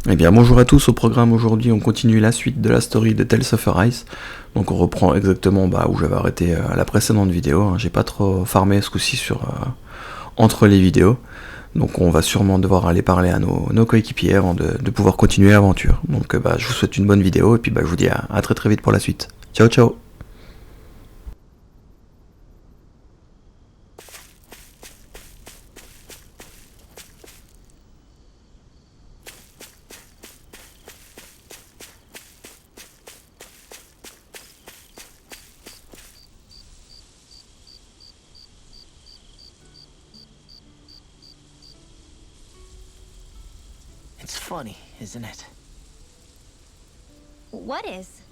Eh bien bonjour à tous, au programme aujourd'hui on continue la suite de la story de Tales of Arise. Donc on reprend exactement où j'avais arrêté la précédente vidéo, hein. J'ai pas trop farmé ce coup-ci entre les vidéos. Donc on va sûrement devoir aller parler à nos coéquipiers avant de pouvoir continuer l'aventure. Donc je vous souhaite une bonne vidéo et puis je vous dis à très vite pour la suite. Ciao ciao. It's funny, isn't it? What is?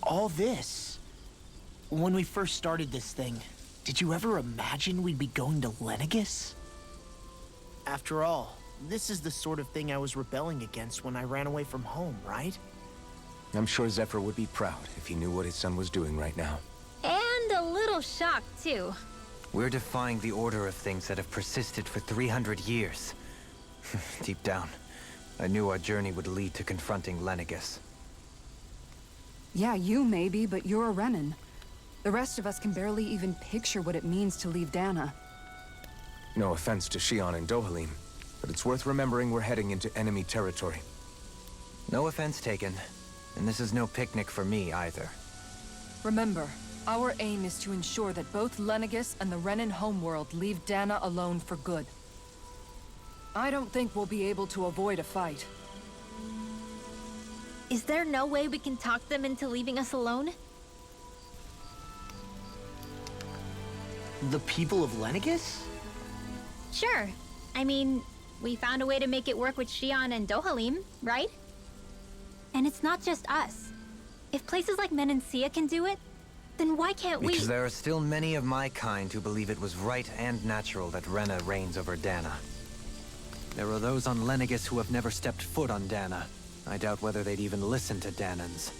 All this. When we first started this thing, did you ever imagine we'd be going to Lenegus? After all, this is the sort of thing I was rebelling against when I ran away from home, right? I'm sure Zephyr would be proud if he knew what his son was doing right now. And a little shocked, too. We're defying the order of things that have persisted for 300 years. Deep down, I knew our journey would lead to confronting Lenegus. Yeah, you maybe, but you're a Renan. The rest of us can barely even picture what it means to leave Dana. No offense to Shion and Dohalim, but it's worth remembering we're heading into enemy territory. No offense taken, and this is no picnic for me either. Remember, our aim is to ensure that both Lenegus and the Renan homeworld leave Dana alone for good. I don't think we'll be able to avoid a fight. Is there no way we can talk them into leaving us alone? The people of Lenegus? Sure. I mean, we found a way to make it work with Shion and Dohalim, right? And it's not just us. If places like Menancia can do it, then why can't we? Because there are still many of my kind who believe it was right and natural that Rena reigns over Dana. There are those on Lenegus who have never stepped foot on Dana. I doubt whether they'd even listen to Danans.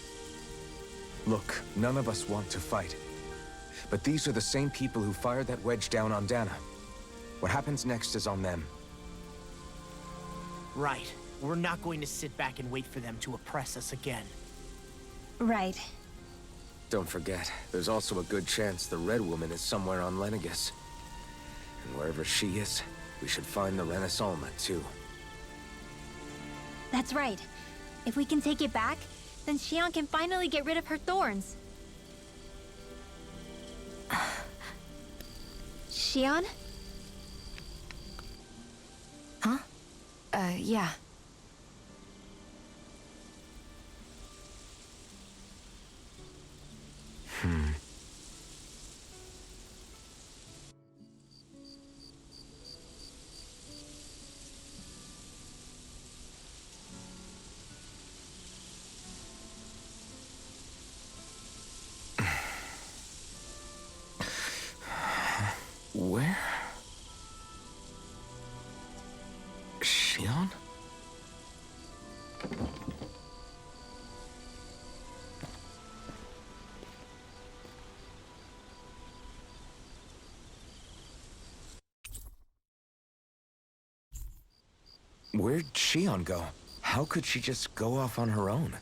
Look, none of us want to fight. But these are the same people who fired that wedge down on Dana. What happens next is on them. Right. We're not going to sit back and wait for them to oppress us again. Right. Don't forget, there's also a good chance the Red Woman is somewhere on Lenegus. And wherever she is, we should find the Renaissance too. That's right. If we can take it back, then Shion can finally get rid of her thorns. Shion? Huh? Yeah. Where? Shion? Where'd Shion go? How could she just go off on her own?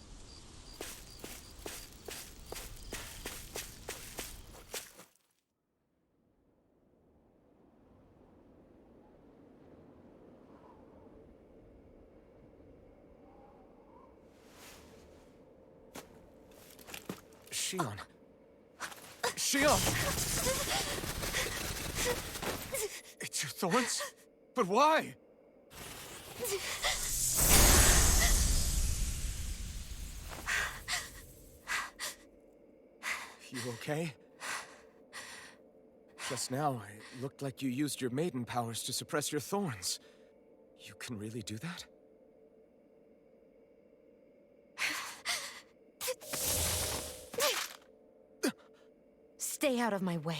Shion. Shion! It's your thorns? But why? You okay? Just now, it looked like you used your maiden powers to suppress your thorns. You can really do that? Stay out of my way.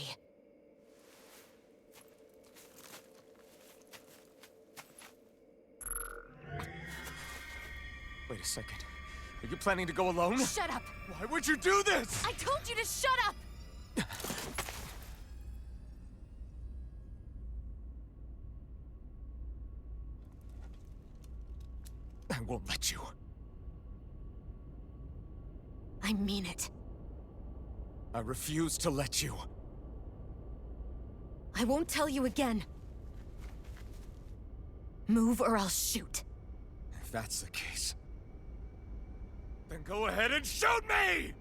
Wait a second. Are you planning to go alone? Shut up! Why would you do this? I told you to shut up! I won't let you. I mean it. I refuse to let you. I won't tell you again. Move or I'll shoot. If that's the case, then go ahead and shoot me!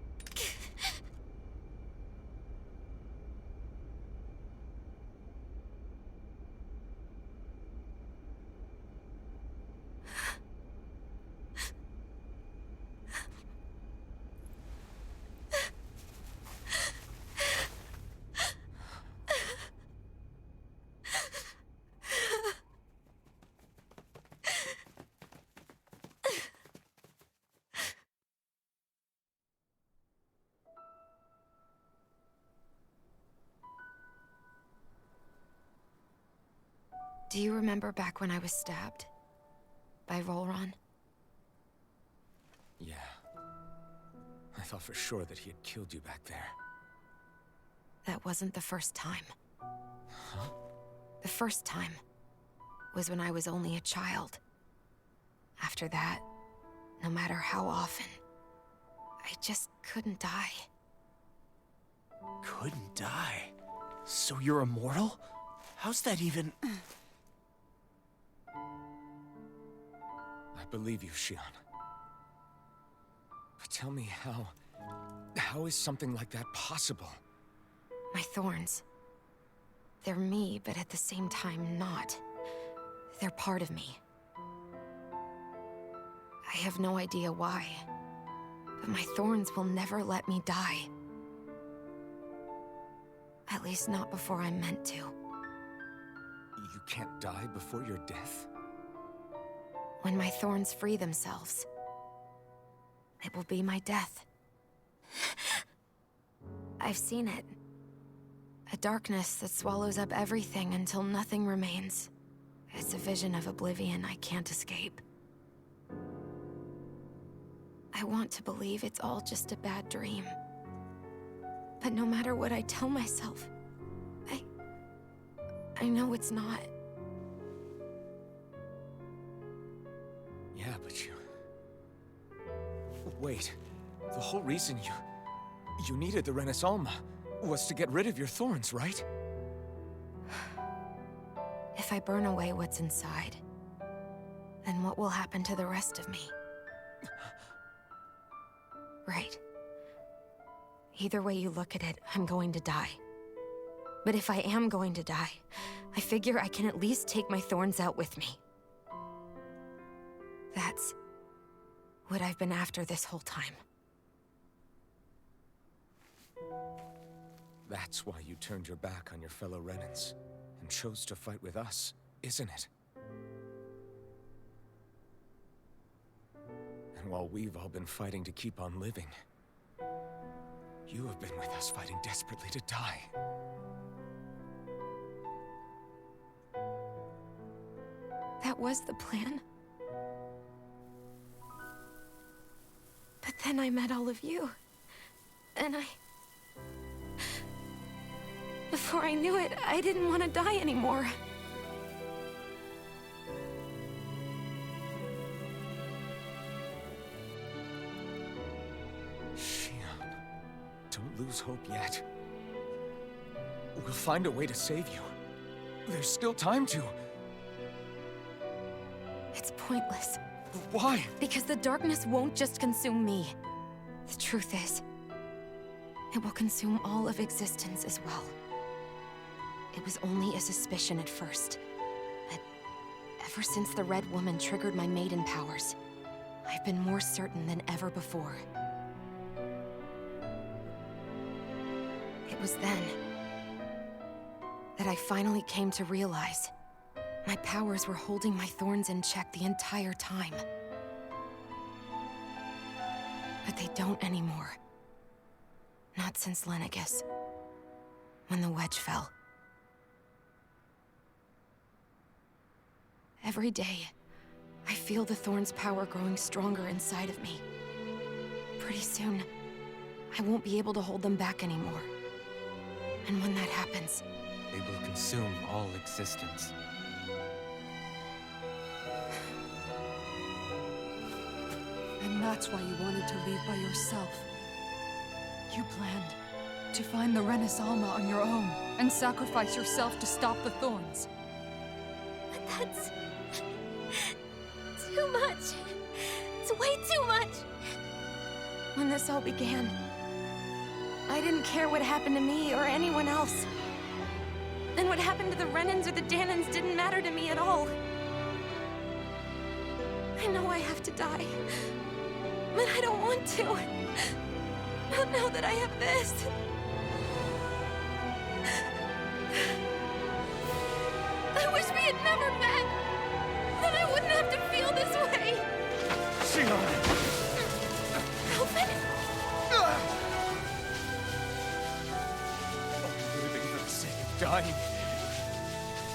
Do you remember back when I was stabbed? By Volron? Yeah. I thought for sure that he had killed you back there. That wasn't the first time. Huh? The first time was when I was only a child. After that, no matter how often, I just couldn't die. Couldn't die? So you're immortal? How's that even... I believe you, Xion. But tell me how is something like that possible? My thorns. They're me, but at the same time not. They're part of me. I have no idea why, but my thorns will never let me die. At least not before I'm meant to. You can't die before your death? When my thorns free themselves, it will be my death. I've seen it. A darkness that swallows up everything until nothing remains. It's a vision of oblivion I can't escape. I want to believe it's all just a bad dream. But no matter what I tell myself, I know it's not. Yeah, but you... Wait, the whole reason you needed the RÉSEAUX was to get rid of your thorns, right? If I burn away what's inside, then what will happen to the rest of me? Right. Either way you look at it, I'm going to die. But if I am going to die, I figure I can at least take my thorns out with me. That's what I've been after this whole time. That's why you turned your back on your fellow Renans and chose to fight with us, isn't it? And while we've all been fighting to keep on living, you have been with us fighting desperately to die. That was the plan. But then I met all of you. And before I knew it, I didn't want to die anymore. Xion, don't lose hope yet. We'll find a way to save you. There's still time to. It's pointless. Why? Because the darkness won't just consume me. The truth is, it will consume all of existence as well. It was only a suspicion at first, but ever since the Red Woman triggered my maiden powers, I've been more certain than ever before. It was then that I finally came to realize my powers were holding my thorns in check the entire time. But they don't anymore. Not since Lenegis, when the wedge fell. Every day, I feel the thorn's power growing stronger inside of me. Pretty soon, I won't be able to hold them back anymore. And when that happens, They will consume all existence. And that's why you wanted to leave by yourself. You planned to find the RÉSEAUX on your own and sacrifice yourself to stop the thorns. But that's... too much. It's way too much. When this all began, I didn't care what happened to me or anyone else. And what happened to the Renans or the Danans didn't matter to me at all. I know I have to die, but I don't want to. Not now that I have this. I wish we had never met. Then I wouldn't have to feel this way. Alvin? Living for the sake of dying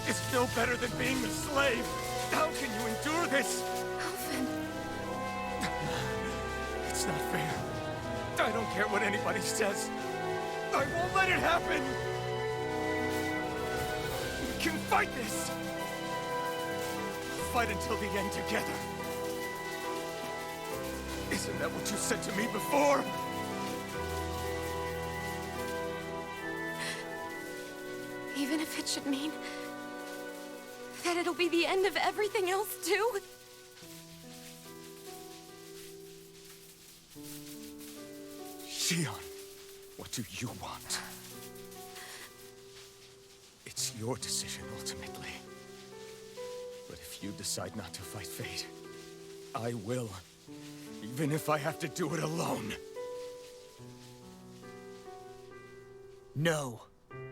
is no better than being a slave. How can you endure this? Alvin. It's not fair. I don't care what anybody says. I won't let it happen. We can fight this. Fight until the end together. Isn't that what you said to me before? Even if it should mean that it'll be the end of everything else, too? Shion, what do you want? It's your decision, ultimately. But if you decide not to fight fate, I will. Even if I have to do it alone. No,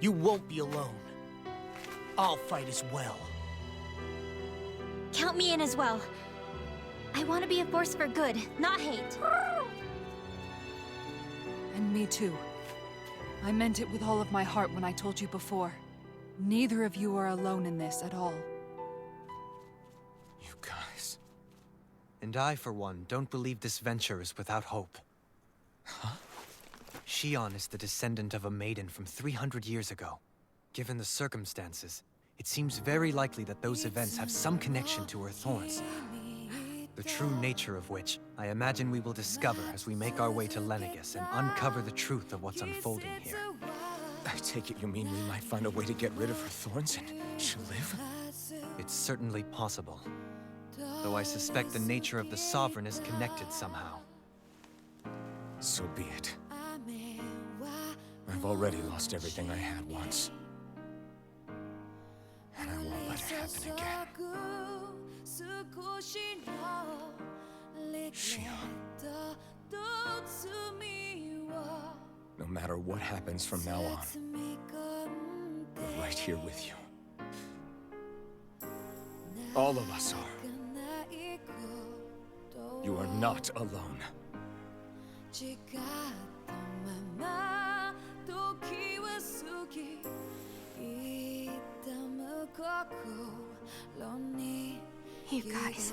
you won't be alone. I'll fight as well. Count me in as well. I want to be a force for good, not hate. And me too. I meant it with all of my heart when I told you before. Neither of you are alone in this at all. You guys... And I, for one, don't believe this venture is without hope. Huh? Shion is the descendant of a maiden from 300 years ago. Given the circumstances, it seems very likely that those events have some connection to her thorns. The true nature of which, I imagine we will discover as we make our way to Lenegis and uncover the truth of what's unfolding here. I take it you mean we might find a way to get rid of her thorns and she'll live? It's certainly possible. Though I suspect the nature of the Sovereign is connected somehow. So be it. I've already lost everything I had once. And I won't let it happen again. Shion. No matter what happens from now on, we're right here with you. All of us are. You are not alone. You guys...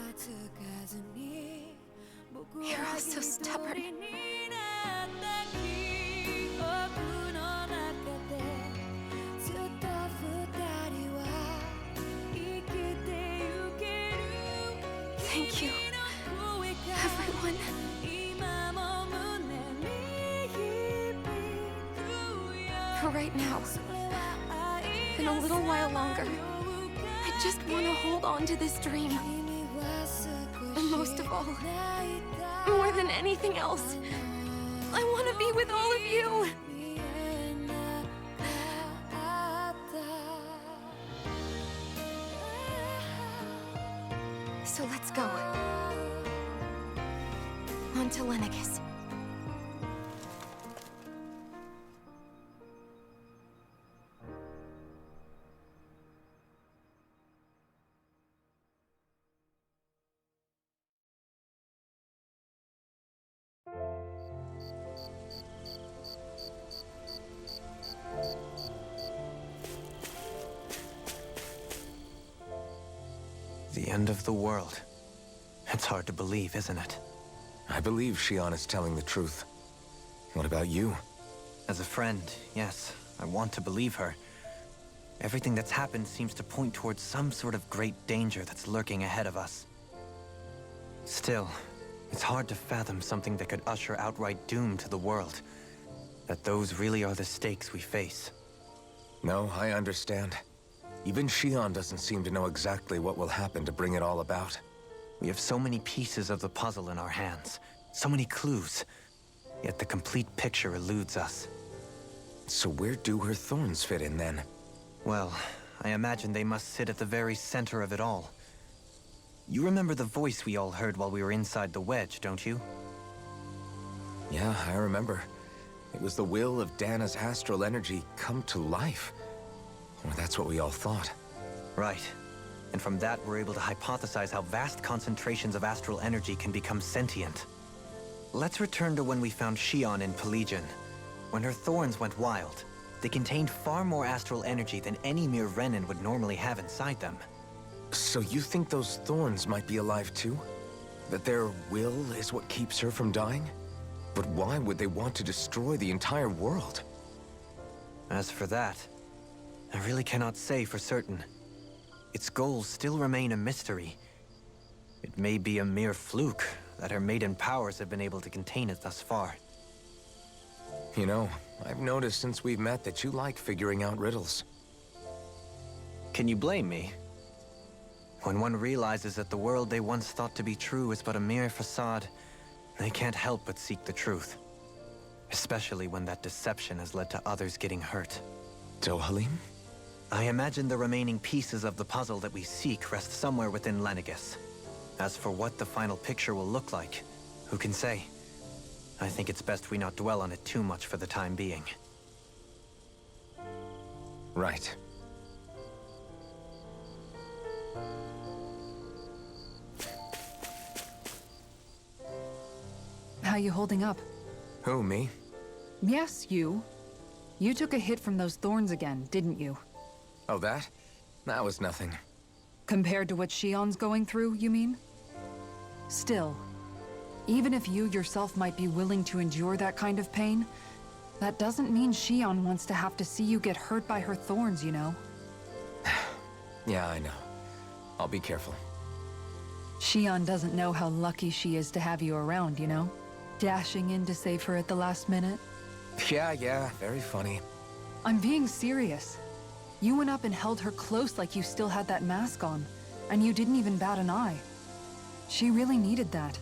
You're all so stubborn. Thank you, everyone. For right now, and a little while longer, I just want to hold on to this dream. And most of all, more than anything else, I want to be with all of you. So let's go. On to Lenegis. The end of the world. It's hard to believe, isn't it? I believe Shion is telling the truth. What about you? As a friend, yes, I want to believe her. Everything that's happened seems to point towards some sort of great danger that's lurking ahead of us. Still, It's hard to fathom something that could usher outright doom to the world. That those really are the stakes we face. No, I understand. Even Shion doesn't seem to know exactly what will happen to bring it all about. We have so many pieces of the puzzle in our hands, so many clues, yet the complete picture eludes us. So where do her thorns fit in then? Well, I imagine they must sit at the very center of it all. You remember the voice we all heard while we were inside the wedge, don't you? Yeah, I remember. It was the will of Dana's astral energy come to life. Or that's what we all thought. Right. And from that, we're able to hypothesize how vast concentrations of astral energy can become sentient. Let's return to when we found Shion in Pelagian. When her thorns went wild, they contained far more astral energy than any mere Renin would normally have inside them. So you think those thorns might be alive too? That their will is what keeps her from dying? But why would they want to destroy the entire world? As for that, I really cannot say for certain. Its goals still remain a mystery. It may be a mere fluke that her maiden powers have been able to contain it thus far. You know, I've noticed since we've met that you like figuring out riddles. Can you blame me? When one realizes that the world they once thought to be true is but a mere facade, they can't help but seek the truth. Especially when that deception has led to others getting hurt. Dohalim? I imagine the remaining pieces of the puzzle that we seek rest somewhere within Lenegis. As for what the final picture will look like, who can say? I think it's best we not dwell on it too much for the time being. Right. How you holding up? Who, me? Yes, you. You took a hit from those thorns again, didn't you? Oh, that? That was nothing. Compared to what Shion's going through, you mean? Still, even if you yourself might be willing to endure that kind of pain, that doesn't mean Shion wants to have to see you get hurt by her thorns, you know? Yeah, I know. I'll be careful. Shion doesn't know how lucky she is to have you around, you know? Dashing in to save her at the last minute. Yeah, very funny. I'm being serious. You went up and held her close like you still had that mask on, and you didn't even bat an eye. She really needed that.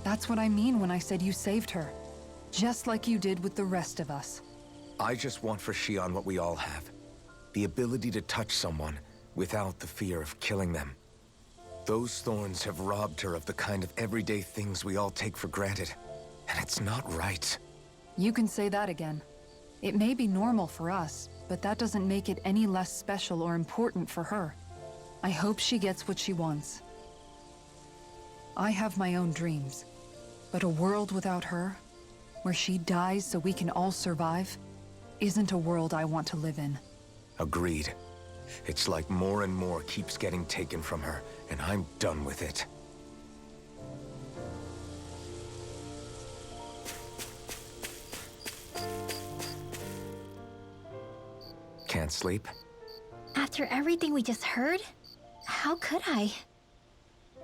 That's what I mean when I said you saved her. Just like you did with the rest of us. I just want for Shion what we all have. The ability to touch someone without the fear of killing them. Those thorns have robbed her of the kind of everyday things we all take for granted. And it's not right. You can say that again. It may be normal for us, but that doesn't make it any less special or important for her. I hope she gets what she wants. I have my own dreams, but a world without her, where she dies so we can all survive, isn't a world I want to live in. Agreed. It's like more and more keeps getting taken from her, and I'm done with it. Can't sleep? After everything we just heard? How could I?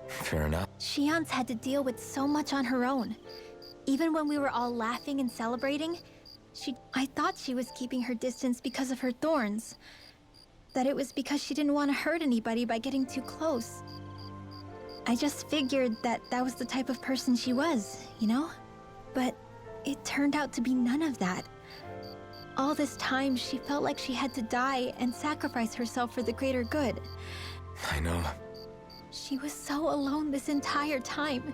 Fair enough. Shion's had to deal with so much on her own. Even when we were all laughing and celebrating, I thought she was keeping her distance because of her thorns. That it was because she didn't want to hurt anybody by getting too close. I just figured that was the type of person she was, you know? But it turned out to be none of that. All this time, she felt like she had to die and sacrifice herself for the greater good. I know. She was so alone this entire time.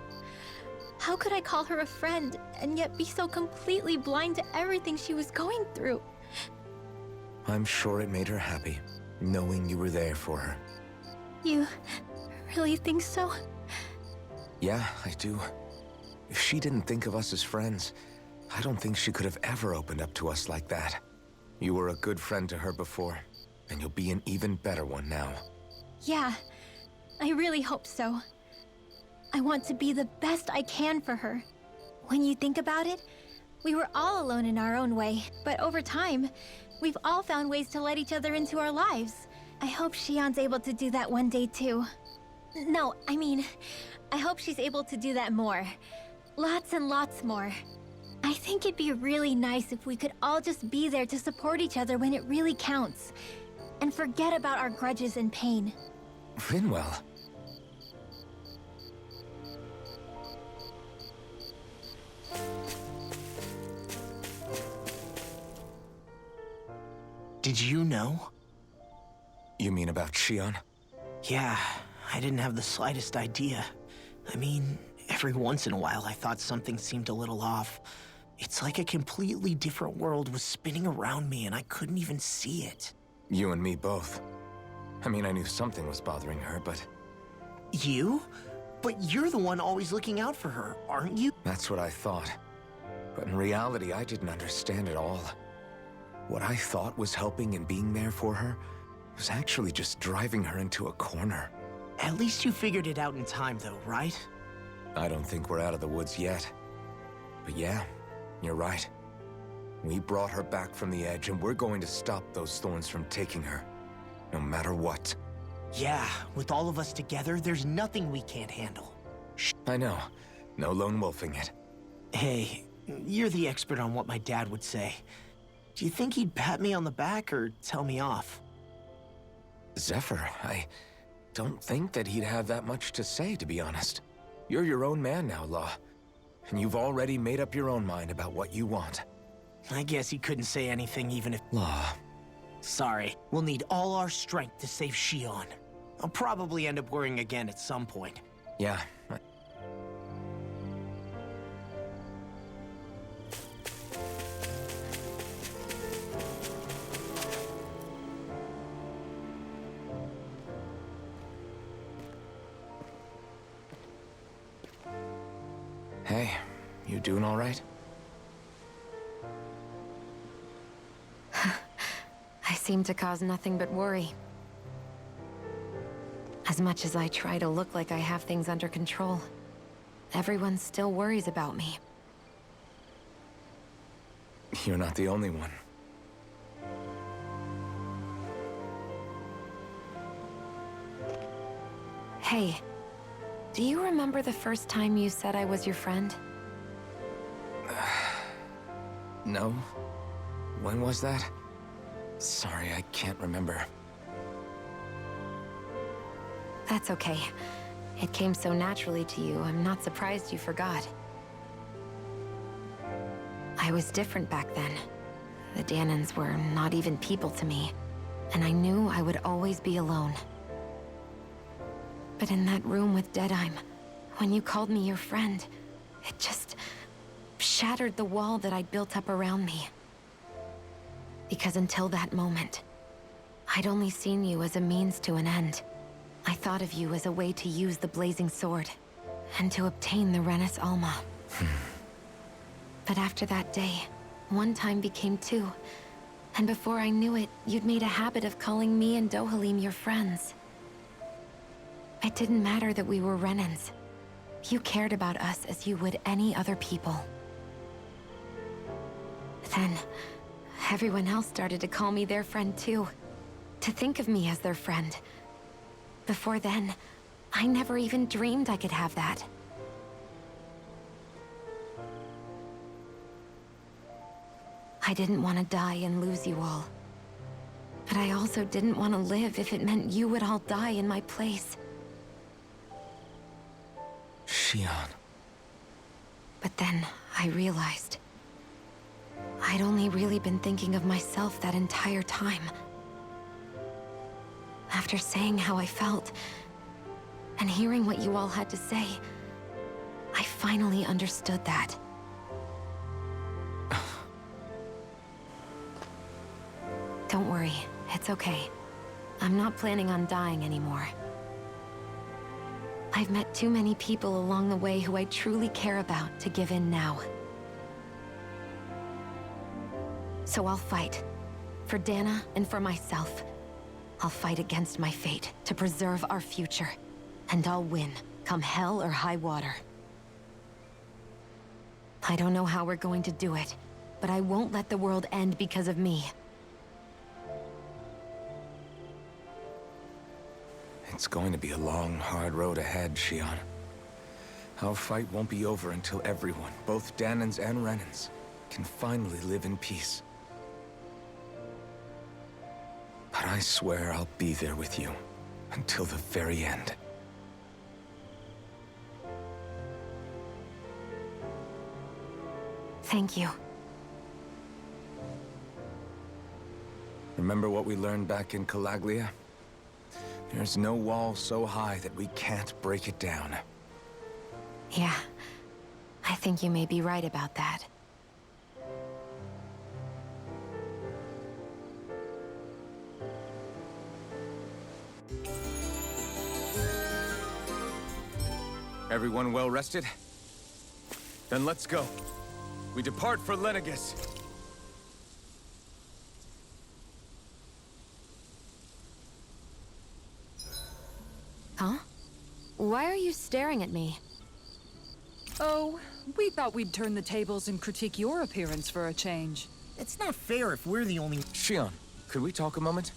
How could I call her a friend and yet be so completely blind to everything she was going through? I'm sure it made her happy, knowing you were there for her. You really think so? Yeah, I do. If she didn't think of us as friends, I don't think she could have ever opened up to us like that. You were a good friend to her before, and you'll be an even better one now. Yeah, I really hope so. I want to be the best I can for her. When you think about it, we were all alone in our own way, but over time, we've all found ways to let each other into our lives. I hope Shion's able to do that one day too. No, I mean, I hope she's able to do that more. Lots and lots more. I think it'd be really nice if we could all just be there to support each other when it really counts. And forget about our grudges and pain. Finwell. Did you know? You mean about Shion? Yeah, I didn't have the slightest idea. I mean, every once in a while I thought something seemed a little off. It's like a completely different world was spinning around me and I couldn't even see it. You and me both. I mean, I knew something was bothering her, but... You? But you're the one always looking out for her, aren't you? That's what I thought. But in reality, I didn't understand it all. What I thought was helping and being there for her was actually just driving her into a corner. At least you figured it out in time though, right? I don't think we're out of the woods yet. But yeah, you're right. We brought her back from the edge and we're going to stop those thorns from taking her. No matter what. Yeah, with all of us together, there's nothing we can't handle. I know. No lone wolfing it. Hey, you're the expert on what my dad would say. Do you think he'd pat me on the back or tell me off? Zephyr, I don't think that he'd have that much to say, to be honest. You're your own man now, Law. And you've already made up your own mind about what you want. I guess he couldn't say anything even if... Law. Sorry, we'll need all our strength to save Shion. I'll probably end up worrying again at some point. Yeah. Hey, you doing all right? I seem to cause nothing but worry. As much as I try to look like I have things under control, everyone still worries about me. You're not the only one. Hey, do you remember the first time you said I was your friend? No. When was that? Sorry, I can't remember. That's okay. It came so naturally to you, I'm not surprised you forgot. I was different back then. The Danans were not even people to me, and I knew I would always be alone. But in that room with Deadime, when you called me your friend, it just shattered the wall that I'd built up around me. Because until that moment, I'd only seen you as a means to an end. I thought of you as a way to use the blazing sword, and to obtain the Renis Alma. But after that day, one time became two, and before I knew it, you'd made a habit of calling me and Dohalim your friends. It didn't matter that we were Renans. You cared about us as you would any other people. Then, everyone else started to call me their friend too. To think of me as their friend. Before then, I never even dreamed I could have that. I didn't want to die and lose you all. But I also didn't want to live if it meant you would all die in my place. Shion. But then, I realized I'd only really been thinking of myself that entire time. After saying how I felt, and hearing what you all had to say, I finally understood that. Don't worry, it's okay. I'm not planning on dying anymore. I've met too many people along the way who I truly care about to give in now. So I'll fight. For Dana and for myself. I'll fight against my fate to preserve our future. And I'll win, come hell or high water. I don't know how we're going to do it, but I won't let the world end because of me. It It's going to be a long, hard road ahead, Shion. Our fight won't be over until everyone, both Danans and Renans, can finally live in peace. But I swear I'll be there with you until the very end. Thank you. Remember what we learned back in Calaglia? There's no wall so high that we can't break it down. Yeah, I think you may be right about that. Everyone well rested? Then let's go. We depart for Lenegis. Huh? Why are you staring at me? Oh, we thought we'd turn the tables and critique your appearance for a change. It's not fair if we're the only... Shion, could we talk a moment?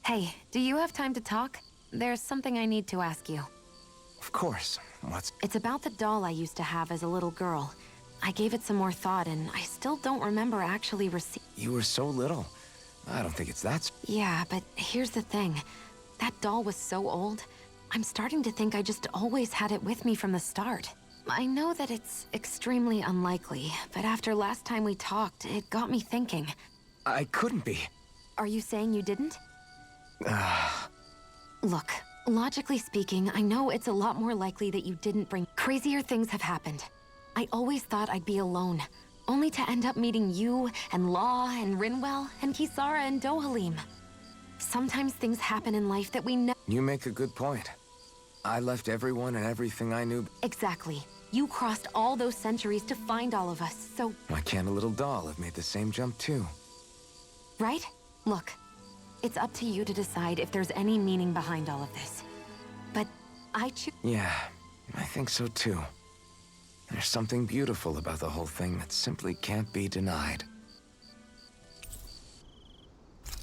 Hey, do you have time to talk? There's something I need to ask you. Of course. What's... It's about the doll I used to have as a little girl. I gave it some more thought, and I still don't remember actually receiving... You were so little. I don't think it's that... Yeah, but here's the thing. That doll was so old, I'm starting to think I just always had it with me from the start. I know that it's extremely unlikely, but after last time we talked, it got me thinking. I couldn't be. Are you saying you didn't? Look, logically speaking, I know it's a lot more likely that you didn't bring... Crazier things have happened. I always thought I'd be alone, only to end up meeting you, and Law, and Rinwell, and Kisara, and Dohalim. Sometimes things happen in life that we never... You make a good point. I left everyone and everything I knew... Exactly. You crossed all those centuries to find all of us, so... Why can't a little doll have made the same jump too? Right? Look, it's up to you to decide if there's any meaning behind all of this. But I choose... Yeah, I think so too. There's something beautiful about the whole thing that simply can't be denied.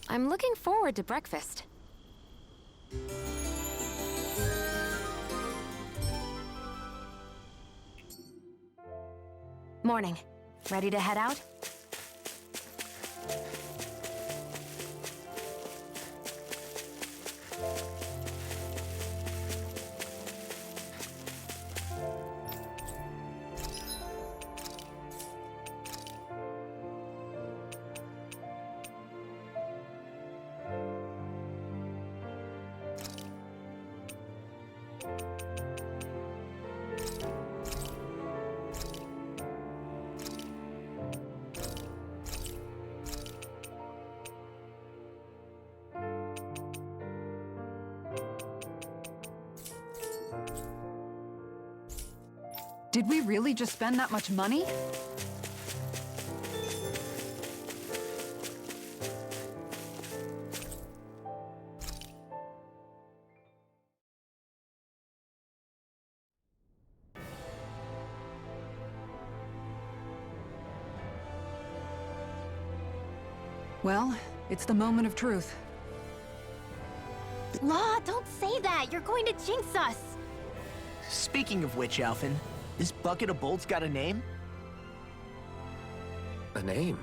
I'm looking forward to breakfast. Morning. Ready to head out? Did we really just spend that much money? Well, it's the moment of truth. Law, don't say that! You're going to jinx us! Speaking of which, Alphen, this bucket of bolts got a name? A name?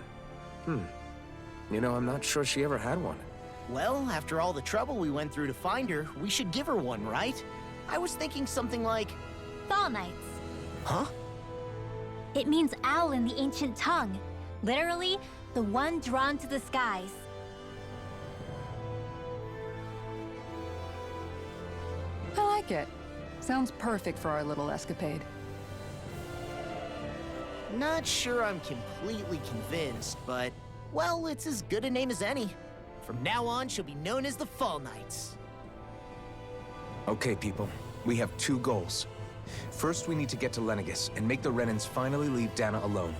You know, I'm not sure she ever had one. Well, after all the trouble we went through to find her, we should give her one, right? I was thinking something like... Fall Nights. Huh? It means owl in the ancient tongue. Literally, the one drawn to the skies. I like it. Sounds perfect for our little escapade. Not sure I'm completely convinced, but... Well, it's as good a name as any. From now on, she'll be known as the Fall Knights. Okay, people. We have two goals. First, we need to get to Lenegis and make the Renans finally leave Dana alone.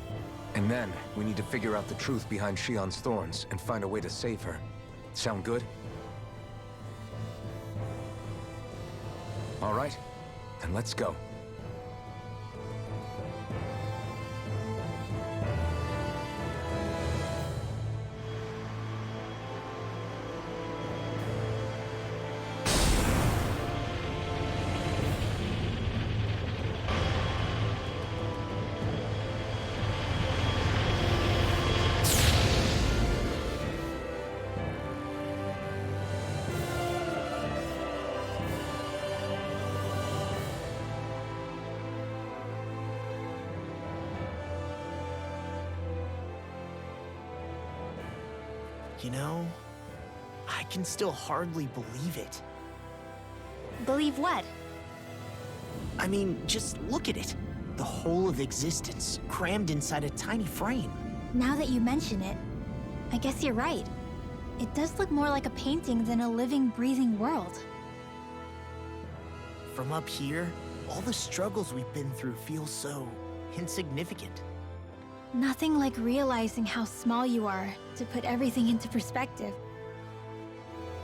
And then, we need to figure out the truth behind Shion's thorns and find a way to save her. Sound good? All right, then let's go. You know, I can still hardly believe it. Believe what? I mean, just look at it. The whole of existence, crammed inside a tiny frame. Now that you mention it, I guess you're right. It does look more like a painting than a living, breathing world. From up here, all the struggles we've been through feel so insignificant. Nothing like realizing how small you are to put everything into perspective.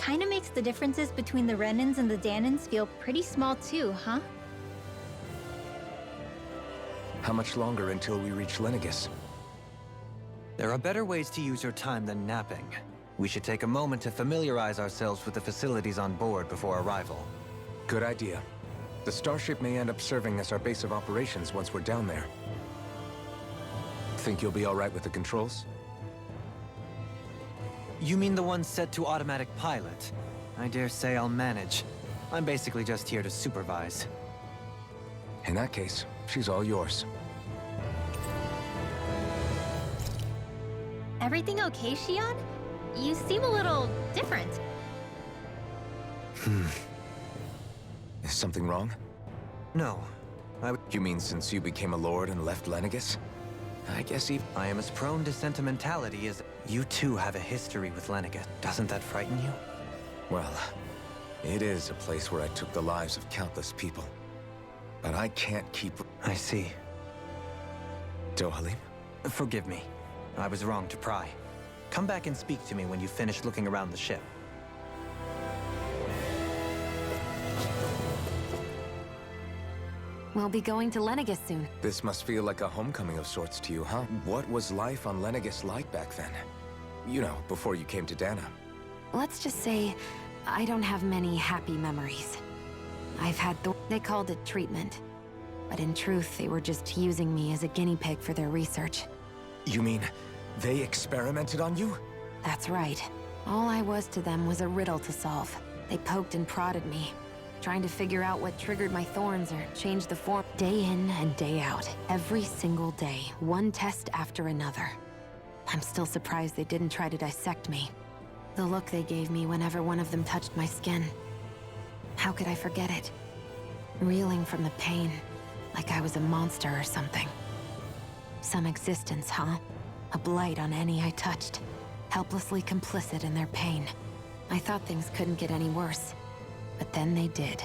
Kinda makes the differences between the Renans and the Danans feel pretty small too, huh? How much longer until we reach Lenegis? There are better ways to use your time than napping. We should take a moment to familiarize ourselves with the facilities on board before arrival. Good idea. The starship may end up serving as our base of operations once we're down there. Think you'll be all right with the controls? You mean the one set to automatic pilot? I dare say I'll manage. I'm basically just here to supervise. In that case, she's all yours. Everything okay, Shion? You seem a little different. Is something wrong? No. You mean since you became a lord and left Lenegis? I guess I am as prone to sentimentality as... You too have a history with Lenegis. Doesn't that frighten you? Well, it is a place where I took the lives of countless people. But I can't keep... I see. Dohalim? Forgive me. I was wrong to pry. Come back and speak to me when you finish looking around the ship. We'll be going to Lenegis soon. This must feel like a homecoming of sorts to you, huh? What was life on Lenegis like back then? You know, before you came to Dana. Let's just say, I don't have many happy memories. I've had they called it treatment. But in truth, they were just using me as a guinea pig for their research. You mean, they experimented on you? That's right. All I was to them was a riddle to solve. They poked and prodded me, trying to figure out what triggered my thorns or changed the form. Day in and day out, every single day, one test after another. I'm still surprised they didn't try to dissect me. The look they gave me whenever one of them touched my skin. How could I forget it? Reeling from the pain, like I was a monster or something. Some existence, huh? A blight on any I touched, helplessly complicit in their pain. I thought things couldn't get any worse. But then they did.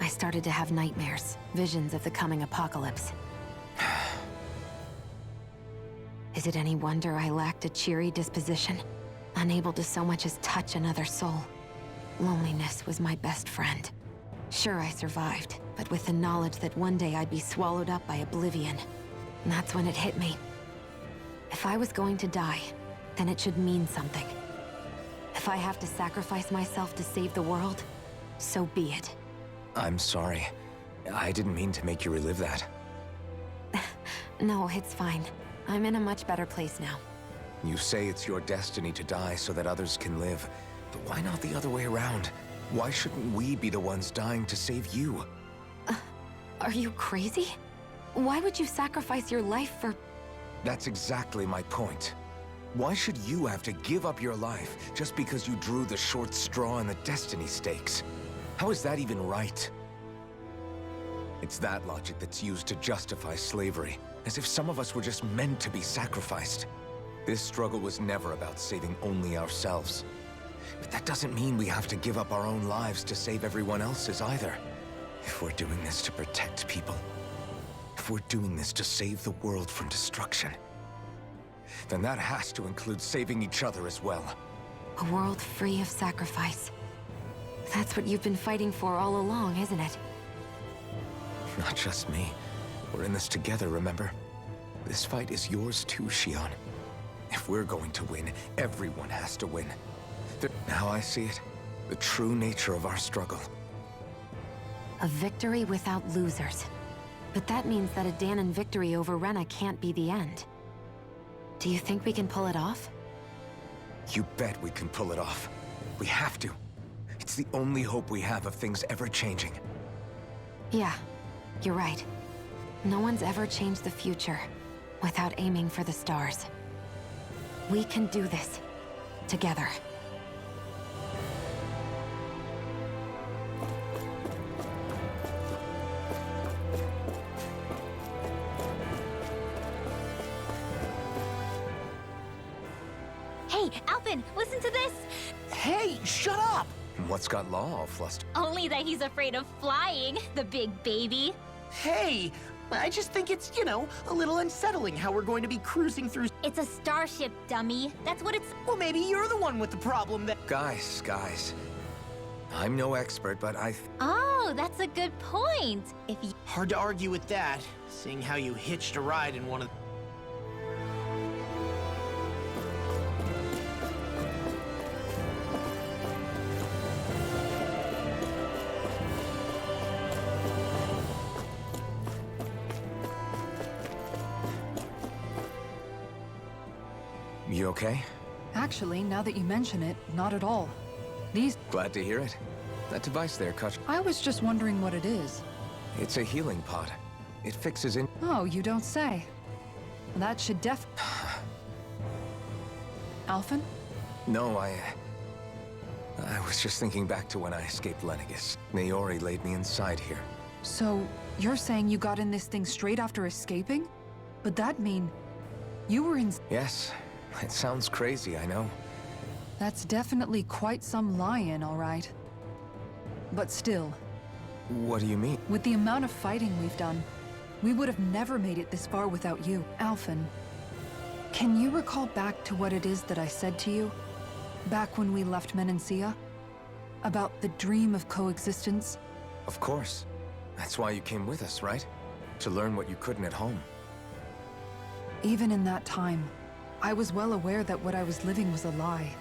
I started to have nightmares, visions of the coming apocalypse. Is it any wonder I lacked a cheery disposition? Unable to so much as touch another soul. Loneliness was my best friend. Sure, I survived, but with the knowledge that one day I'd be swallowed up by oblivion. And that's when it hit me. If I was going to die, then it should mean something. If I have to sacrifice myself to save the world, so be it. I'm sorry. I didn't mean to make you relive that. No, it's fine. I'm in a much better place now. You say it's your destiny to die so that others can live. But why not the other way around? Why shouldn't we be the ones dying to save you? Are you crazy? Why would you sacrifice your life for... That's exactly my point. Why should you have to give up your life just because you drew the short straw in the destiny stakes? How is that even right? It's that logic that's used to justify slavery, as if some of us were just meant to be sacrificed. This struggle was never about saving only ourselves. But that doesn't mean we have to give up our own lives to save everyone else's either. If we're doing this to protect people, if we're doing this to save the world from destruction, then that has to include saving each other as well. A world free of sacrifice. That's what you've been fighting for all along, isn't it? Not just me. We're in this together, remember? This fight is yours too, Shion. If we're going to win, everyone has to win. Now I see it. The true nature of our struggle. A victory without losers. But that means that a Danan victory over Rena can't be the end. Do you think we can pull it off? You bet we can pull it off. We have to. It's the only hope we have of things ever changing. Yeah, you're right. No one's ever changed the future without aiming for the stars. We can do this. Together. Hey, Alpin, listen to this! Hey, shut up! What's got Law all flustered? Only that he's afraid of flying, the big baby. Hey, I just think it's, you know, a little unsettling how we're going to be cruising through. It's a starship, dummy. That's what it's... Well, maybe you're the one with the problem that... Guys. I'm no expert, but Oh, that's a good point. If you... Hard to argue with that, seeing how you hitched a ride in one of... You okay? Actually, now that you mention it, not at all. These... Glad to hear it. That device there, Kutch. I was just wondering what it is. It's a healing pod. It fixes in... Oh, you don't say. That should Alphen? No, I was just thinking back to when I escaped Lenegis. Naori laid me inside here. So, you're saying you got in this thing straight after escaping? But that mean... you were in... Yes. It sounds crazy, I know. That's definitely quite some lie-in, all right. But still, What do you mean? with the amount of fighting we've done, we would have never made it this far without you. Alphen, can you recall back to what it is that I said to you? Back when we left Menancia? About the dream of coexistence? Of course. That's why you came with us, right? To learn what you couldn't at home. Even in that time, I was well aware that what I was living was a lie.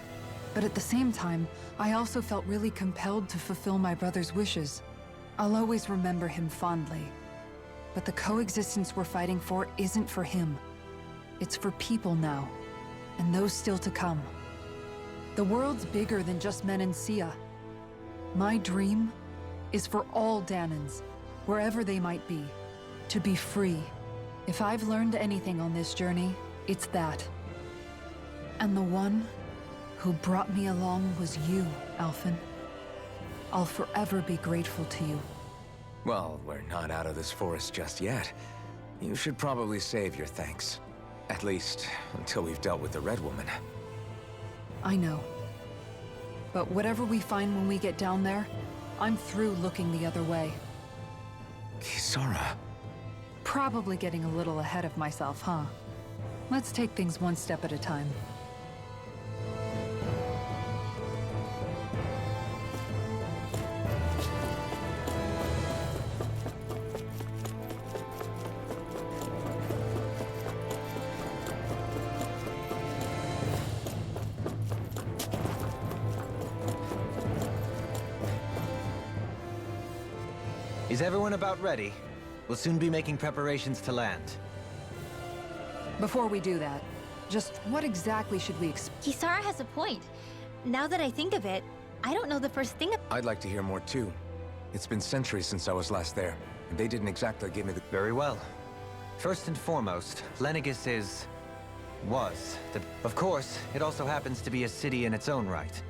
But at the same time, I also felt really compelled to fulfill my brother's wishes. I'll always remember him fondly. But the coexistence we're fighting for isn't for him. It's for people now, and those still to come. The world's bigger than just Menancia. My dream is for all Danans, wherever they might be, to be free. If I've learned anything on this journey, it's that. And the one who brought me along was you, Alphen. I'll forever be grateful to you. Well, we're not out of this forest just yet. You should probably save your thanks. At least, until we've dealt with the Red Woman. I know. But whatever we find when we get down there, I'm through looking the other way. Kisara. Probably getting a little ahead of myself, huh? Let's take things one step at a time. Is everyone about ready? We'll soon be making preparations to land. Before we do that, just what exactly should we expect? Kisara has a point. Now that I think of it, I don't know the first thing. I'd like to hear more too. It's been centuries since I was last there, and they didn't exactly give me the... Very well. First and foremost, Lenegis was. Of course, it also happens to be a city in its own right.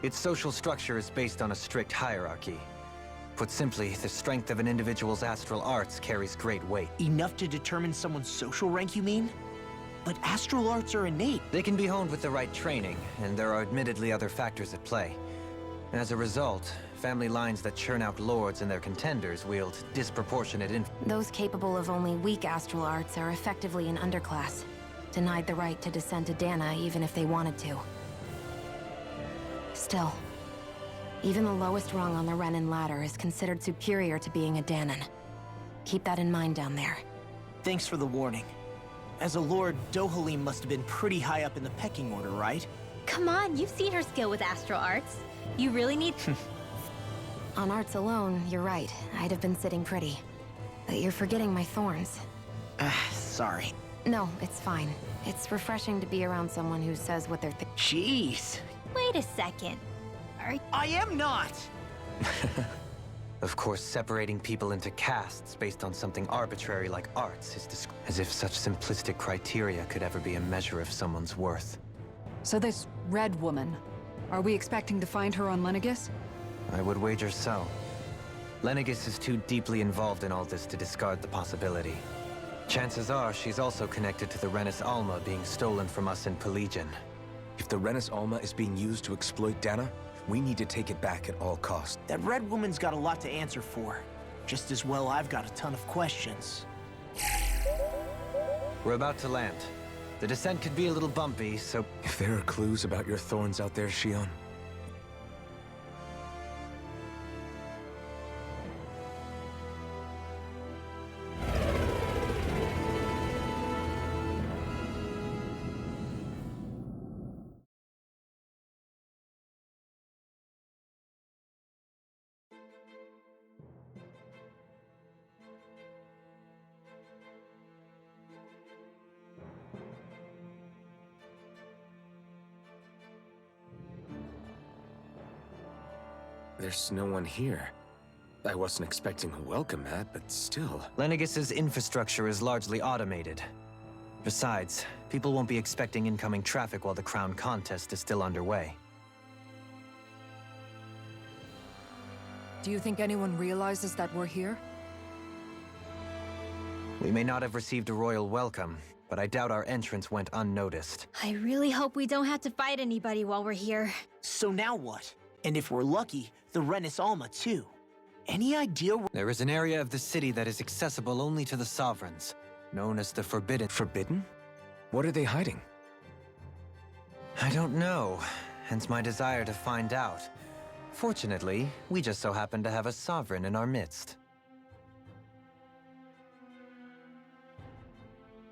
Its social structure is based on a strict hierarchy. Put simply, the strength of an individual's astral arts carries great weight. Enough to determine someone's social rank, you mean? But astral arts are innate. They can be honed with the right training, and there are admittedly other factors at play. As a result, family lines that churn out lords and their contenders wield disproportionate influence. Those capable of only weak astral arts are effectively an underclass, denied the right to descend to Dana even if they wanted to. Still, even the lowest rung on the Renan ladder is considered superior to being a Danan. Keep that in mind down there. Thanks for the warning. As a lord, Dohalim must have been pretty high up in the pecking order, right? Come on, you've seen her skill with astral arts. You really need... On arts alone, you're right. I'd have been sitting pretty. But you're forgetting my thorns. Sorry. No, it's fine. It's refreshing to be around someone who says what they're thinking. Jeez. Wait a second. I am not! Of course, separating people into castes based on something arbitrary like arts is as if such simplistic criteria could ever be a measure of someone's worth. So this red woman, are we expecting to find her on Lenegis? I would wager so. Lenegis is too deeply involved in all this to discard the possibility. Chances are she's also connected to the Renis Alma being stolen from us in Pelegion. If the Renis Alma is being used to exploit Dana, we need to take it back at all costs. That red woman's got a lot to answer for. Just as well I've got a ton of questions. We're about to land. The descent could be a little bumpy, so... If there are clues about your thorns out there, Shion, there's no one here. I wasn't expecting a welcome mat, but still. Lenegis's infrastructure is largely automated. Besides, people won't be expecting incoming traffic while the crown contest is still underway. Do you think anyone realizes that we're here? We may not have received a royal welcome, but I doubt our entrance went unnoticed. I really hope we don't have to fight anybody while we're here. So now what? And if we're lucky, the Renis Alma too. Any idea where— There is an area of the city that is accessible only to the sovereigns, known as the Forbidden. Forbidden? What are they hiding? I don't know, hence my desire to find out. Fortunately, we just so happen to have a sovereign in our midst.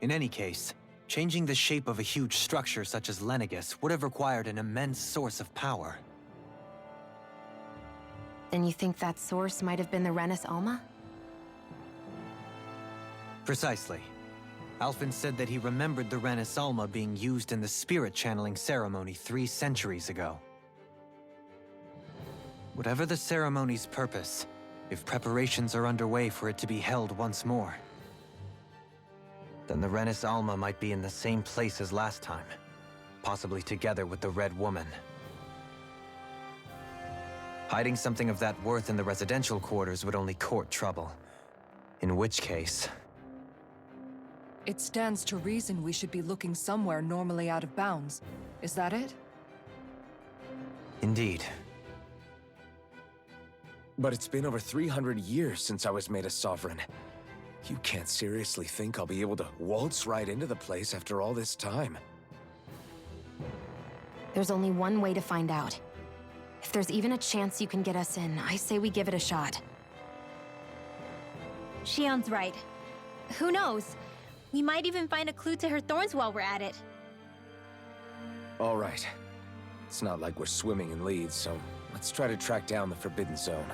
In any case, changing the shape of a huge structure such as Lenegis would have required an immense source of power. Then you think that source might have been the Renis Alma? Precisely. Alphen said that he remembered the Renis Alma being used in the spirit channeling ceremony 3 centuries ago. Whatever the ceremony's purpose, if preparations are underway for it to be held once more, then the Renis Alma might be in the same place as last time, possibly together with the Red Woman. Hiding something of that worth in the residential quarters would only court trouble. In which case... It stands to reason we should be looking somewhere normally out of bounds. Is that it? Indeed. But it's been over 300 years since I was made a sovereign. You can't seriously think I'll be able to waltz right into the place after all this time. There's only one way to find out. If there's even a chance you can get us in, I say we give it a shot. Shion's right. Who knows? We might even find a clue to her thorns while we're at it. All right. It's not like we're swimming in leads, so let's try to track down the Forbidden Zone.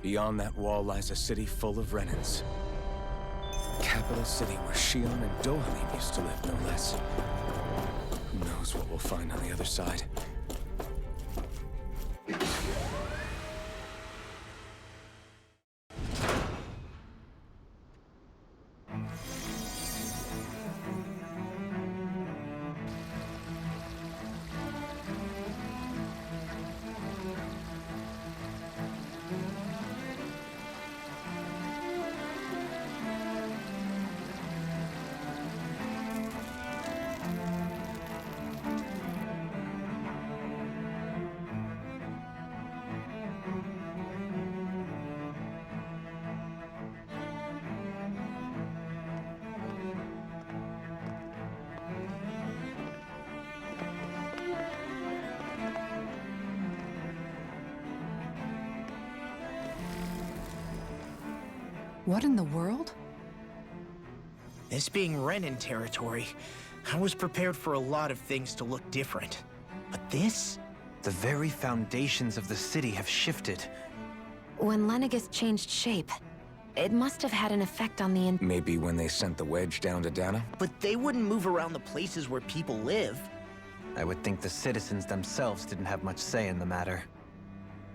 Beyond that wall lies a city full of Renans. Capital city where Shion and Dohalim used to live, no less. Who knows what we'll find on the other side? What in the world? This being Renin territory, I was prepared for a lot of things to look different. But this? The very foundations of the city have shifted. When Lenegis changed shape, it must have had an effect on the Maybe when they sent the wedge down to Dana? But they wouldn't move around the places where people live. I would think the citizens themselves didn't have much say in the matter.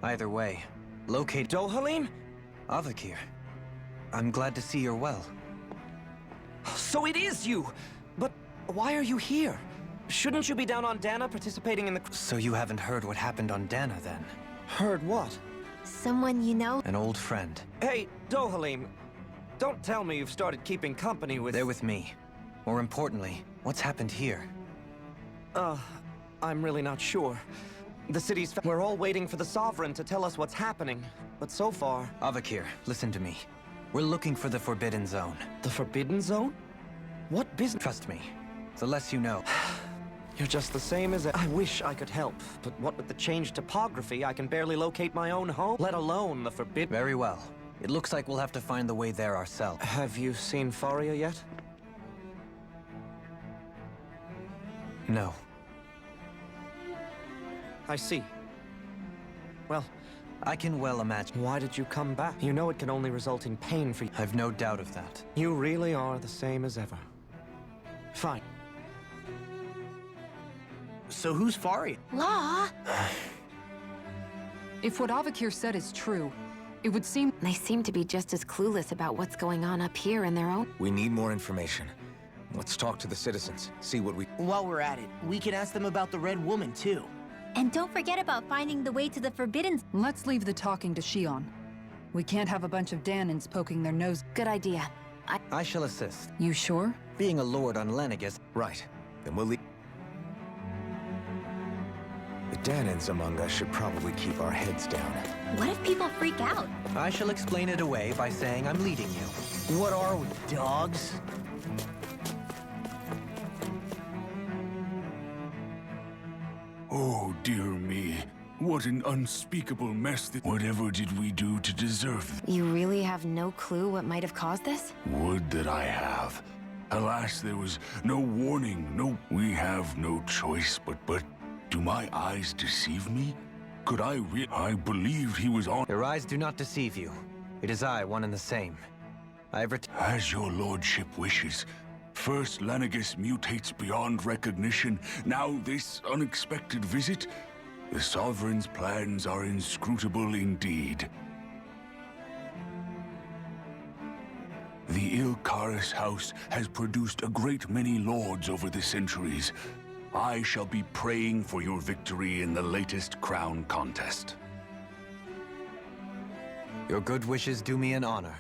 Either way, locate Dohalim? Avakir. I'm glad to see you're well. So it is you! But why are you here? Shouldn't you be down on Dana participating in the... So you haven't heard what happened on Dana, then? Heard what? Someone you know? An old friend. Hey, Dohalim, don't tell me you've started keeping company with... They're with me. More importantly, what's happened here? I'm really not sure. The city's... We're all waiting for the Sovereign to tell us what's happening, but so far... Avakir, listen to me. We're looking for the Forbidden Zone. The Forbidden Zone? What business? Trust me. The less you know. You're just the same as... I wish I could help, but what with the changed topography, I can barely locate my own home, let alone the Forbidden... Very well. It looks like we'll have to find the way there ourselves. Have you seen Faria yet? No. I see. Well, I can well imagine. Why did you come back? You know it can only result in pain for you. I've no doubt of that. You really are the same as ever. Fine. So who's Faria? Law? If what Avakir said is true, it would seem... They seem to be just as clueless about what's going on up here in their own... We need more information. Let's talk to the citizens, see what we... While we're at it, we can ask them about the Red Woman, too. And don't forget about finding the way to the Forbidden... Let's leave the talking to Shion. We can't have a bunch of Danans poking their nose... Good idea. I shall assist. You sure? Being a lord on Lenegus... Right. Then we'll leave... The Danans among us should probably keep our heads down. What if people freak out? I shall explain it away by saying I'm leading you. What are we, dogs? Oh, dear me. What an unspeakable mess that... Whatever did we do to deserve it? You really have no clue what might have caused this? Would that I have. Alas, there was no warning, no... We have no choice, but... Do my eyes deceive me? Could I believed he was on... Your eyes do not deceive you. It is I, one and the same. As your lordship wishes. First, Lenegus mutates beyond recognition. Now, this unexpected visit. The Sovereign's plans are inscrutable indeed. The Ilkaris house has produced a great many lords over the centuries. I shall be praying for your victory in the latest crown contest. Your good wishes do me an honor.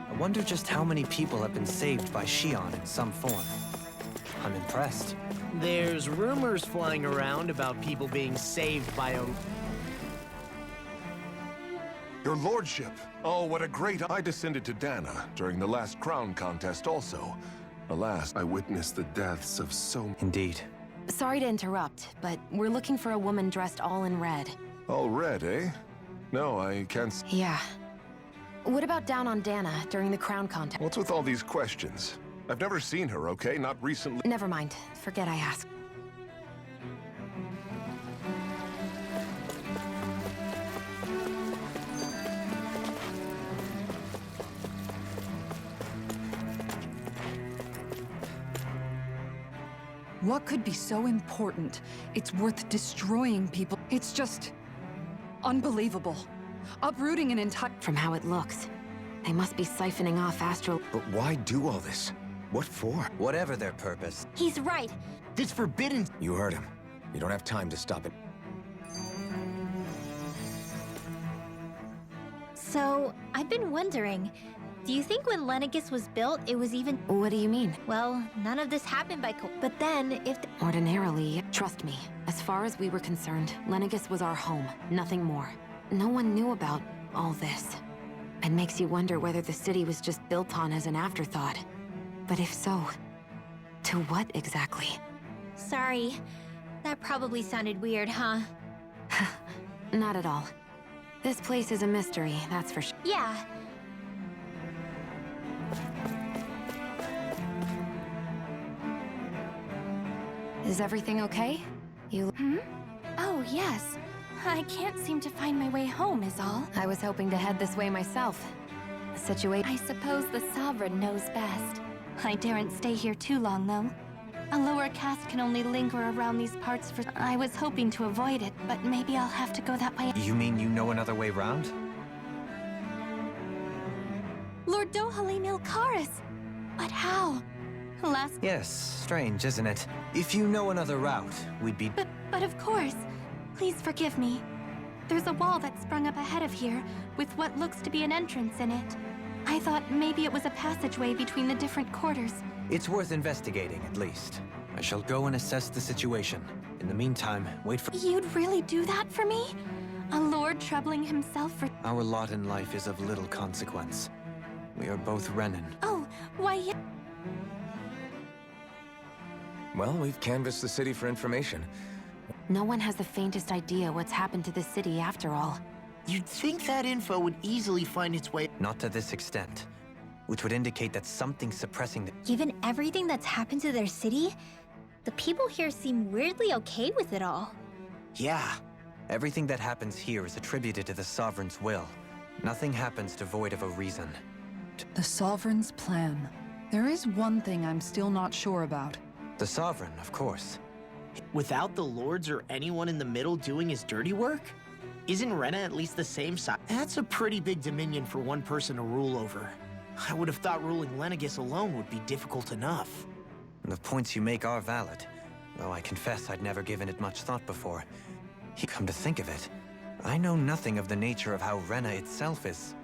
I wonder just how many people have been saved by Shion in some form. I'm impressed. There's rumors flying around about people being saved by a... Your lordship! Oh, what a great... I descended to Dana during the last crown contest also. Alas, I witnessed the deaths of so... Indeed. Sorry to interrupt, but we're looking for a woman dressed all in red. All red, eh? No, I can't... Yeah. What about down on Dana during the crown contest? What's with all these questions? I've never seen her, okay? Not recently... Never mind. Forget I asked. What could be so important? It's worth destroying people. It's just... unbelievable. Uprooting an entire... From how it looks, they must be siphoning off astral... But why do all this? What for? Whatever their purpose. He's right. This forbidden... You heard him. You don't have time to stop it. So, I've been wondering, Do you think when Lenegis was built, it was even... What do you mean? Well, none of this happened by But then, if... Ordinarily, trust me, as far as we were concerned, Lenegis was our home, nothing more. No one knew about all this. It makes you wonder whether the city was just built on as an afterthought. But if so, to what exactly? Sorry. That probably sounded weird, huh? Not at all. This place is a mystery, that's for sure. Yeah. Is everything okay? Oh, yes. I can't seem to find my way home, is all. I was hoping to head this way myself. I suppose the Sovereign knows best. I daren't stay here too long, though. A lower caste can only linger around these parts for... I was hoping to avoid it, but maybe I'll have to go that way. You mean you know another way round? Lord Dohalim Ilkaris! But how? Yes, strange, isn't it? If you know another route, we'd be... But of course. Please forgive me. There's a wall that sprung up ahead of here, with what looks to be an entrance in it. I thought maybe it was a passageway between the different quarters. It's worth investigating, at least. I shall go and assess the situation. In the meantime, wait for... You'd really do that for me? A lord troubling himself for... Our lot in life is of little consequence. We are both Renan. Oh, why... Well, we've canvassed the city for information. No one has the faintest idea what's happened to the city after all. You'd think that info would easily find its way... Not to this extent, which would indicate that something's suppressing the... Given everything that's happened to their city, the people here seem weirdly okay with it all. Yeah. Everything that happens here is attributed to the Sovereign's will. Nothing happens devoid of a reason. The Sovereign's plan. There is one thing I'm still not sure about. The Sovereign, of course. Without the lords or anyone in the middle doing his dirty work? Isn't Rena at least the same size? That's a pretty big dominion for one person to rule over. I would have thought ruling Lenegis alone would be difficult enough. The points you make are valid, though I confess I'd never given it much thought before. Come to think of it, I know nothing of the nature of how Rena itself is.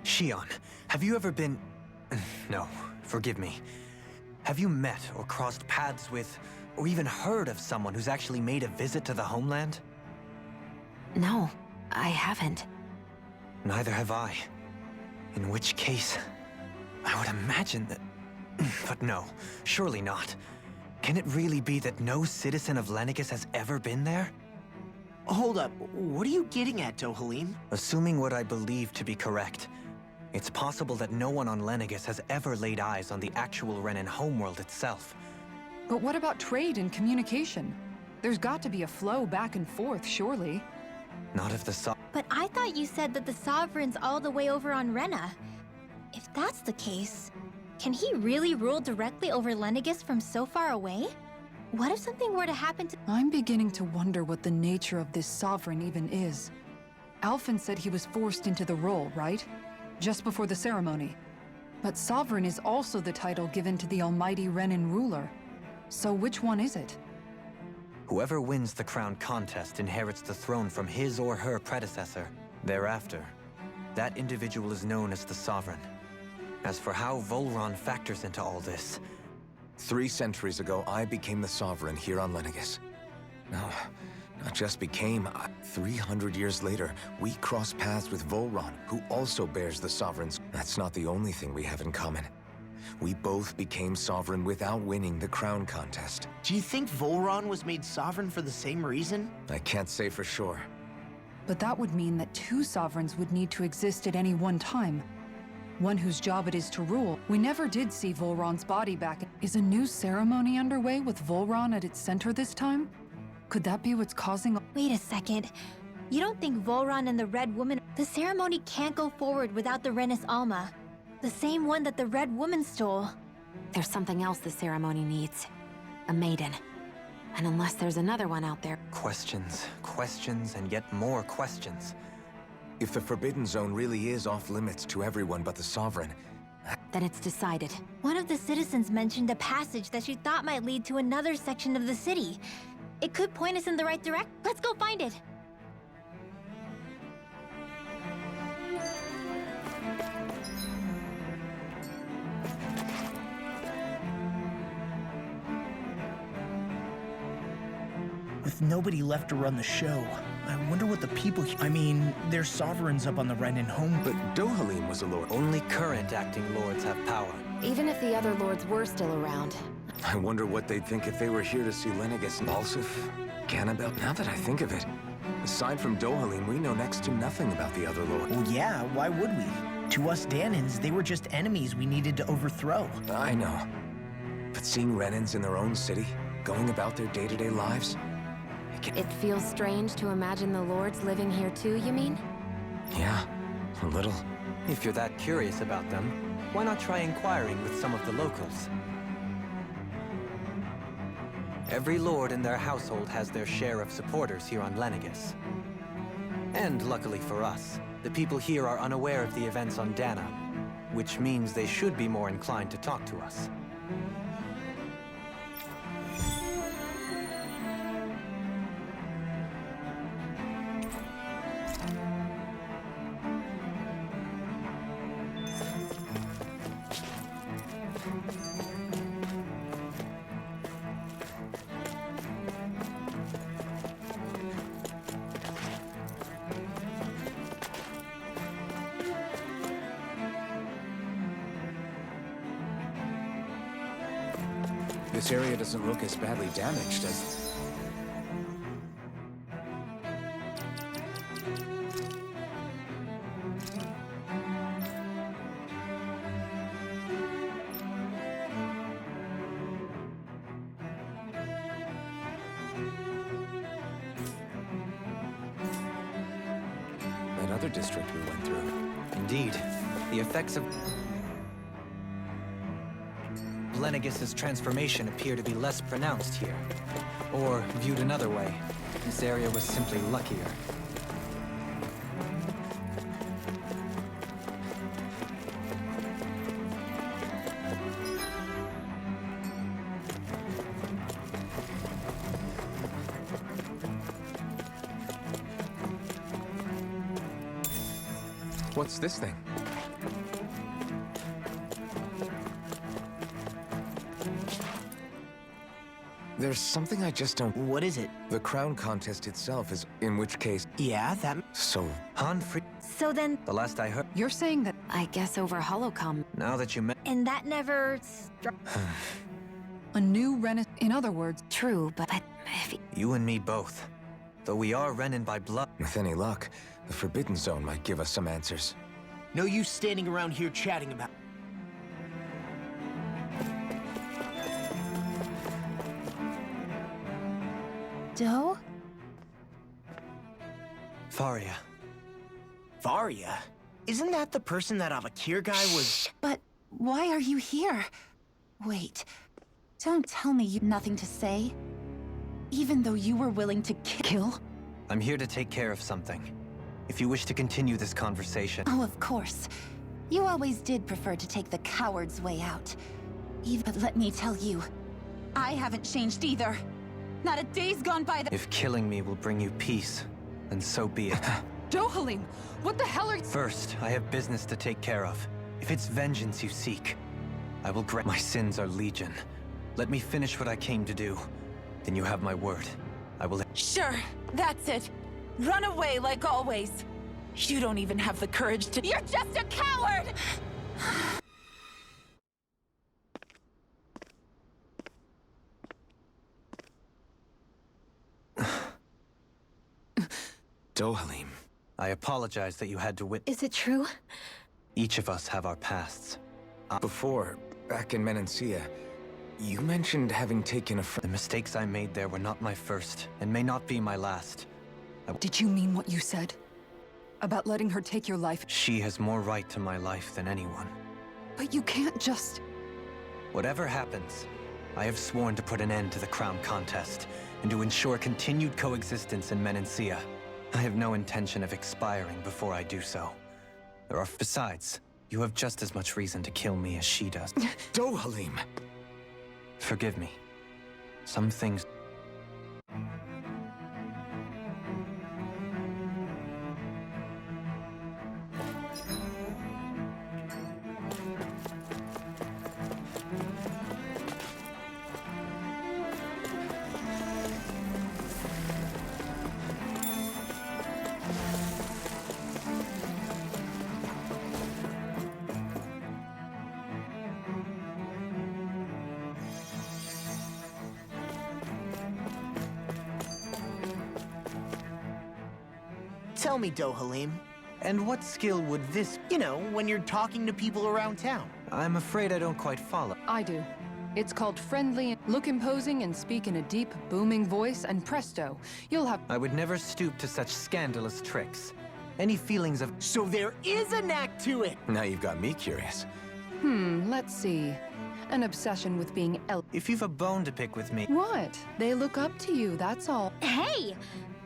Shion, have you ever been... No, forgive me. Have you met or crossed paths with, or even heard of someone who's actually made a visit to the homeland? No, I haven't. Neither have I. In which case, I would imagine that... But no, surely not. Can it really be that no citizen of Lenegis has ever been there? Hold up, what are you getting at, Dohalim? Assuming what I believe to be correct, it's possible that no one on Lenegis has ever laid eyes on the actual Renan homeworld itself. But what about trade and communication? There's got to be a flow back and forth, surely. Not if the But I thought you said that the Sovereign's all the way over on Rena. If that's the case, can he really rule directly over Lenegis from so far away? What if something were to happen to... I'm beginning to wonder what the nature of this Sovereign even is. Alphen said he was forced into the role, right? Just before the ceremony. But Sovereign is also the title given to the almighty Renan ruler. So which one is it? Whoever wins the crown contest inherits the throne from his or her predecessor. Thereafter, that individual is known as the Sovereign. As for how Volron factors into all this... 3 centuries ago, I became the Sovereign here on Lenegis. No, not just became. 300 years later, we cross paths with Volron, who also bears the Sovereign's... That's not the only thing we have in common. We both became Sovereign without winning the crown contest. Do you think Volron was made Sovereign for the same reason? I can't say for sure. But that would mean that 2 Sovereigns would need to exist at any one time. One whose job it is to rule. We never did see Volron's body back. Is a new ceremony underway with Volron at its center this time? Could that be what's causing... Wait a second. You don't think Volron and the Red Woman... The ceremony can't go forward without the Renis Alma. The same one that the Red Woman stole. There's something else the ceremony needs. A maiden. And unless there's another one out there... Questions, questions, and yet more questions. If the Forbidden Zone really is off-limits to everyone but the Sovereign... Then it's decided. One of the citizens mentioned a passage that she thought might lead to another section of the city. It could point us in the right direction. Let's go find it! With nobody left to run the show, I wonder what the people... I mean, there's sovereigns up on the Renan home... But Dohalim was a lord. Only current acting lords have power. Even if the other lords were still around. I wonder what they'd think if they were here to see Lennigus impulsive. Ganabel, now that I think of it, aside from Dohalim, we know next to nothing about the other lord. Well, yeah, why would we? To us Danans, they were just enemies we needed to overthrow. I know. But seeing Renans in their own city, going about their day-to-day lives... It feels strange to imagine the lords living here too, you mean? Yeah, a little. If you're that curious about them, why not try inquiring with some of the locals? Every lord in their household has their share of supporters here on Lennigus. And luckily for us, the people here are unaware of the events on Dana, which means they should be more inclined to talk to us. This area doesn't look as badly damaged as... that other district we went through. Indeed, the effects of Lennigus' transformation appear to be less pronounced here. Or, viewed another way, this area was simply luckier. What's this thing? There's something I just don't... What is it? The crown contest itself is... In which case... Yeah, that... So... So then... The last I heard... You're saying that... I guess over Holocom. Now that you And that never... A new In other words... True, but if... You and me both. Though we are Renan by blood... With any luck, the Forbidden Zone might give us some answers. No use standing around here chatting about... Doe? Faria. Varia? Isn't that the person that Avakir guy was... But why are you here? Wait, don't tell me you've nothing to say. Even though you were willing to kill? I'm here to take care of something. If you wish to continue this conversation... Oh, of course. You always did prefer to take the coward's way out. But let me tell you, I haven't changed either. Not a day's gone by that— If killing me will bring you peace, then so be it. Dohalim, what the hell are you— First, I have business to take care of. If it's vengeance you seek, I will grant— My sins are legion. Let me finish what I came to do. Then you have my word. I will— Sure, that's it. Run away like always. You don't even have the courage to— You're just a coward! Dohalim. I apologize that you had to Is it true? Each of us have our pasts. Before, back in Menancia, you mentioned having taken a The mistakes I made there were not my first, and may not be my last. Did you mean what you said? About letting her take your life? She has more right to my life than anyone. But you can't just... Whatever happens, I have sworn to put an end to the crown contest, and to ensure continued coexistence in Menancia. I have no intention of expiring before I do so. Besides, you have just as much reason to kill me as she does. Dohalim! Forgive me. Some things... Tell me, Dohalim. And what skill would this... You know, when you're talking to people around town. I'm afraid I don't quite follow. I do. It's called friendly. Look imposing and speak in a deep, booming voice, and presto, you'll have... I would never stoop to such scandalous tricks. Any feelings of... So there is a knack to it! Now you've got me curious. Let's see. An obsession with being If you've a bone to pick with me... What? They look up to you, that's all. Hey!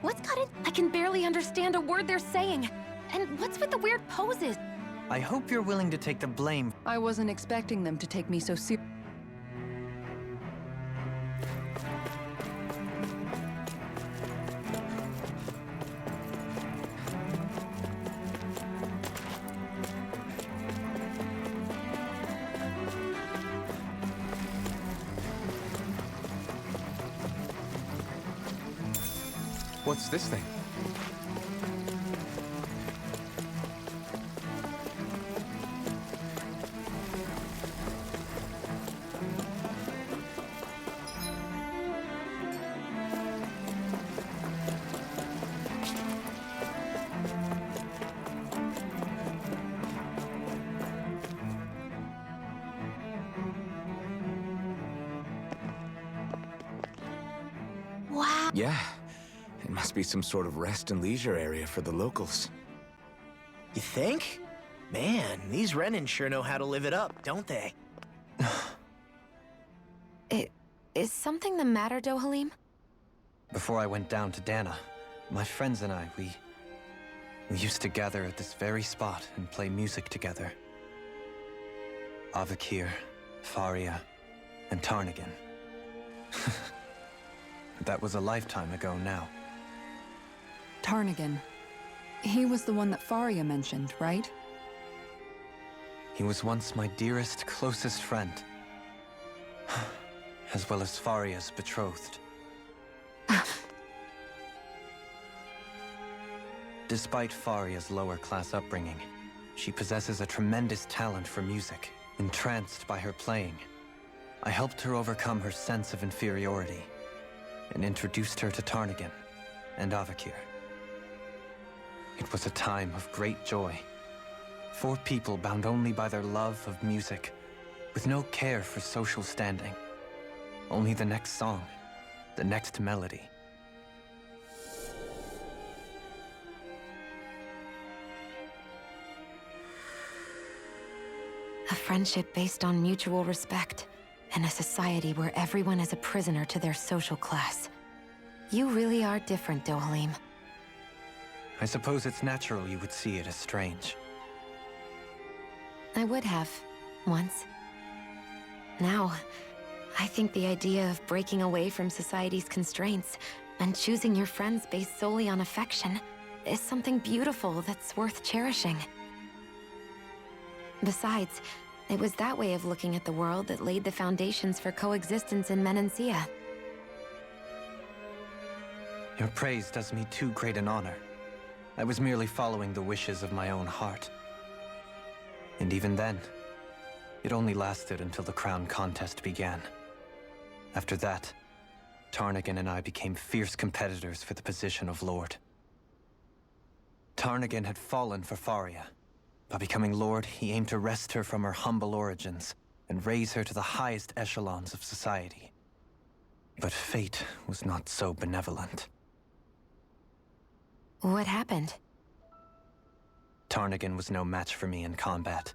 What's got it? I can barely understand a word they're saying. And what's with the weird poses? I hope you're willing to take the blame. I wasn't expecting them to take me so seriously. What's this thing? Wow. Yeah. It must be some sort of rest and leisure area for the locals. You think? Man, these Renin sure know how to live it up, don't they? Is something the matter, Dohalim? Before I went down to Dana, my friends and I, we used to gather at this very spot and play music together. Avakir, Faria, and Tarnagan. That was a lifetime ago now. Tarnagan. He was the one that Faria mentioned, right? He was once my dearest, closest friend. As well as Faria's betrothed. Despite Faria's lower-class upbringing, she possesses a tremendous talent for music. Entranced by her playing, I helped her overcome her sense of inferiority and introduced her to Tarnagan and Avakir. It was a time of great joy. 4 people bound only by their love of music, with no care for social standing. Only the next song, the next melody. A friendship based on mutual respect, and a society where everyone is a prisoner to their social class. You really are different, Dohalim. I suppose it's natural you would see it as strange. I would have, once. Now, I think the idea of breaking away from society's constraints and choosing your friends based solely on affection is something beautiful that's worth cherishing. Besides, it was that way of looking at the world that laid the foundations for coexistence in Menancia. Your praise does me too great an honor. I was merely following the wishes of my own heart. And even then, it only lasted until the crown contest began. After that, Tarnagan and I became fierce competitors for the position of Lord. Tarnagan had fallen for Faria. By becoming Lord, he aimed to wrest her from her humble origins and raise her to the highest echelons of society. But fate was not so benevolent. What happened? Tarnagan was no match for me in combat.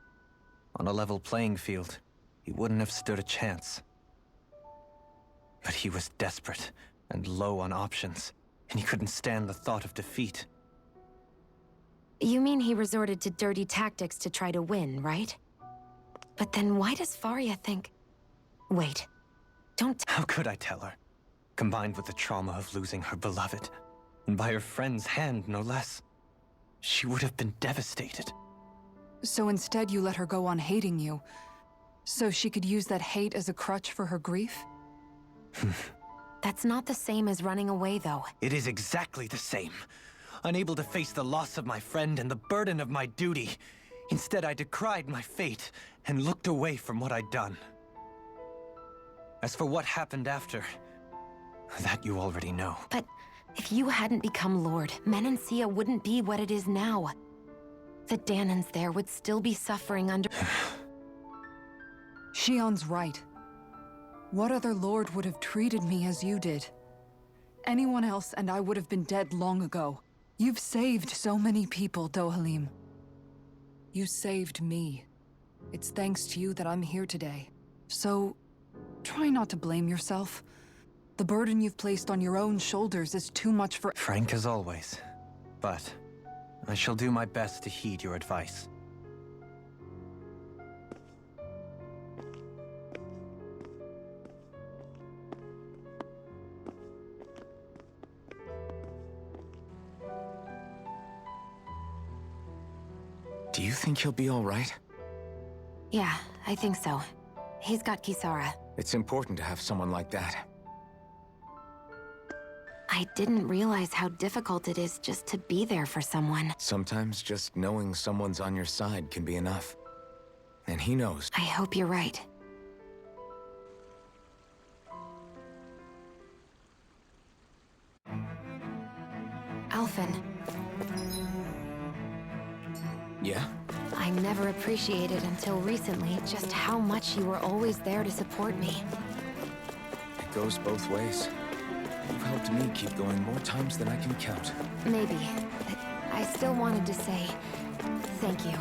On a level playing field, he wouldn't have stood a chance. But he was desperate and low on options, and he couldn't stand the thought of defeat. You mean he resorted to dirty tactics to try to win, right? But then why does Faria think... Wait, don't... How could I tell her? Combined with the trauma of losing her beloved, and by her friend's hand, no less, she would have been devastated. So instead you let her go on hating you, so she could use that hate as a crutch for her grief? That's not the same as running away, though. It is exactly the same. Unable to face the loss of my friend and the burden of my duty, instead I decried my fate and looked away from what I'd done. As for what happened after, that you already know. But If you hadn't become Lord, Menancia wouldn't be what it is now. The Danans there would still be suffering under... Shion's right. What other lord would have treated me as you did? Anyone else and I would have been dead long ago. You've saved so many people, Dohalim. You saved me. It's thanks to you that I'm here today. So, try not to blame yourself. The burden you've placed on your own shoulders is too much for— Frank as always. But I shall do my best to heed your advice. Do you think he'll be all right? Yeah, I think so. He's got Kisara. It's important to have someone like that. I didn't realize how difficult it is just to be there for someone. Sometimes just knowing someone's on your side can be enough. And he knows. I hope you're right. Alphen. Yeah? I never appreciated until recently just how much you were always there to support me. It goes both ways. You've helped me keep going more times than I can count. Maybe, but I still wanted to say thank you.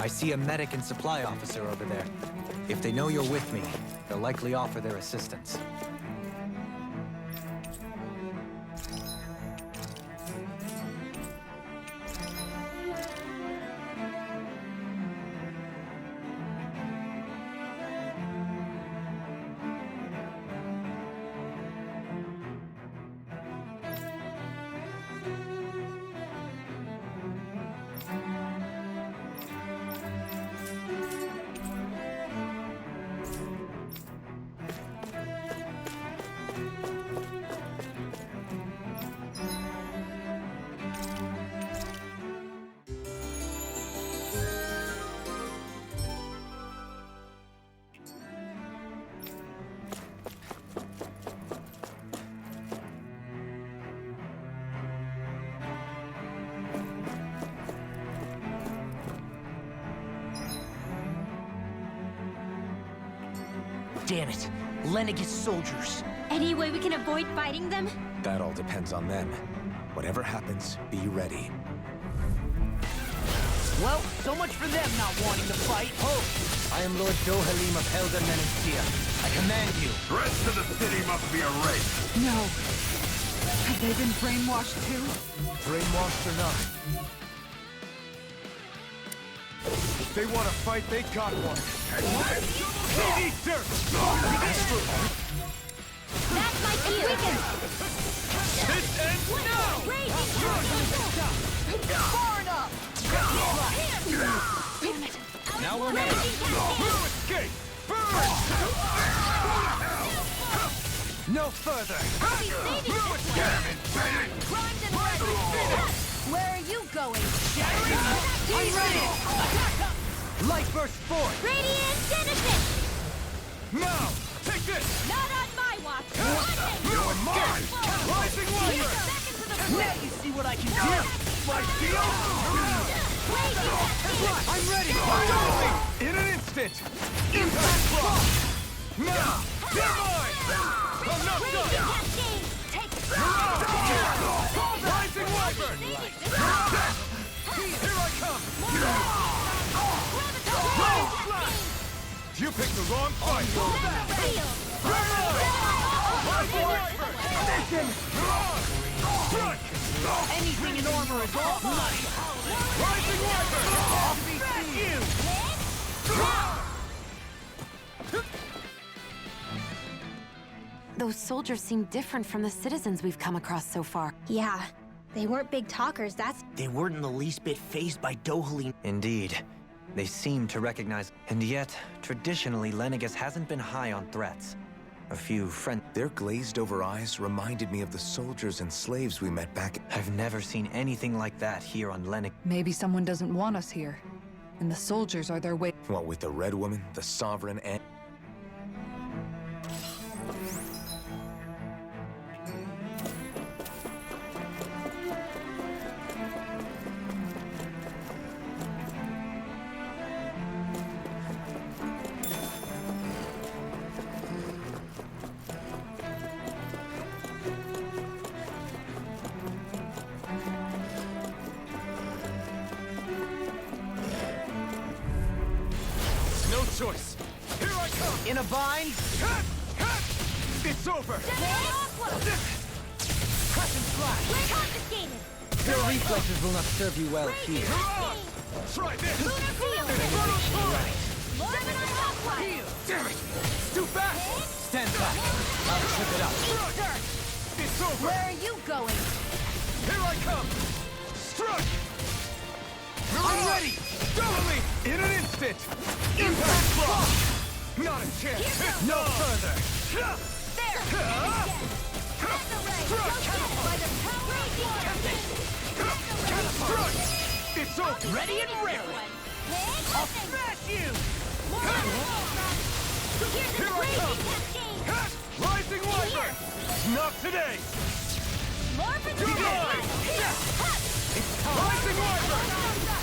I see a medic and supply officer over there. If they know you're with me, they'll likely offer their assistance. Damn it. Lenegis soldiers. Any way we can avoid fighting them? That all depends on them. Whatever happens, be ready. Well, so much for them not wanting to fight. Ho! I am Lord Dohalim of Helda Menancia. I command you. The rest of the city must be erased. No. Have they been brainwashed too? Brainwashed or not. If they want to fight, they got one. They eat dirt! That's my cue! This ends now! Far enough! Damn it! Now we're ready. We'll escape! Burn! No further! Where are you going? I'm ready! Light burst forth! Radiant Genesis! Now! Take this! Not on my watch! You're mine! Rising Wyvern! Now you see what I can do! My shield! I'm ready! In an instant! Impact block! Now! They're mine! I'm not done! Rising Wyvern! Here I come! You picked the wrong fight! Anything in armor is all mine! Rising Wyvern! Those soldiers seem different from the citizens we've come across so far. Yeah, they weren't big talkers, that's... They weren't in the least bit fazed by Dohalim. Indeed. They seem to recognize... And yet, traditionally, Lenegis hasn't been high on threats. A few friends... Their glazed-over eyes reminded me of the soldiers and slaves we met back... I've never seen anything like that here on Lenegis. Maybe someone doesn't want us here. And the soldiers are their way— What with the Red Woman, the Sovereign, and... choice. Here I come. In a bind? It's over. Crescent slash. Confiscated. Your reflexes will not serve you well here. Try this. Lunar field. Heal. Damn it. It's too fast. Stand back. I'll trip it up. It's over. Where are you going? Here I come. Struck. I'm ready. Totally. In an instant. Impact block. Not a chance. No further. There. Struck. It's over. Ready and raring. I'll smash you. Here's Here I come. Rising Wiper. Not today. More Goodbye. Rising Wiper.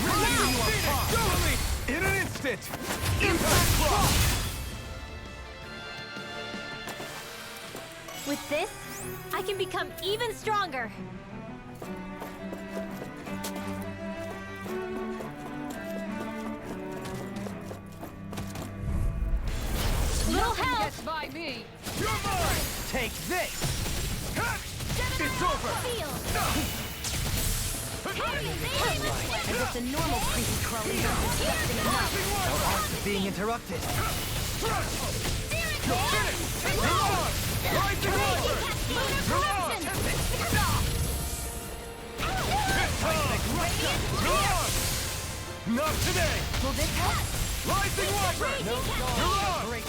Ripping you apart. Totally. In an instant. Impact block. With this, I can become even stronger. Little help! By me. You're mine. Take this. It's over. And just a normal creepy crawly disgusting enough. No harm to being interrupted. Rising Wiper. Not today. Will this help? Rising Wiper. Great.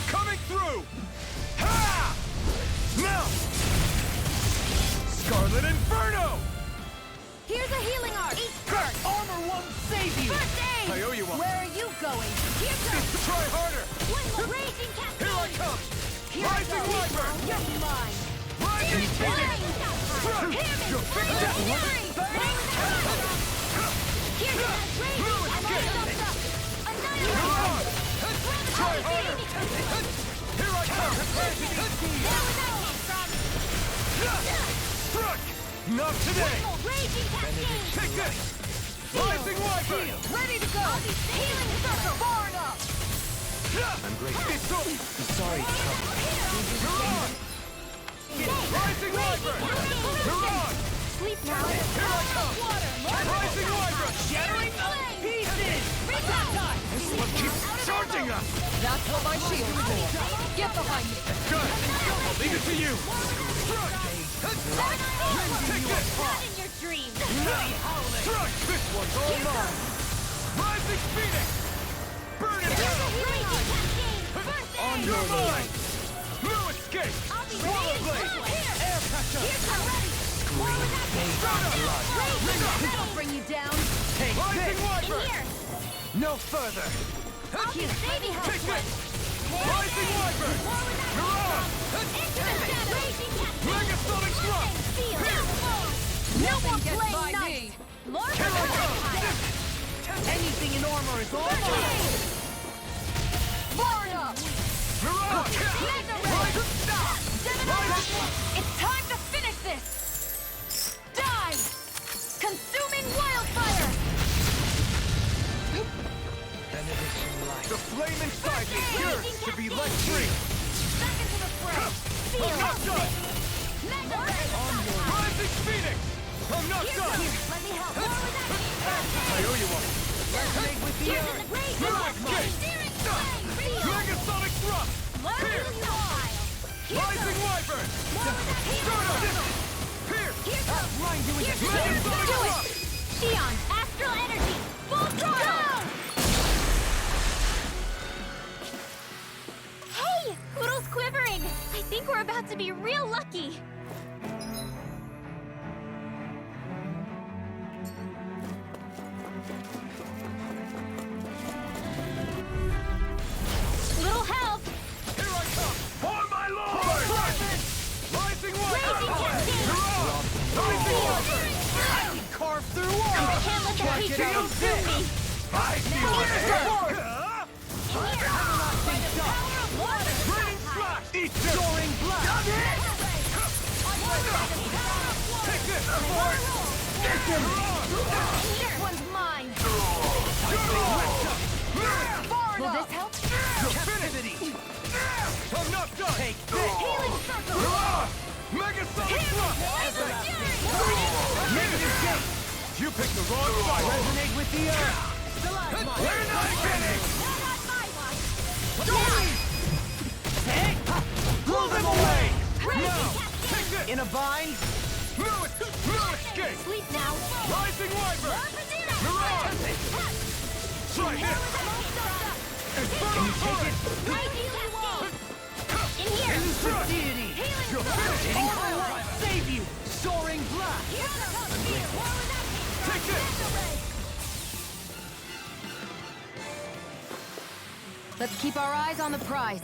Coming through. Ha! Now. Scarlet Inferno. Here's a healing art. Eat Kurt, armor won't save you. first aid. I owe you one. Where are you going? Here goes. Try harder. One more raging cascade. Here I come. Rising Wiper. You're mine. Rising Phoenix. You're fixed it. Here's a raging cascade. Try harder. Here I come. Struck. Not today. Raging cascade. Take this. Rising Wiper. Ready to go. Healing circle. Forward up. I'm grateful. It's over. I'm sorry, trouble. You're on. Rising Wiper. You're on. Sleep now. Here I come. Rising Wiper. Shattering the pieces. This one keeps charging us. That's what my shield's for. Get behind me. Good. I'll leave it to you. Take this. Not in your dreams. Struck. This one's all mine. Rising Phoenix. Burn it down. Raging cascade. First aid. You're mine. No escape. I'll be Swallow ready. blade. Here. Air pressure. Here's my ready. More with that Blood. That'll bring you down. Take Rising this. Wiper. In here. No further. I'll be baby help. Take this. Rising Wiper. You're on. Raging cascade. Megasonic thrust. Here. No more gets playing by nice. me. More Here I come. Anything in armor is all mine. Forward up. You're on. Mega ray. It's time to finish this. Die. Consuming wildfire. Benediction light. The flame inside me yearns to be let free. Back into the fray. Feel I'm not done. Mega ray. Rising Phoenix. I'm not Here done. goes. Let me help. More with that. I owe you one. Resonate with the Here's earth. in the great No escape. Megasonic thrust. Here. Rising Wiper. Here. Outline you into Megasonic Do it! thrust. Xion, astral energy, full throttle! Hey! Poodle's quivering! I think we're about to be real lucky! Little help! Here I come. For my lord. Rising Wiper. Raging cascade! You're on. Rising Wiper. I can carve through walls. I can't let the Try creature get out of consume me! I see what's ahead. Burning flash. Eat this. Soaring blast. Take this. This one's mine! You're on. Will this help? done! Take this! Healing circle! Mega Sonic Thrust! Negative gate! You picked the wrong fight! Resonate with the earth! We're not kidding! Blow them away! Now! Take this! In a bind? No escape! Sleep now. Rising Wyvern! Mirage! Try this! Infernal Torrent! Right healing wall. In here. Elusive Deity! You're finished! Armor will save you! Soaring Blast! Take this! Let's keep our eyes on the prize.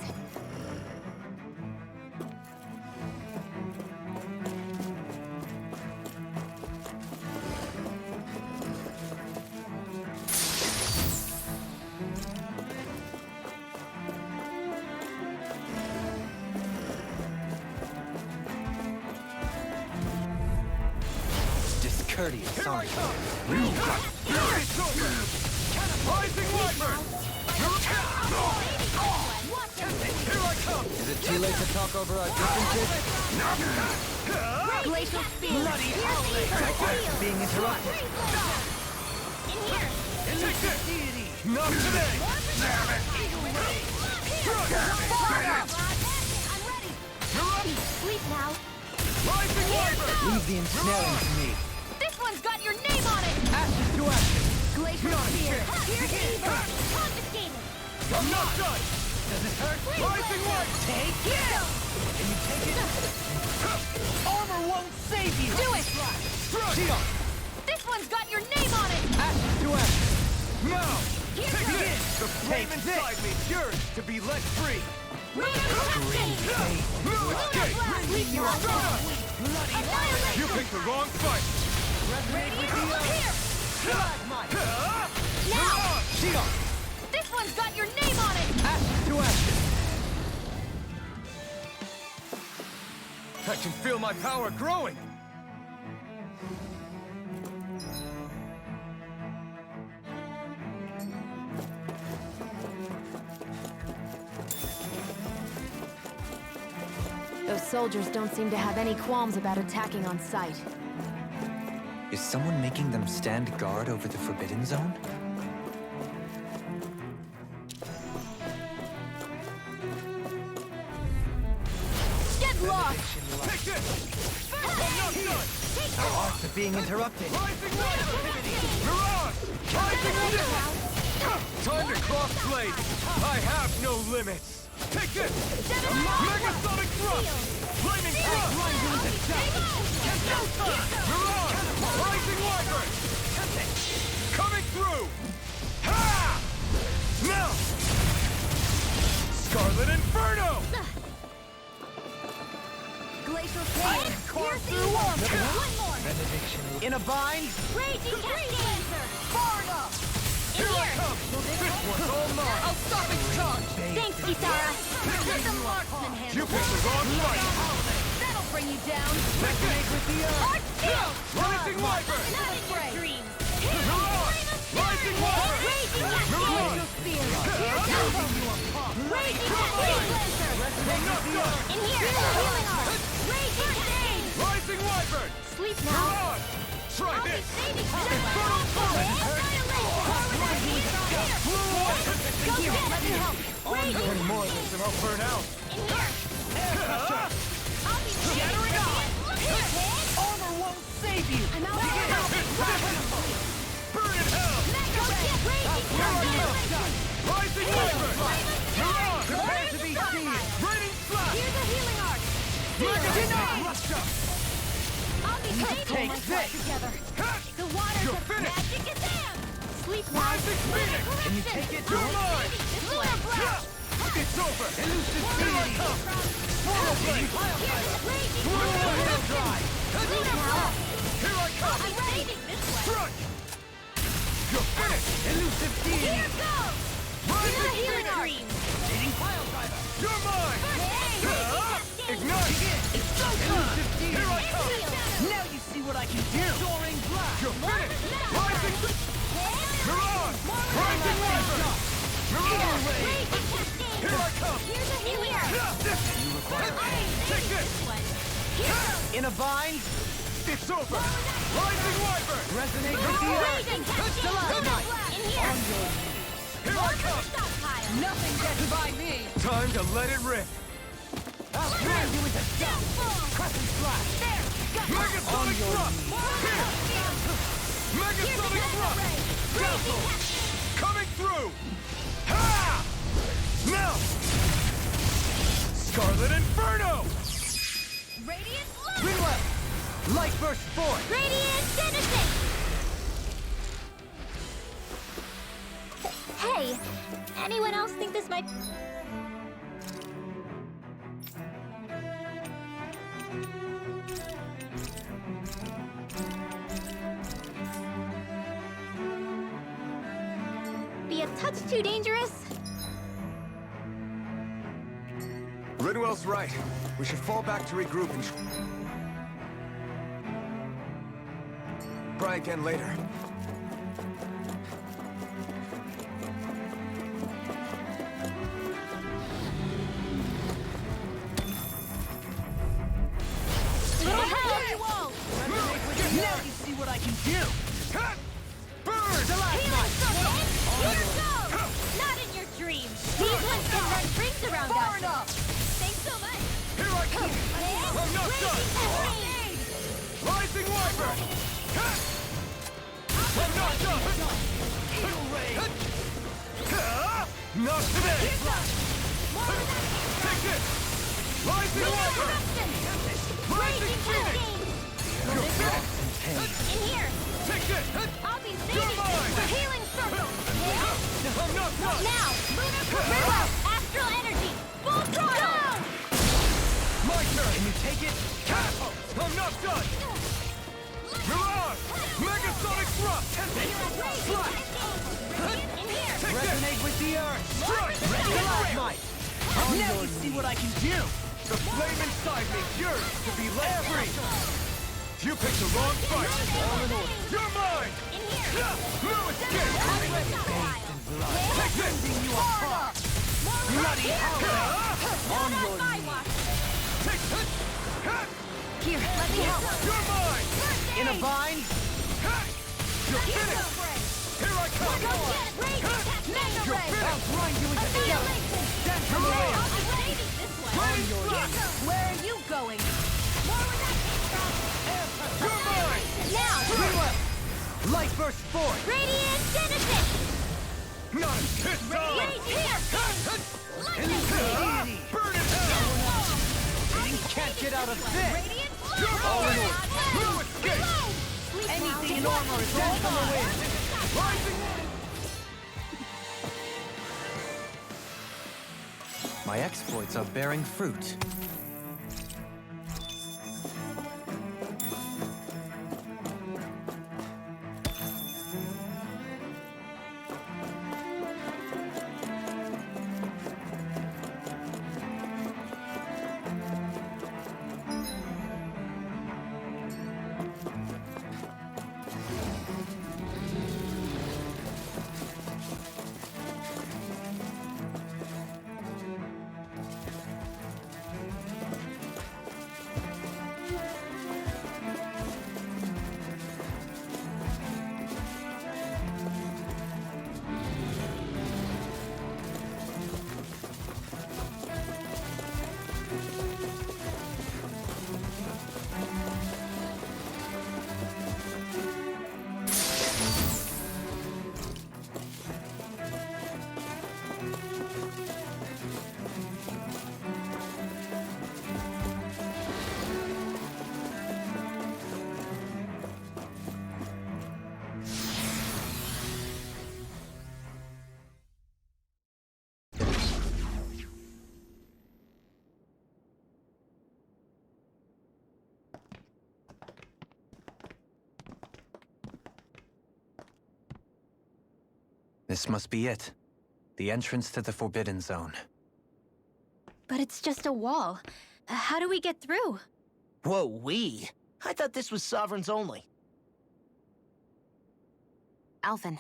Discourteous, Here I aren't you? come! It's over! Rising Wyvern! Here I come! Is it too late to talk over our differences? Glacial spear. Bloody Piercing hell! Being interrupted. In here. Take this! Not today! Damn it! I'm ready. Sleep now. Rising Wyvern! Leave the ensnaring to me. This one's got your name on it. Ashes to ashes. Glacial spear. Pierce evil. Confiscated. I'm not done! Does it hurt? Rising Wyvern! Take Here. Can you take it? Armor won't save you! Do it. Struck! This one's got your name on it. Ashes to ashes. Now! Here Take goes. this! The flame inside me is yours to be let free! Lunar cascade. No escape! Sleep You now. are done! Annihilation. You picked the wrong fight! Here. Now. Shield! This one's got your name on it. Ashes to ashes. I can feel my power growing! Those soldiers don't seem to have any qualms about attacking on sight. Is someone making them stand guard over the Forbidden Zone? Get lost. Take this! I'm not done! Our arts are being interrupted. Rising Wyvern! Mirage! Rising Wyvern! Time to cross blades! I have no limits! Take this! Mega Sonic Thrust! Flaming Thrust! Mirage! Rising Wyvern! Coming through! Ha! Now! Scarlet Inferno! Glacial I spear. can carve Pierce through evil. armor! One more. Benediction. In a bind? Raging cascade. Far enough! In Here I here. come! This one's all mine! I'll stop its charge. Thanks, Kisara. Let the marksman handle. You picked the wrong fight! That'll bring you down. Resonate with the earth! Arch shield. Rising Wyvern! Not in your dreams. Mirage! Rising Wyvern! Raging cascade. Spear. Pierce elbow. Raging cascade. In here. Healing arm. Raging cascade. Rising Wyvern! Sleep now. Mirage! Try I'll be this! saving you. Infernal Torrent! Go get it. Let me help. Raging Any more of this and I'll burn out! in here. I'll be Shattering on! Here. Armor won't save you! I'm out of help. Burn in hell! Go get raging cascade. Rising Wyvern! Mirage! Prepare to be seen! Raining Flash! Here's a healing arc. Mega Denied. Russia! I'll be saving Take myself this. together. The waters You're of finished. magic is in. Sleep now. Rising Phoenix! Can you take it? You're mine! Lunar blast. It's over! Elusive Deity! Swirl Blade! Raging Swirl Hail Dry! Lunar blast. Here I come! I'm ready. This way. Struck! You're finished! Elusive Deity! Here goes. Rising Healing arc. You're mine! Ignite! It's so Elusive Deity! Here I come! Now you see what I can do! Soaring Blast! You're finished! Rising... Mirage! Rising Wyvern! Mirage! Here I come! In here! You require aid. Take this! In a bind. It's over! Rising Wyvern! Resonate with the earth. In Here here! I come! Nothing gets by me! Time to let it rip! I'll turn you into dust. Crescent slash. Megasonic thrust! Here! Megasonic thrust! Dazzle! Coming through! Ha! Now! Scarlet Inferno! Radiant Blood! Greenwell. Light burst forth. Radiant Genesis! Hey, anyone else think this might... be a touch too dangerous? Ridwell's right. We should fall back to regroup and try again later. Little help! Now you see what I can do. Burn! Here goes! Not in your dreams! These ones can run rings around us! Thanks so much! Here I come! I'm not done! Rising Wyvern! I'm not done! Not today! Take this! Rising Wyvern! Rising Phoenix! You're finished! In here! Take this! I'll be You're saving mine! the healing circle! I'm not done! Now! River! Astral energy! Full throttle! My turn! Can you take it? I'm not done! Mirage! Megasonic thrust! Slash! In here! Take this! Resonate with the earth. Strike! Stalagmite. Now you see what I can do. The flame inside me yearns to be let free! You picked the wrong fight! You're mine! In here! No escape! Take this! You apart. Bloody hell. On your knees! Take this! Here, let me help! You're mine! In a bind. You're finished! Here I come! You're I'll grind you into skeleton. Dance from the wind. Rain slash! Where are you going? You're mine! Now! Greenwell. Light burst forth. Radiant Genesis! Not this time! Burn it down! You can't get out of this. Radiant You're Blood! mine! No escape! Anything in armor is dance from the wind. Rising! My exploits are bearing fruit. This must be it. The entrance to the Forbidden Zone. But it's just a wall. How do we get through? Whoa, we? I thought this was Sovereigns only. Alphen.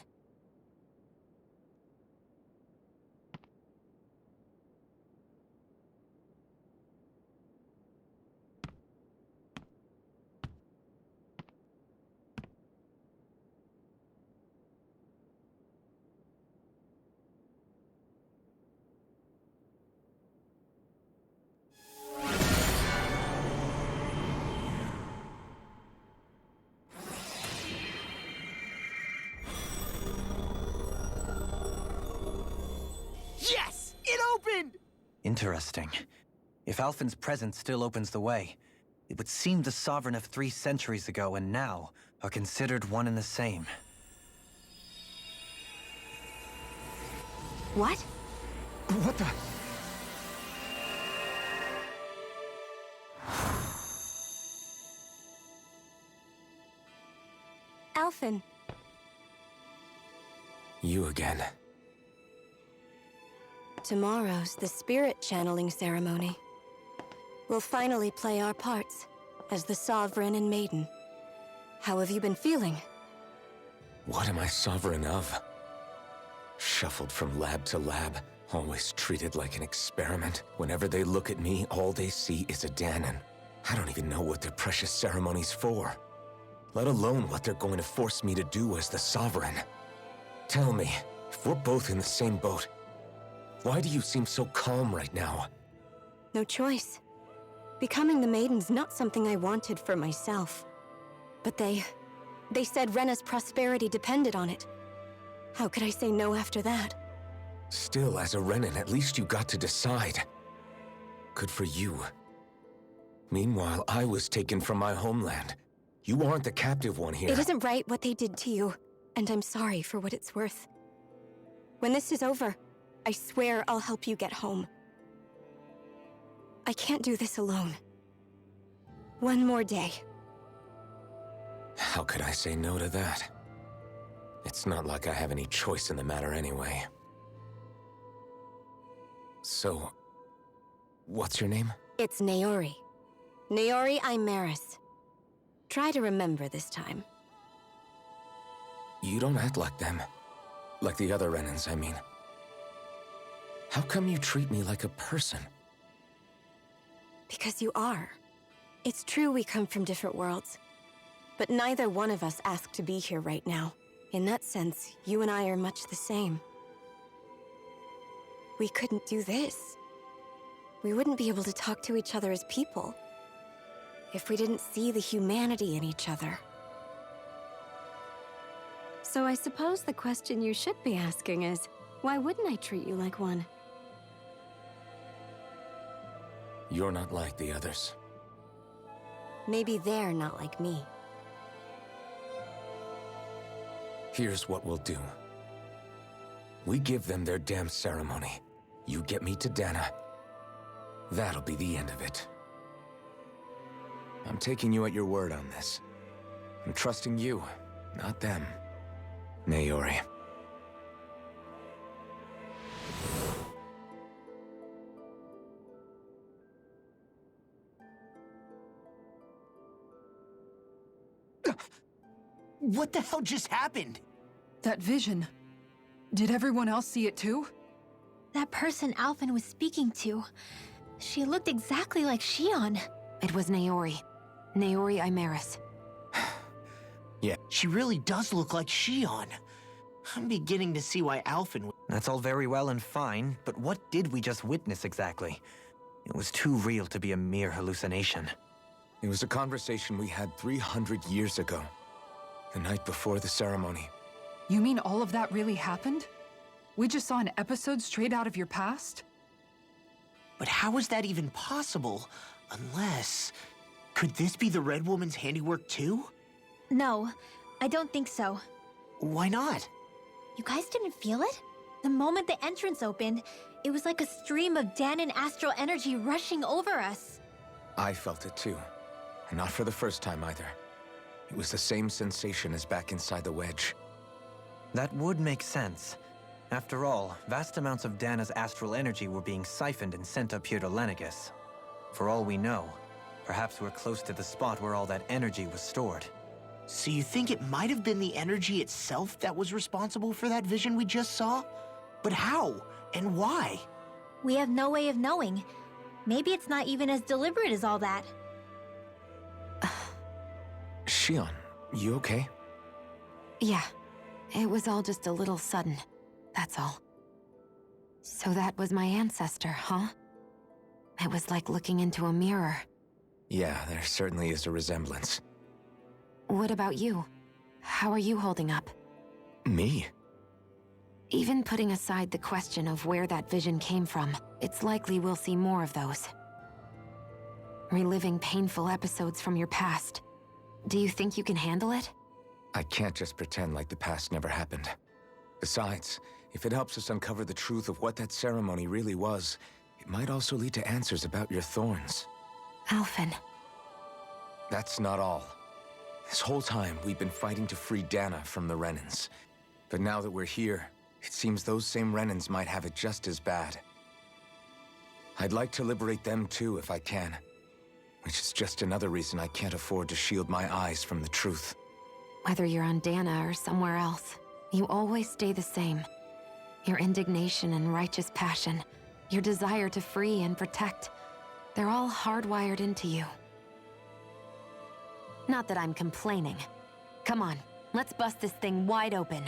Interesting. If Alphen's presence still opens the way, it would seem the Sovereign of 3 centuries ago and now are considered one and the same. What? What the? Alphen. You again. Tomorrow's the spirit channeling ceremony. We'll finally play our parts as the Sovereign and Maiden. How have you been feeling? What am I sovereign of? Shuffled from lab to lab, always treated like an experiment. Whenever they look at me, all they see is a Dahnan. I don't even know what their precious ceremony's for, let alone what they're going to force me to do as the Sovereign. Tell me, if we're both in the same boat, why do you seem so calm right now? No choice. Becoming the Maiden's not something I wanted for myself. But they said Rena's prosperity depended on it. How could I say no after that? Still, as a Renan, at least you got to decide. Good for you. Meanwhile, I was taken from my homeland. You aren't the captive one here. It isn't right what they did to you, and I'm sorry for what it's worth. When this is over, I swear I'll help you get home. I can't do this alone. One more day. How could I say no to that? It's not like I have any choice in the matter anyway. So, what's your name? It's Naori. Naori Imaris. Try to remember this time. You don't act like them. Like the other Renans, I mean. How come you treat me like a person? Because you are. It's true we come from different worlds. But neither one of us asked to be here right now. In that sense, you and I are much the same. We couldn't do this. We wouldn't be able to talk to each other as people if we didn't see the humanity in each other. So I suppose the question you should be asking is, why wouldn't I treat you like one? You're not like the others. Maybe they're not like me. Here's what we'll do. We give them their damn ceremony. You get me to Dana. That'll be the end of it. I'm taking you at your word on this. I'm trusting you, not them. Naori. What the hell just happened? That vision. Did everyone else see it too? That person Alphen was speaking to, she looked exactly like Shion. It was Naori. Naori Imaris. Yeah. She really does look like Shion. I'm beginning to see why Alphen... That's all very well and fine, but what did we just witness exactly? It was too real to be a mere hallucination. It was a conversation we had 300 years ago. The night before the ceremony. You mean all of that really happened? We just saw an episode straight out of your past? But how is that even possible? Unless... Could this be the Red Woman's handiwork too? No, I don't think so. Why not? You guys didn't feel it? The moment the entrance opened, it was like a stream of Dahnan astral energy rushing over us. I felt it too. And not for the first time either. It was the same sensation as back inside the wedge. That would make sense. After all, vast amounts of Dana's astral energy were being siphoned and sent up here to Lenegus. For all we know, perhaps we're close to the spot where all that energy was stored. So you think it might have been the energy itself that was responsible for that vision we just saw? But how? And why? We have no way of knowing. Maybe it's not even as deliberate as all that. Shion, you okay? Yeah. It was all just a little sudden. That's all. So that was my ancestor, huh? It was like looking into a mirror. Yeah, there certainly is a resemblance. What about you? How are you holding up? Me? Even putting aside the question of where that vision came from, it's likely we'll see more of those. Reliving painful episodes from your past. Do you think you can handle it? I can't just pretend like the past never happened. Besides, if it helps us uncover the truth of what that ceremony really was, it might also lead to answers about your thorns. Alphen. That's not all. This whole time, we've been fighting to free Dana from the Renans. But now that we're here, it seems those same Renans might have it just as bad. I'd like to liberate them too if I can. Which is just another reason I can't afford to shield my eyes from the truth. Whether you're on Dana or somewhere else, you always stay the same. Your indignation and righteous passion, your desire to free and protect, they're all hardwired into you. Not that I'm complaining. Come on, let's bust this thing wide open.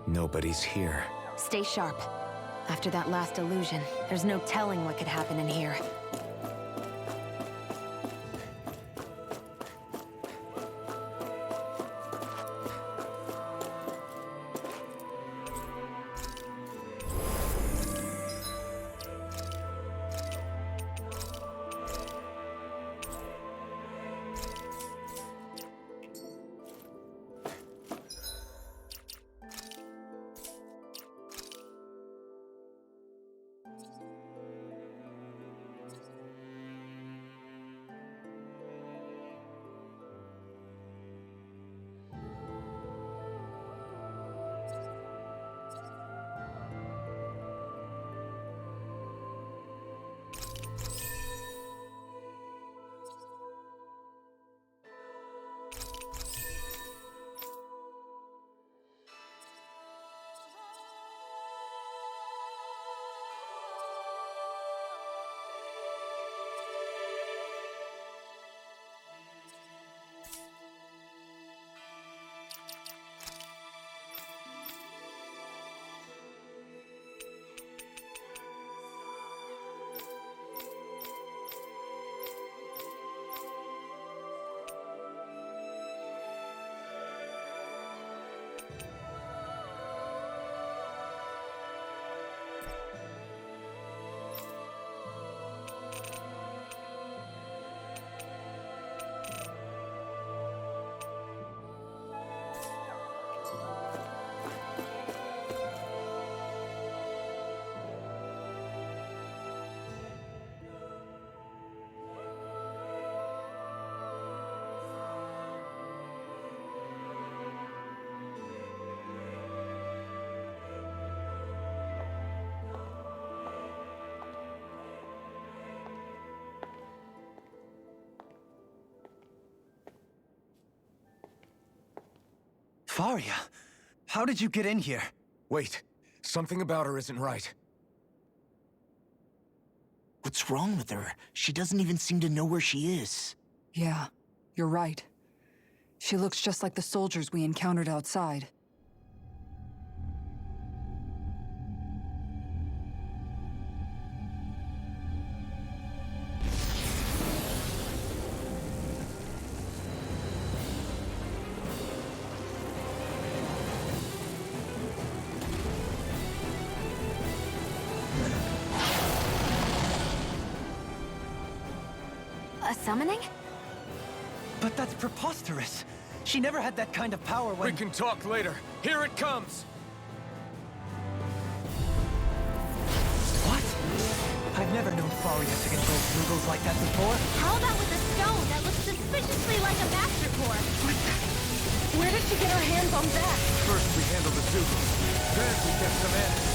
Nobody's here. Stay sharp. After that last illusion, there's no telling what could happen in here. Varia, how did you get in here? Wait, something about her isn't right. What's wrong with her? She doesn't even seem to know where she is. Yeah, you're right. She looks just like the soldiers we encountered outside. A summoning? But that's preposterous. She never had that kind of power when— We can talk later. Here it comes! What? I've never known Varia to control Zugals like that before. How about with a stone that looks suspiciously like a master core? Where did she get her hands on that? First we handle the Zugals, then we get some answers.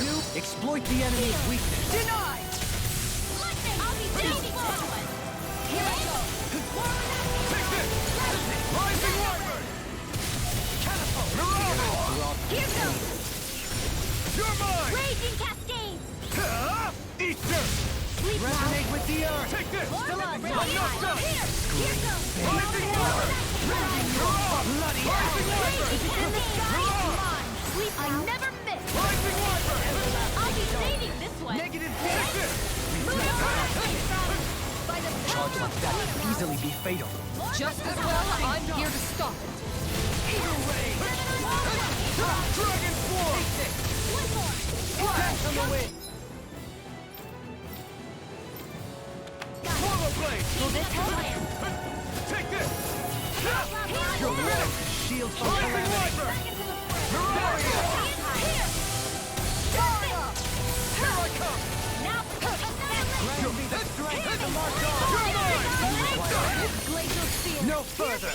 You exploit the enemy's weakness. Denied! Listen, I'll be dating someone! Here I go! Take this! Rising Wyvern! Catapult! Mirage! Here goes! You're mine! Raging cascades! Ether! Sleep now! Resonate with the earth! Take this! Still I'm on, not done! Here goes! Rising Wyvern! Bloody Rising Wyvern! Raging in the sky! Come on! Sleep now! I never miss! Rising Wyvern! I'll be dating this way! Negative Take force! this! By the Charge like that could easily be fatal. Just as well I'm here to stop it. Eagle Ray! shield from calamity. No further!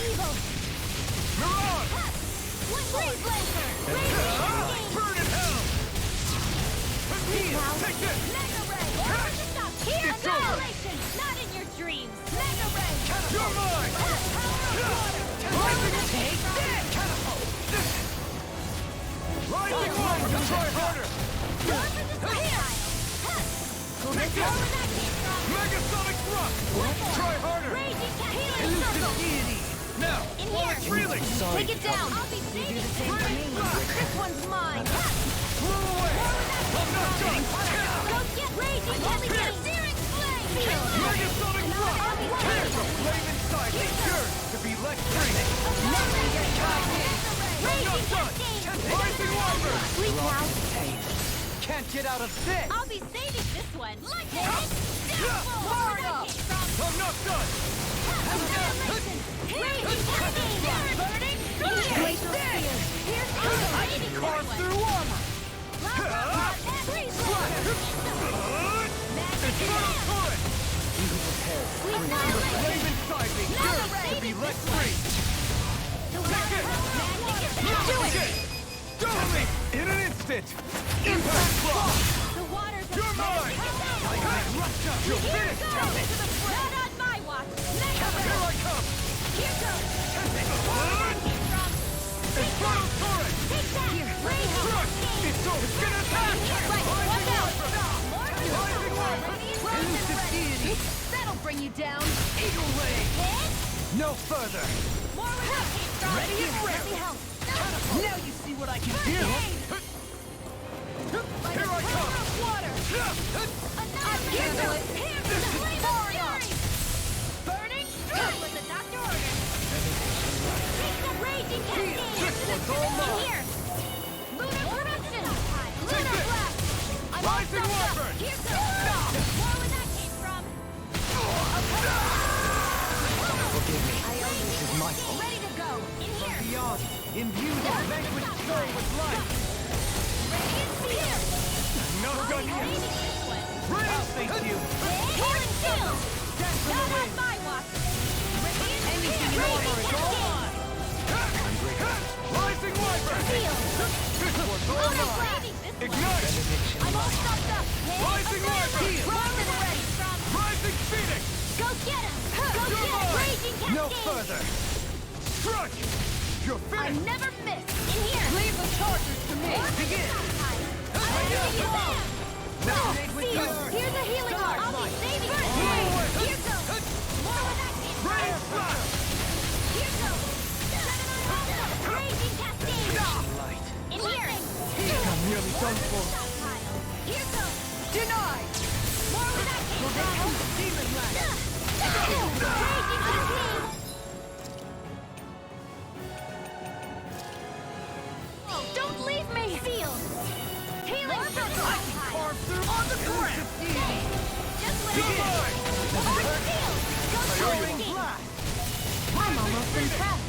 Burn in hell! Take this! Here's annihilation! Not in your dreams! Mega Ray! You're mine! Take this! Catapult! Rising water! Try harder! Take this! Megasonic thrust! Try harder! Elusive deity! Now! In While here. it's reeling! Take it down! I'll be saving it! This one's mine! Blow away! I'm not done! Go get raging! Heavy searing flame! Megasonic thrust! Here's the flame inside me! Yours to be let free! I'm not done! Rising water! Sleep now! Can't get out of this! I'll be saving this one! Like this! I'm not done! Carve through armor! Flame inside me! Yours to be let free! Do me! In an instant! Impact block! You're mine! You're finished! Not on my watch! Here I come! Here goes! Infernal turret! Take that! Crush! It's gonna attack! Watch out! Elusive deity! That'll bring you down! Eagle ray! No further! Ready and ready! Now you see what I can do! Here I come! Water! Handle it! This is far enough! Burning strike! What the doctor ordered! Take the raging cascade! This one's all mine! Here! Lunar eruption! Lunar blast! I'm all Rising stuffed up! wyvern! Here goes! More where that came from! Forgive me. This is my fault. Ready to go! In here! Beyond, imbue this vanquished soul with life! Here! Not done yet! I'll thank you! Healing shield! Not on my watch! Anything in armor is all mine! Rising wyvern! This one's all mine! Ignite! I'm all stuffed up! Rising wyvern! Ready! Rising phoenix! Go get him! Go get him! Raging cascade! No further! Strike! You're I finished! never miss! In here! Leave the chargers to me! Begin! Marinate with Seal! yours! Here's a healing orb! I'll be saving it! Here goes! More where that came from! Rain blast! Here goes! Raging cascade! Light. In here! I'm nearly done for. Here goes! Denied! More where that came from! Demon land! Raging cascade! Oh, don't leave me! Seal! Healing circle! Carve through on the ground! Just let it go! Seal! Go Soaring Seal! blast! I'm almost impressed!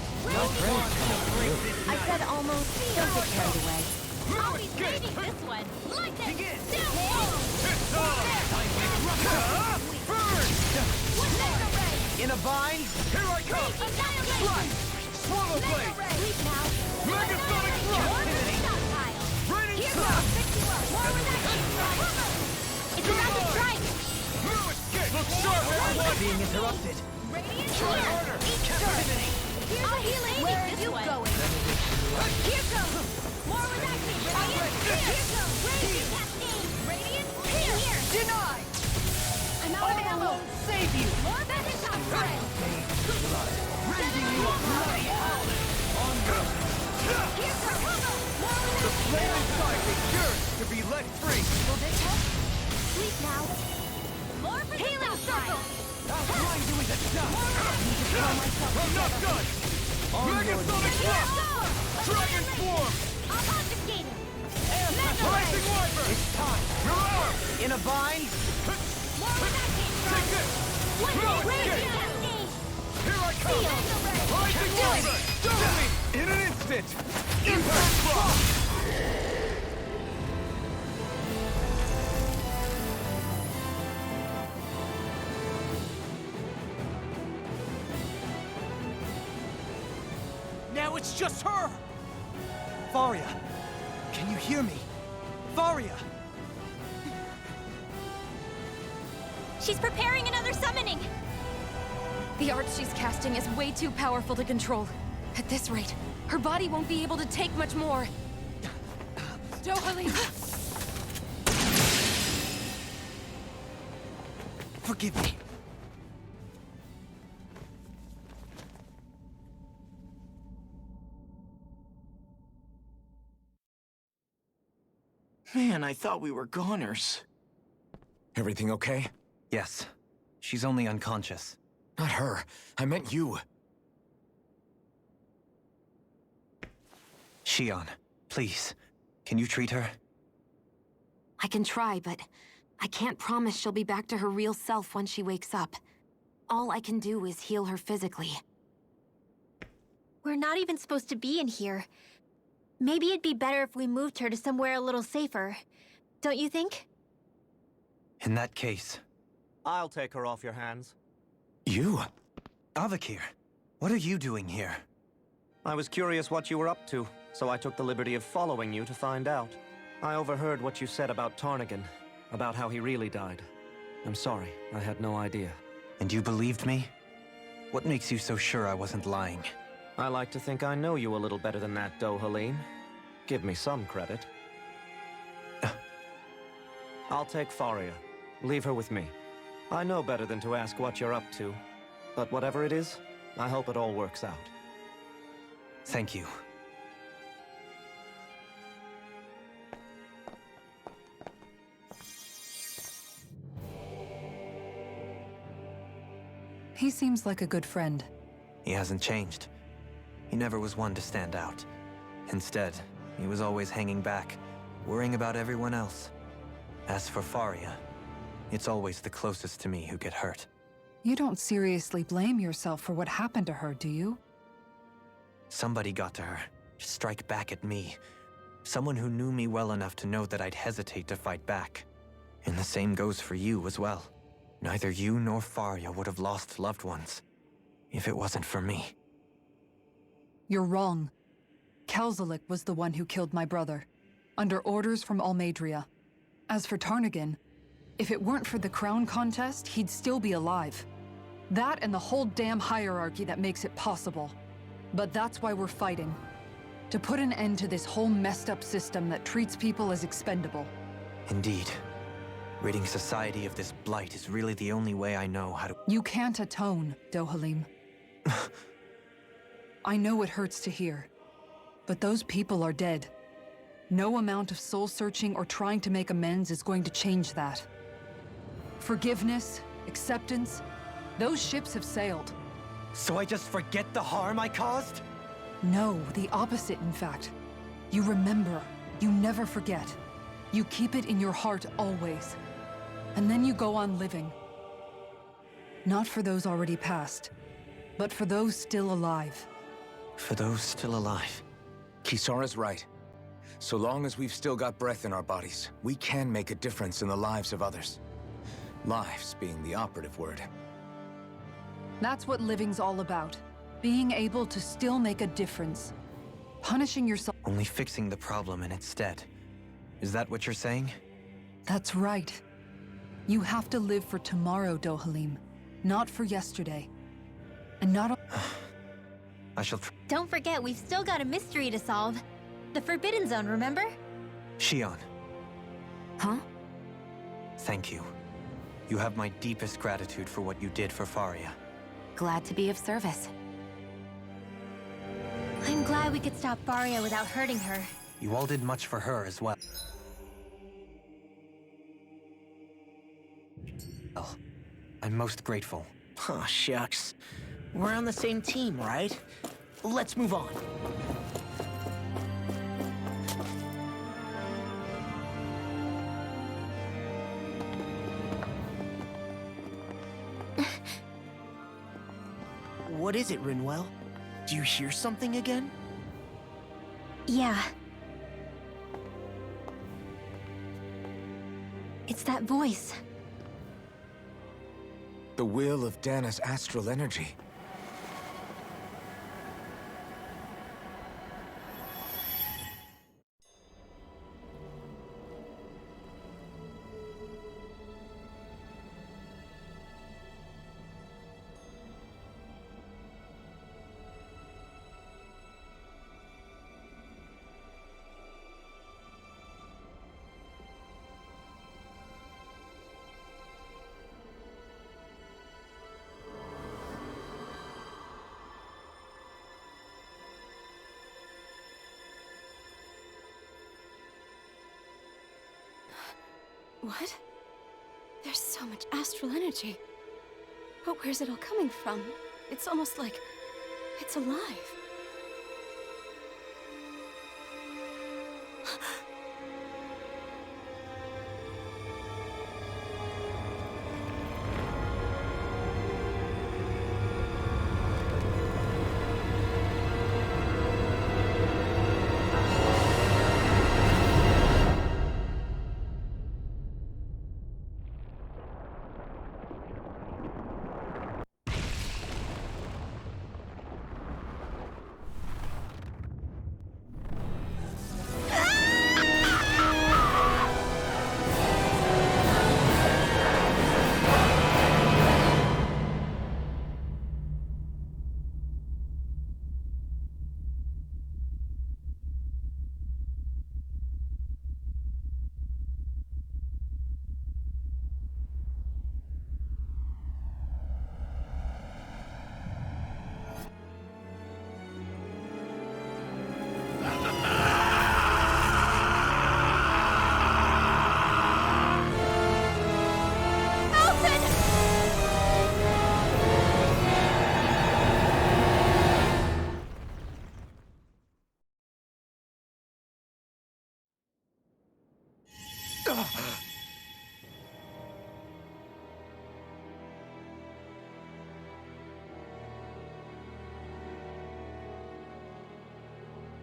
I said almost. Don't get carried away. I'll be saving this one! Like this! Begin. It's on! Burn! In a bind? Here I come! Annihilation! Swallow blade! Sleep now! Megasonic thrust! Stockpile! Raining Here sun! goes! Fix you up! More where that came from! It's about to strike! Blue escape! Look sharp, everyone! Being interrupted. Radiant Try here! harder! Eat Captivity! Here's a healing! Where are you going? Here goes! More where that came from! Here goes! Raging cascade! Radiant here! Denied! I'm out of ammo! Save you! More better shot trail! Rending you a bloody hell! Here goes! More where The that flame inside me yearns to be let free! Will this help? Sleep now! More for healing circle! I'll grind you into dust! I'm not done! Megasonic thrust! Dragon swarm! I'll objectate him! Rising wyvern! It's time! Your arm! In a bind? More where that came from! Take this! No escape! Cascade! Here I come! Rising wyvern! Do me! In an instant! it! Impact block! Now it's just her! Varia! Can you hear me? Varia! She's preparing another summoning! The art she's casting is way too powerful to control. At this rate, her body won't be able to take much more. Dohalim! Forgive me. Man, I thought we were goners. Everything okay? Yes. She's only unconscious. Not her. I meant you. Shion, please. Can you treat her? I can try, but I can't promise she'll be back to her real self when she wakes up. All I can do is heal her physically. We're not even supposed to be in here. Maybe it'd be better if we moved her to somewhere a little safer. Don't you think? In that case... I'll take her off your hands. You? Avakir, what are you doing here? I was curious what you were up to, so I took the liberty of following you to find out. I overheard what you said about Tarnigan, about how he really died. I'm sorry, I had no idea. And you believed me? What makes you so sure I wasn't lying? I like to think I know you a little better than that, Dohalim. Give me some credit. I'll take Faria. Leave her with me. I know better than to ask what you're up to. But whatever it is, I hope it all works out. Thank you. He seems like a good friend. He hasn't changed. He never was one to stand out. Instead, he was always hanging back, worrying about everyone else. As for Faria, it's always the closest to me who get hurt. You don't seriously blame yourself for what happened to her, do you? Somebody got to her, to strike back at me. Someone who knew me well enough to know that I'd hesitate to fight back. And the same goes for you as well. Neither you nor Faria would have lost loved ones, if it wasn't for me. You're wrong. Kelzelik was the one who killed my brother, under orders from Almadria. As for Tarnigan, if it weren't for the crown contest, he'd still be alive. That and the whole damn hierarchy that makes it possible. But that's why we're fighting. To put an end to this whole messed up system that treats people as expendable. Indeed. Ridding society of this blight is really the only way I know how to— You can't atone, Dohalim. I know it hurts to hear, but those people are dead. No amount of soul-searching or trying to make amends is going to change that. Forgiveness, acceptance, those ships have sailed. So I just forget the harm I caused? No, the opposite, in fact. You remember. You never forget. You keep it in your heart always. And then you go on living. Not for those already passed, but for those still alive. For those still alive. Kisara's right. So long as we've still got breath in our bodies, we can make a difference in the lives of others. Lives being the operative word. That's what living's all about. Being able to still make a difference. Punishing yourself— Only fixing the problem in its stead. Is that what you're saying? That's right. You have to live for tomorrow, Dohalim. Not for yesterday. And not— I shall Don't forget, we've still got a mystery to solve. The Forbidden Zone, remember? Shion. Huh? Thank you. You have my deepest gratitude for what you did for Faria. Glad to be of service. I'm glad we could stop Faria without hurting her. You all did much for her as well. Well, I'm most grateful. Oh, shucks. We're on the same team, right? Let's move on. What is it, Rinwell? Do you hear something again? Yeah. It's that voice. The will of Dana's astral energy. What? There's so much astral energy. But where's it all coming from? It's almost like it's alive.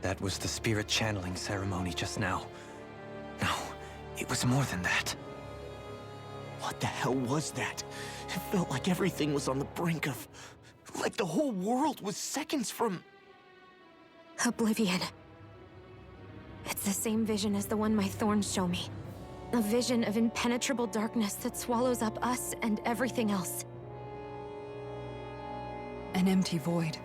That was the spirit channeling ceremony just now. No, it was more than that. What the hell was that? It felt like everything was on the brink of... like the whole world was seconds from... Oblivion. It's the same vision as the one my thorns show me. A vision of impenetrable darkness that swallows up us and everything else. An empty void.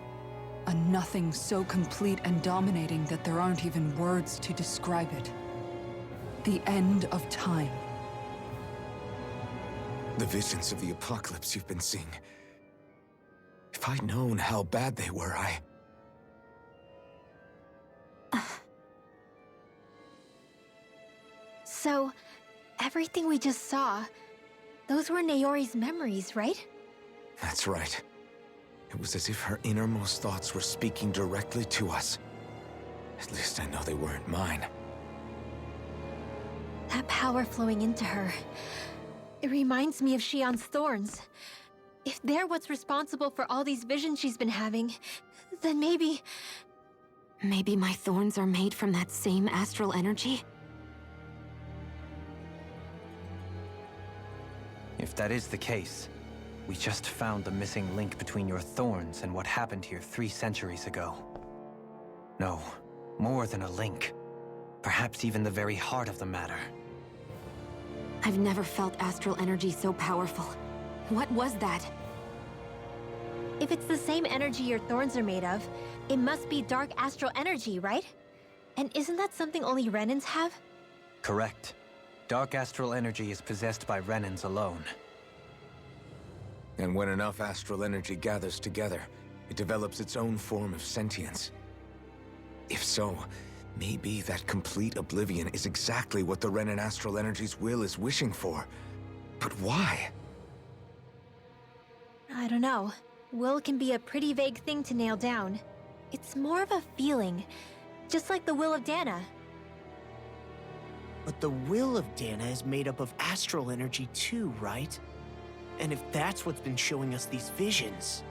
A nothing so complete and dominating that there aren't even words to describe it. The end of time. The visions of the apocalypse you've been seeing. If I'd known how bad they were, So, everything we just saw, those were Naori's memories, right? That's right. It was as if her innermost thoughts were speaking directly to us. At least I know they weren't mine. That power flowing into her. It reminds me of Shion's thorns. If they're what's responsible for all these visions she's been having, then maybe... Maybe my thorns are made from that same astral energy? If that is the case, we just found the missing link between your thorns and what happened here 3 centuries ago. No, more than a link. Perhaps even the very heart of the matter. I've never felt astral energy so powerful. What was that? If it's the same energy your thorns are made of, it must be dark astral energy, right? And isn't that something only Renans have? Correct. Dark astral energy is possessed by Renans alone. And when enough astral energy gathers together, it develops its own form of sentience. If so, maybe that complete oblivion is exactly what the Renan astral energy's will is wishing for. But why? I don't know. Will can be a pretty vague thing to nail down. It's more of a feeling, just like the will of Dana. But the will of Dana is made up of astral energy too, right? And if that's what's been showing us these visions...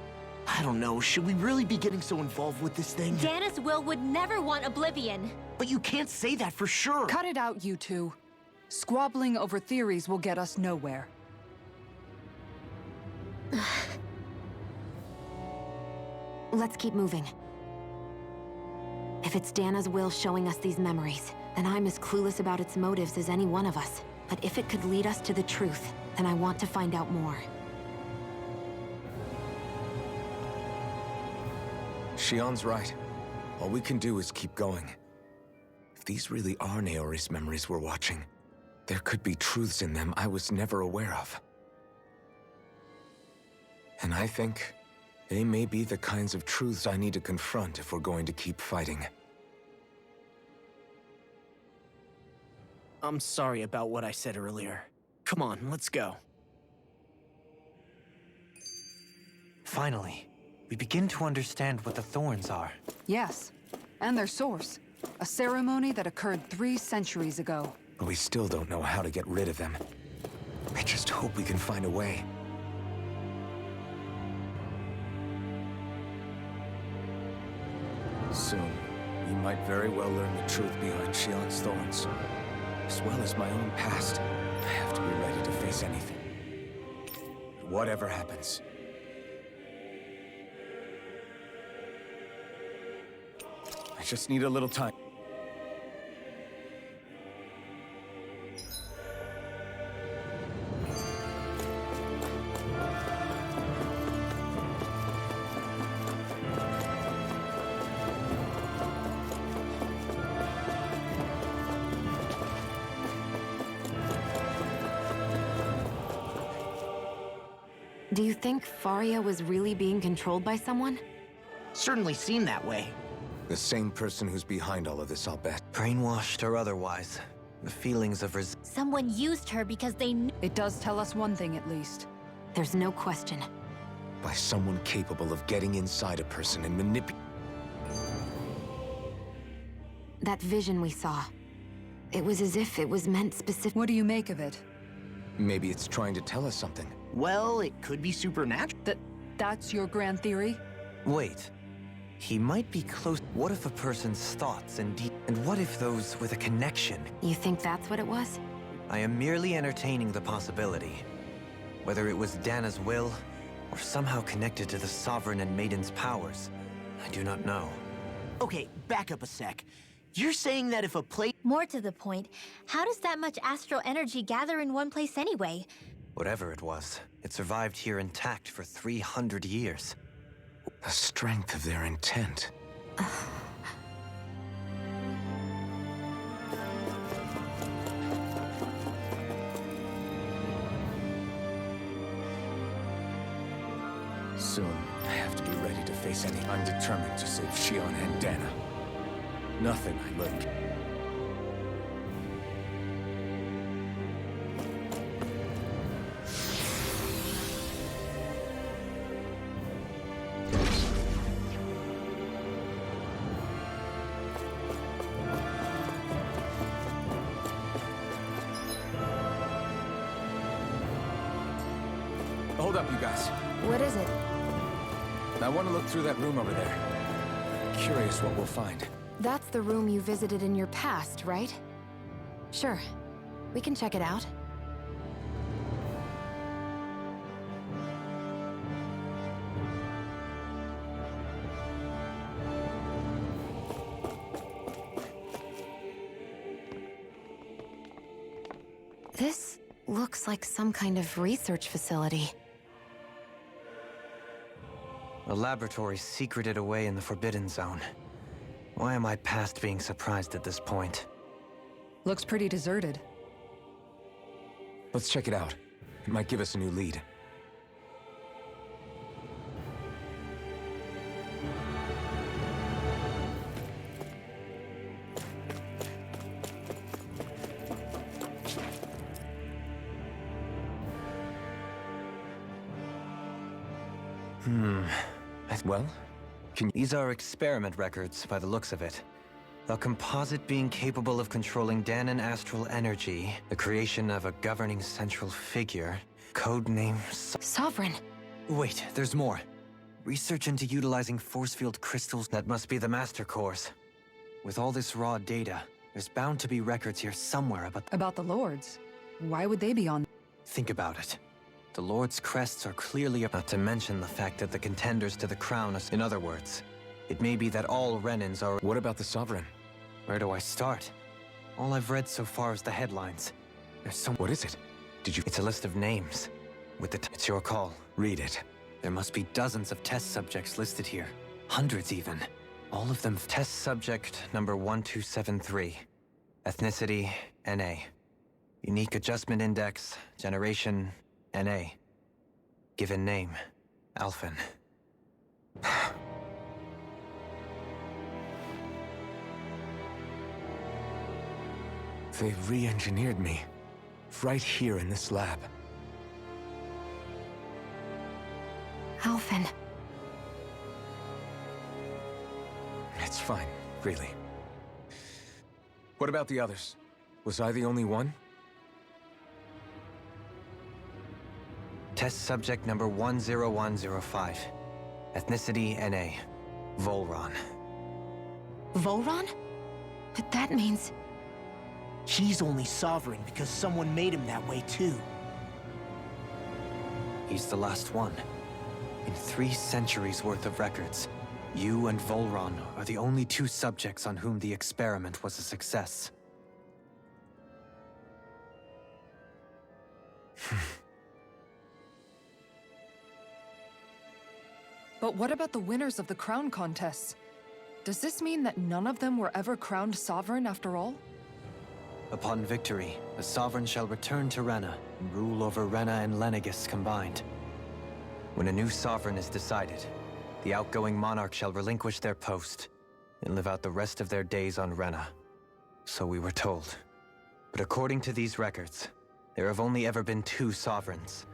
I don't know, should we really be getting so involved with this thing? Dana's will would never want oblivion. But you can't say that for sure. Cut it out, you two. Squabbling over theories will get us nowhere. Let's keep moving. If it's Dana's will showing us these memories, then I'm as clueless about its motives as any one of us. But if it could lead us to the truth, then I want to find out more. Shion's right. All we can do is keep going. If these really are Naori's memories we're watching, there could be truths in them I was never aware of. And I think they may be the kinds of truths I need to confront if we're going to keep fighting. I'm sorry about what I said earlier. Come on, let's go. Finally, we begin to understand what the thorns are. Yes, and their source. A ceremony that occurred 3 centuries ago. But we still don't know how to get rid of them. I just hope we can find a way. Soon, we might very well learn the truth behind Shion's thorns. As well as my own past, I have to be ready to face anything. Whatever happens. I just need a little time. Do you think Faria was really being controlled by someone? Certainly seemed that way. The same person who's behind all of this, I'll bet. Brainwashed or otherwise, the feelings of Someone used her because they knew. It does tell us one thing at least. There's no question. By someone capable of getting inside a person and manipulating. That vision we saw, it was as if it was meant specific. What do you make of it? Maybe it's trying to tell us something. Well, it could be supernatural. That's your grand theory? Wait. He might be close. What if a person's thoughts and what if those with a connection? You think that's what it was? I am merely entertaining the possibility. Whether it was Dana's will, or somehow connected to the Sovereign and Maiden's powers, I do not know. Okay, back up a sec. You're saying that if a place... More to the point, how does that much astral energy gather in one place anyway? Whatever it was, it survived here intact for 300 years. The strength of their intent. Soon, I have to be ready to face any. I'm determined to save Shion and Dana. Nothing I learned. Hold up, you guys. What is it? I want to look through that room over there. Curious what we'll find. That's the room you visited in your past, right? Sure. We can check it out. This looks like some kind of research facility. A laboratory secreted away in the Forbidden Zone. Why am I past being surprised at this point? Looks pretty deserted. Let's check it out. It might give us a new lead. Well, These are experiment records, by the looks of it. A composite being capable of controlling Danan astral energy, the creation of a governing central figure, codename... Sovereign! Wait, there's more. Research into utilizing force field crystals, that must be the master course. With all this raw data, there's bound to be records here somewhere about... About the Lords? Why would they be on... Think about it. The Lord's crests are clearly... Not to mention the fact that the contenders to the crown are... In other words, it may be that all Renans are... What about the Sovereign? Where do I start? All I've read so far is the headlines. There's some... What is it? Did you... It's a list of names. With the... It's your call. Read it. There must be dozens of test subjects listed here. Hundreds even. All of them... Test subject number 1273. Ethnicity, NA. Unique adjustment index, generation, NA. Given name, Alphen. They've re-engineered me. Right here in this lab. Alphen. It's fine, really. What about the others? Was I the only one? Test subject number 10105. Ethnicity, NA. Volron. Volron? But that means... He's only sovereign because someone made him that way too. He's the last one. In 3 centuries worth of records, you and Volron are the only 2 subjects on whom the experiment was a success. But what about the winners of the crown contests? Does this mean that none of them were ever crowned sovereign after all? Upon victory, the sovereign shall return to Rena and rule over Rena and Lenegis combined. When a new sovereign is decided, the outgoing monarch shall relinquish their post and live out the rest of their days on Rena. So we were told. But according to these records, there have only ever been 2 sovereigns,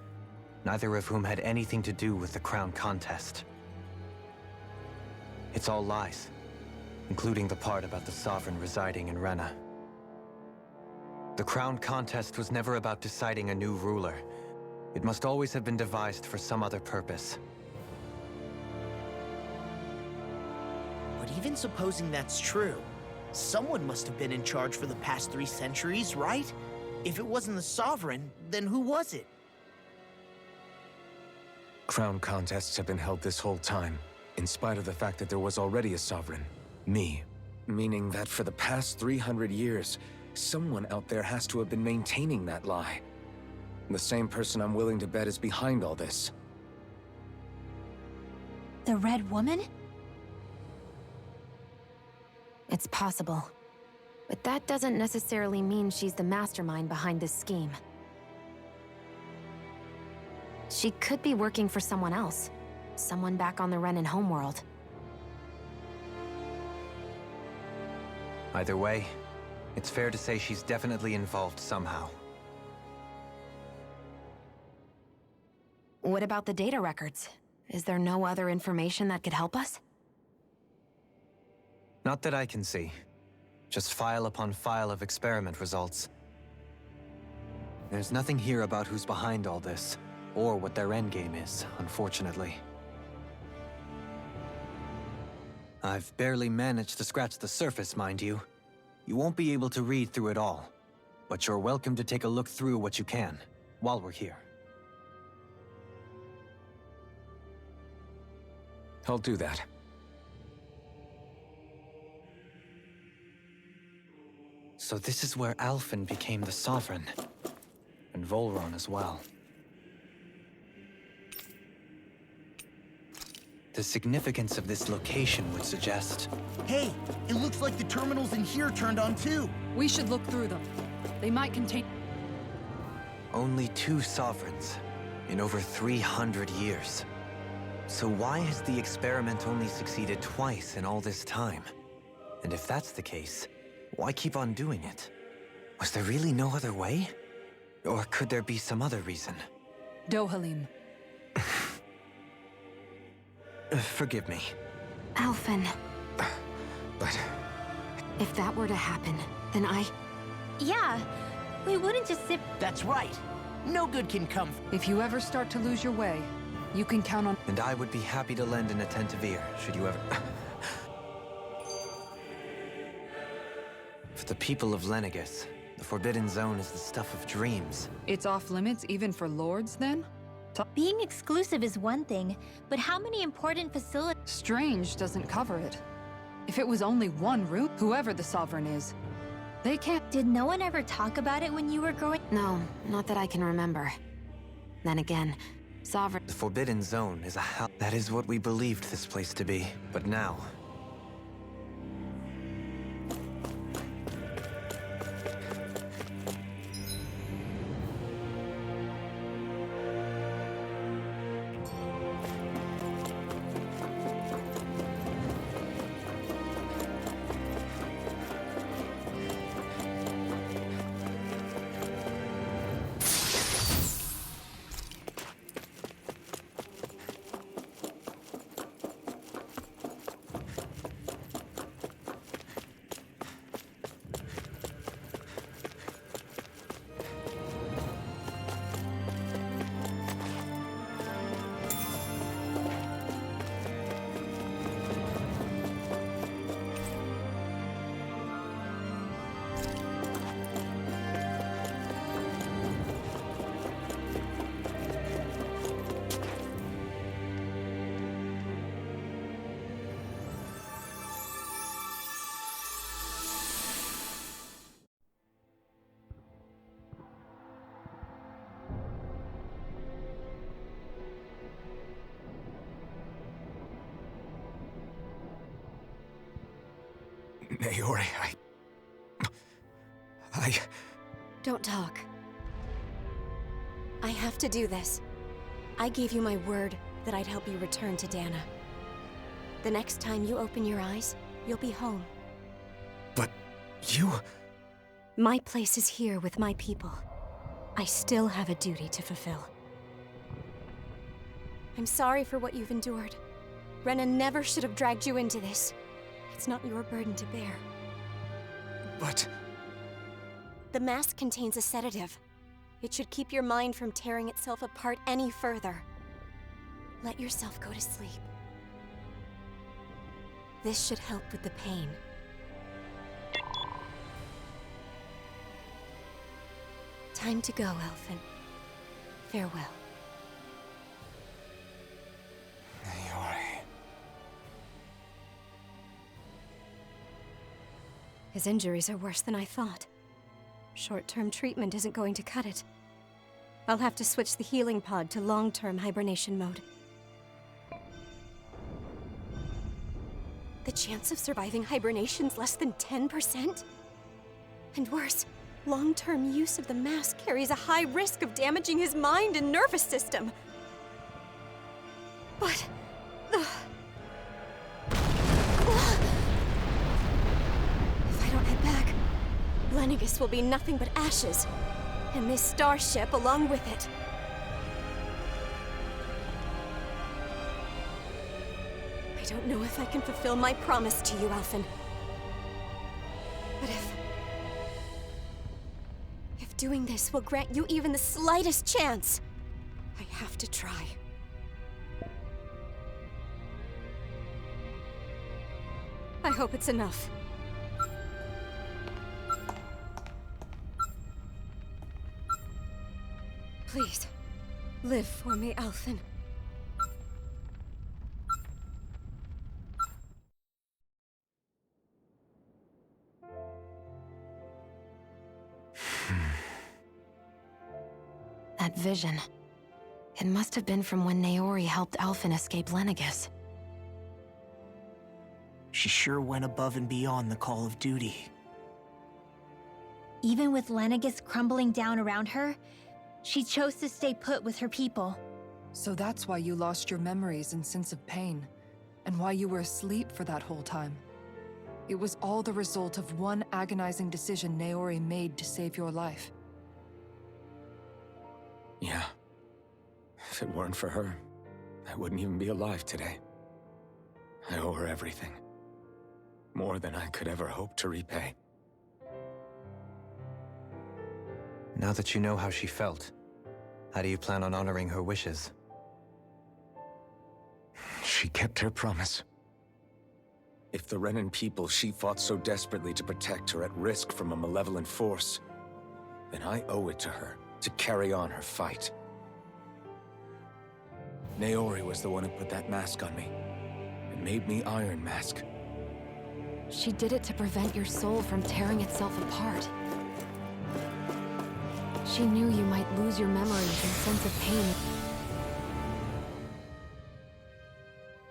neither of whom had anything to do with the crown contest. It's all lies, including the part about the sovereign residing in Rena. The crown contest was never about deciding a new ruler. It must always have been devised for some other purpose. But even supposing that's true, someone must have been in charge for the past 3 centuries, right? If it wasn't the Sovereign, then who was it? Crown contests have been held this whole time, in spite of the fact that there was already a Sovereign. Me. Meaning that for the past 300 years, someone out there has to have been maintaining that lie. The same person I'm willing to bet is behind all this. The Red Woman? It's possible. But that doesn't necessarily mean she's the mastermind behind this scheme. She could be working for someone else. Someone back on the Renan homeworld. Either way, it's fair to say she's definitely involved somehow. What about the data records? Is there no other information that could help us? Not that I can see. Just file upon file of experiment results. There's nothing here about who's behind all this, or what their endgame is, unfortunately. I've barely managed to scratch the surface, mind you. You won't be able to read through it all, but you're welcome to take a look through what you can, while we're here. I'll do that. So this is where Alphen became the Sovereign, and Volron as well. The significance of this location would suggest... Hey, it looks like the terminals in here turned on too. We should look through them. They might contain... Only 2 sovereigns in over 300 years. So why has the experiment only succeeded twice in all this time? And if that's the case, why keep on doing it? Was there really no other way? Or could there be some other reason? Dohalim. Forgive me. Alphen. But... If that were to happen, then Yeah, we wouldn't just sit... That's right. No good can come... If you ever start to lose your way, You can count on... And I would be happy to lend an attentive ear, should you ever... For the people of Lenegis, the Forbidden Zone is the stuff of dreams. It's off limits even for lords, then? Being exclusive is one thing, but how many important facilities... Strange doesn't cover it. If it was only one route, whoever the Sovereign is, they can't... Did no one ever talk about it when you were growing... No, not that I can remember. Then again, Sovereign... The Forbidden Zone is a hell. That is what we believed this place to be. But now... Naori, I... Don't talk. I have to do this. I gave you my word that I'd help you return to Dana. The next time you open your eyes, you'll be home. But you... My place is here with my people. I still have a duty to fulfill. I'm sorry for what you've endured. Rena never should have dragged you into this. It's not your burden to bear. But... The mask contains a sedative. It should keep your mind from tearing itself apart any further. Let yourself go to sleep. This should help with the pain. Time to go, Elfin. Farewell. Naori... His injuries are worse than I thought. Short-term treatment isn't going to cut it. I'll have to switch the healing pod to long-term hibernation mode. The chance of surviving hibernation's less than 10%? And worse, long-term use of the mask carries a high risk of damaging his mind and nervous system. But... Lenegis will be nothing but ashes, and this starship along with it. I don't know if I can fulfill my promise to you, Elfin. But if doing this will grant you even the slightest chance, I have to try. I hope it's enough. Please, live for me, Elfin. That vision. It must have been from when Naori helped Elfin escape Lenegis. She sure went above and beyond the call of duty. Even with Lenegis crumbling down around her, she chose to stay put with her people. So that's why you lost your memories and sense of pain, and why you were asleep for that whole time. It was all the result of one agonizing decision Naori made to save your life. Yeah. If it weren't for her, I wouldn't even be alive today. I owe her everything. More than I could ever hope to repay. Now that you know how she felt, how do you plan on honoring her wishes? She kept her promise. If the Renan people she fought so desperately to protect are at risk from a malevolent force, then I owe it to her to carry on her fight. Naori was the one who put that mask on me, and made me Iron Mask. She did it to prevent your soul from tearing itself apart. She knew you might lose your memories and sense of pain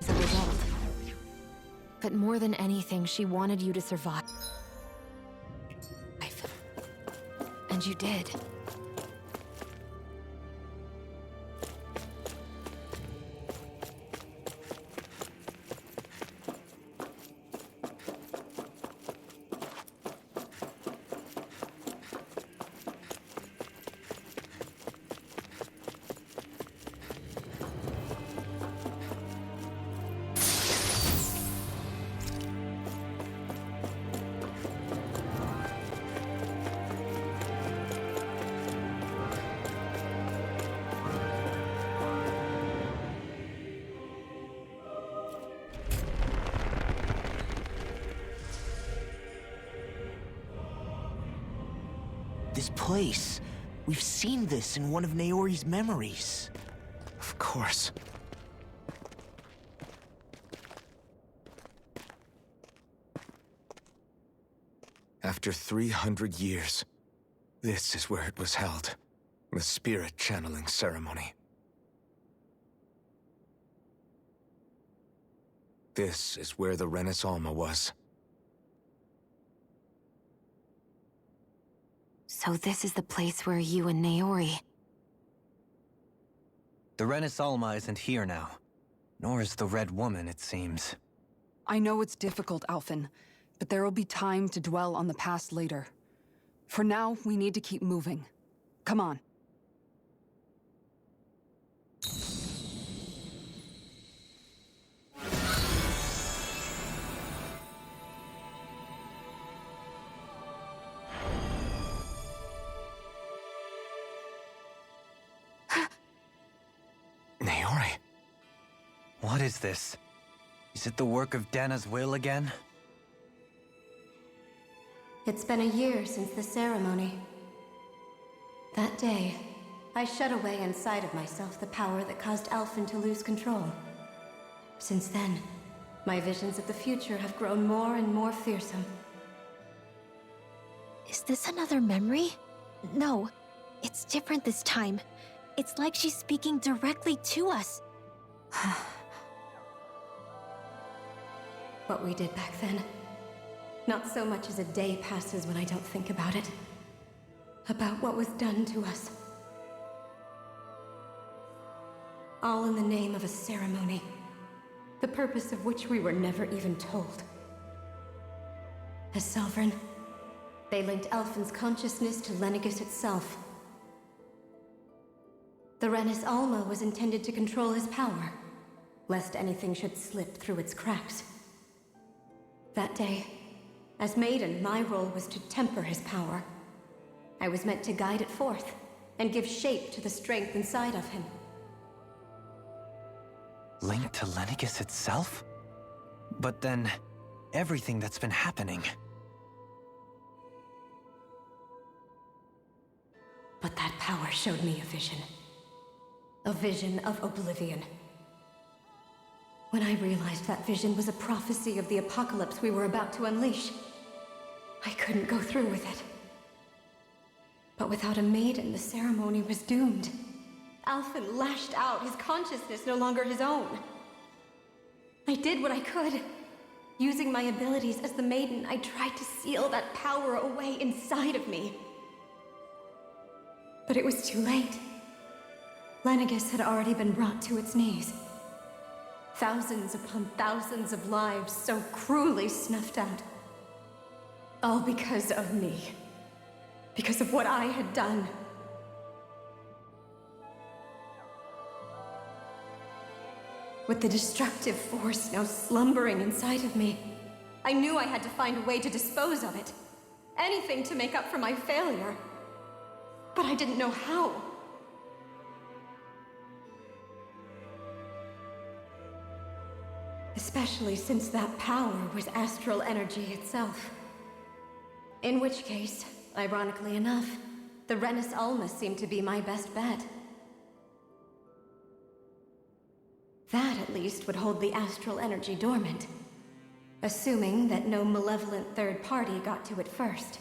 as a result. But more than anything, she wanted you to survive. And you did. This place. We've seen this in one of Naori's memories. Of course. After 300 years, this is where it was held. The spirit channeling ceremony. This is where the Renis Alma was. So this is the place where you and Naori... The Renis Alma isn't here now. Nor is the Red Woman, it seems. I know it's difficult, Alphen, but there will be time to dwell on the past later. For now, we need to keep moving. Come on. Naori? What is this? Is it the work of Dana's will again? It's been a year since the ceremony. That day, I shut away inside of myself the power that caused Alphen to lose control. Since then, my visions of the future have grown more and more fearsome. Is this another memory? No, it's different this time. It's like she's speaking directly to us. What we did back then. Not so much as a day passes when I don't think about it. About what was done to us. All in the name of a ceremony. The purpose of which we were never even told. As Sovereign, they linked Alphen's consciousness to Lenegis itself. The Renis Alma was intended to control his power, lest anything should slip through its cracks. That day, as Maiden, my role was to temper his power. I was meant to guide it forth, and give shape to the strength inside of him. Linked to Lenegis itself? But then, everything that's been happening... But that power showed me a vision. A vision of oblivion. When I realized that vision was a prophecy of the apocalypse we were about to unleash, I couldn't go through with it. But without a maiden, the ceremony was doomed. Alphen lashed out, his consciousness no longer his own. I did what I could. Using my abilities as the maiden, I tried to seal that power away inside of me. But it was too late. Lenegis had already been brought to its knees. Thousands upon thousands of lives so cruelly snuffed out. All because of me. Because of what I had done. With the destructive force now slumbering inside of me, I knew I had to find a way to dispose of it. Anything to make up for my failure. But I didn't know how. Especially since that power was astral energy itself. In which case, ironically enough, the Renis Alma seemed to be my best bet. That at least would hold the astral energy dormant, assuming that no malevolent third party got to it first.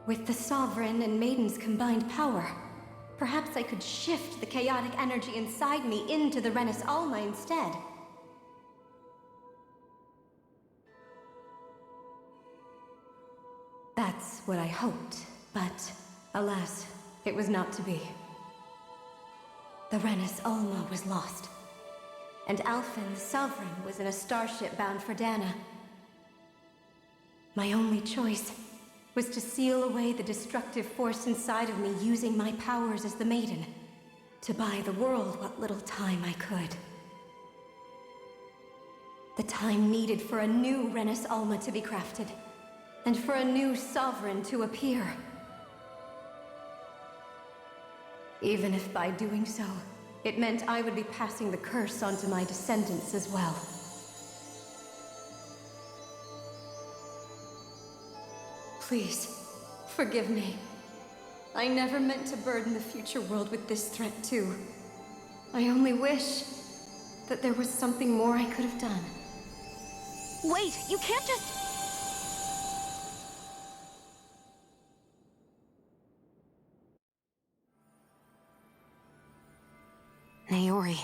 With the Sovereign and Maiden's combined power, perhaps I could shift the chaotic energy inside me into the Renis Alma instead. That's what I hoped, but alas, it was not to be. The Renis Alma was lost, and Alphen the Sovereign was in a starship bound for Dana. My only choice was to seal away the destructive force inside of me using my powers as the Maiden, to buy the world what little time I could. The time needed for a new Renis Alma to be crafted, and for a new Sovereign to appear. Even if by doing so, it meant I would be passing the curse onto my descendants as well. Please, forgive me. I never meant to burden the future world with this threat too. I only wish that there was something more I could have done. Wait, you can't just... Naori.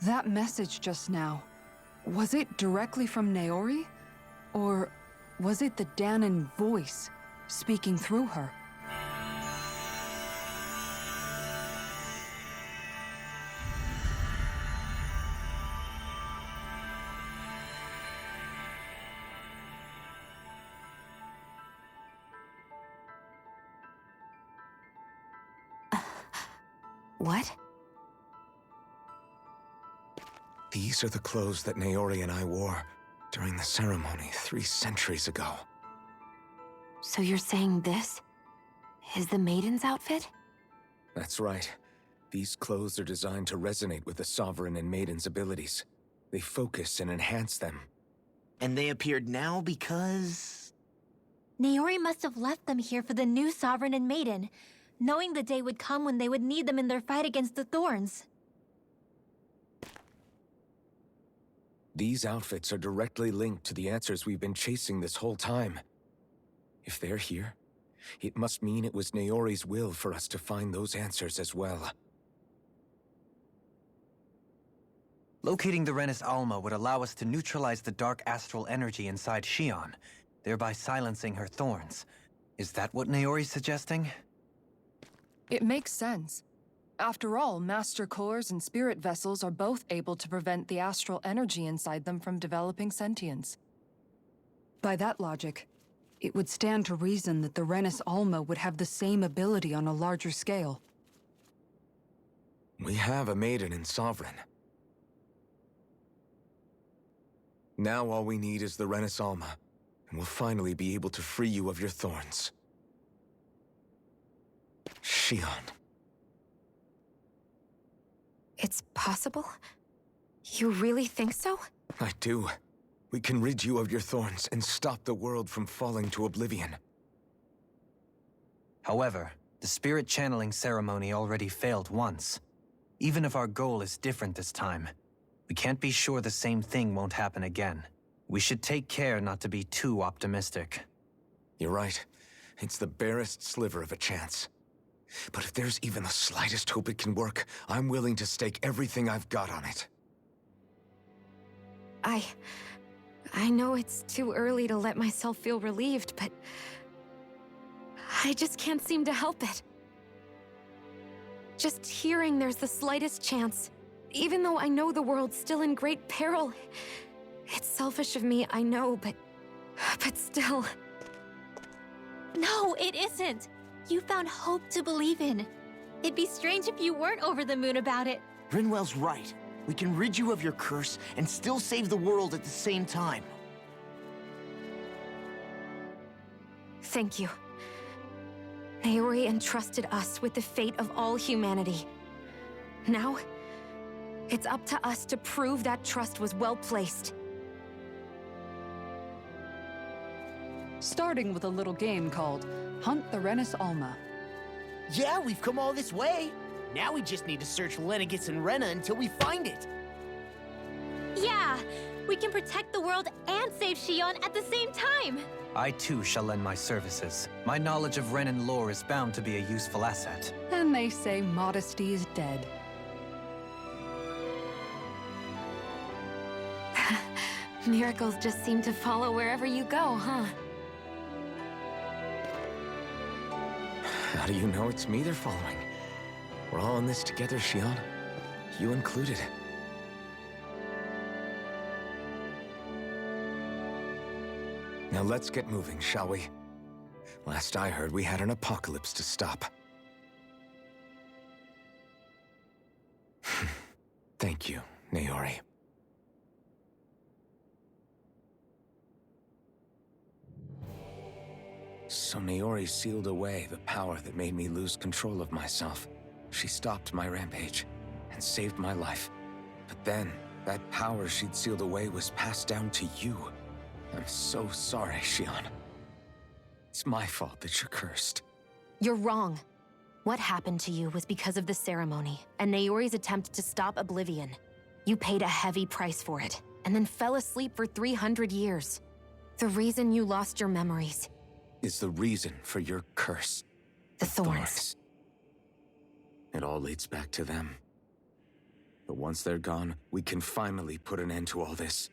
That message just now, was it directly from Naori? Or was it the Danan voice speaking through her? What? These are the clothes that Naori and I wore during the ceremony 3 centuries ago. So you're saying this is the Maiden's outfit? That's right. These clothes are designed to resonate with the Sovereign and Maiden's abilities. They focus and enhance them. And they appeared now because... Naori must have left them here for the new Sovereign and Maiden, knowing the day would come when they would need them in their fight against the Thorns. These outfits are directly linked to the answers we've been chasing this whole time. If they're here, it must mean it was Naori's will for us to find those answers as well. Locating the Renis Alma would allow us to neutralize the dark astral energy inside Xion, thereby silencing her thorns. Is that what Naori's suggesting? It makes sense. After all, Master Cores and Spirit Vessels are both able to prevent the astral energy inside them from developing sentience. By that logic, it would stand to reason that the Renis Alma would have the same ability on a larger scale. We have a Maiden and Sovereign. Now all we need is the Renis Alma, and we'll finally be able to free you of your thorns. Xion. It's possible? You really think so? I do. We can rid you of your thorns and stop the world from falling to oblivion. However, the spirit channeling ceremony already failed once. Even if our goal is different this time, we can't be sure the same thing won't happen again. We should take care not to be too optimistic. You're right. It's the barest sliver of a chance. But if there's even the slightest hope it can work, I'm willing to stake everything I've got on it. I know it's too early to let myself feel relieved, but I just can't seem to help it. Just hearing there's the slightest chance, even though I know the world's still in great peril. It's selfish of me, I know, but still. No, it isn't. You found hope to believe in. It'd be strange if you weren't over the moon about it. Rinwell's right. We can rid you of your curse and still save the world at the same time. Thank you. Naori entrusted us with the fate of all humanity. Now, it's up to us to prove that trust was well placed. Starting with a little game called Hunt the Rennis Alma. Yeah, we've come all this way. Now we just need to search Lenegis and Rena until we find it. Yeah, we can protect the world and save Shion at the same time. I too shall lend my services. My knowledge of Renan lore is bound to be a useful asset. And they say modesty is dead. Miracles just seem to follow wherever you go, huh? How do you know it's me they're following? We're all in this together, Shion. You included. Now let's get moving, shall we? Last I heard, we had an apocalypse to stop. Thank you, Naori. So Naori sealed away the power that made me lose control of myself. She stopped my rampage and saved my life. But then, that power she'd sealed away was passed down to you. I'm so sorry, Shion. It's my fault that you're cursed. You're wrong. What happened to you was because of the ceremony and Naori's attempt to stop Oblivion. You paid a heavy price for it, and then fell asleep for 300 years. The reason you lost your memories is the reason for your curse. The thorns. It all leads back to them. But once they're gone, we can finally put an end to all this.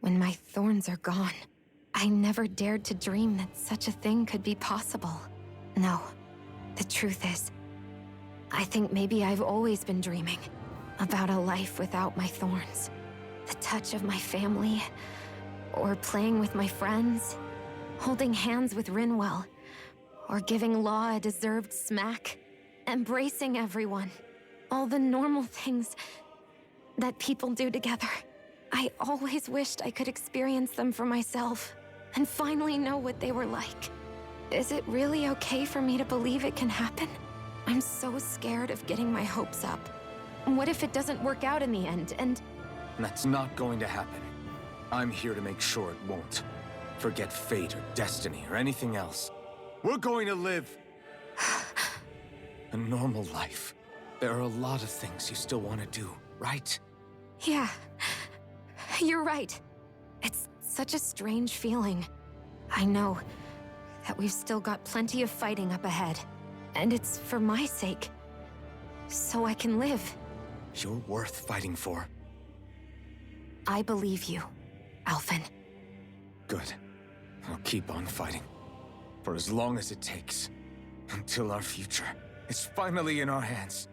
When my thorns are gone, I never dared to dream that such a thing could be possible. No, the truth is, I think maybe I've always been dreaming about a life without my thorns. The touch of my family, or playing with my friends, holding hands with Rinwell, or giving Law a deserved smack, embracing everyone. All the normal things that people do together. I always wished I could experience them for myself, and finally know what they were like. Is it really okay for me to believe it can happen? I'm so scared of getting my hopes up. What if it doesn't work out in the end, and... That's not going to happen. I'm here to make sure it won't. Forget fate or destiny or anything else. We're going to live a normal life. There are a lot of things you still want to do, right? Yeah, you're right. It's such a strange feeling. I know that we've still got plenty of fighting up ahead, and it's for my sake, so I can live. You're worth fighting for. I believe you, Alphen. Good. I'll keep on fighting. For as long as it takes. Until our future is finally in our hands.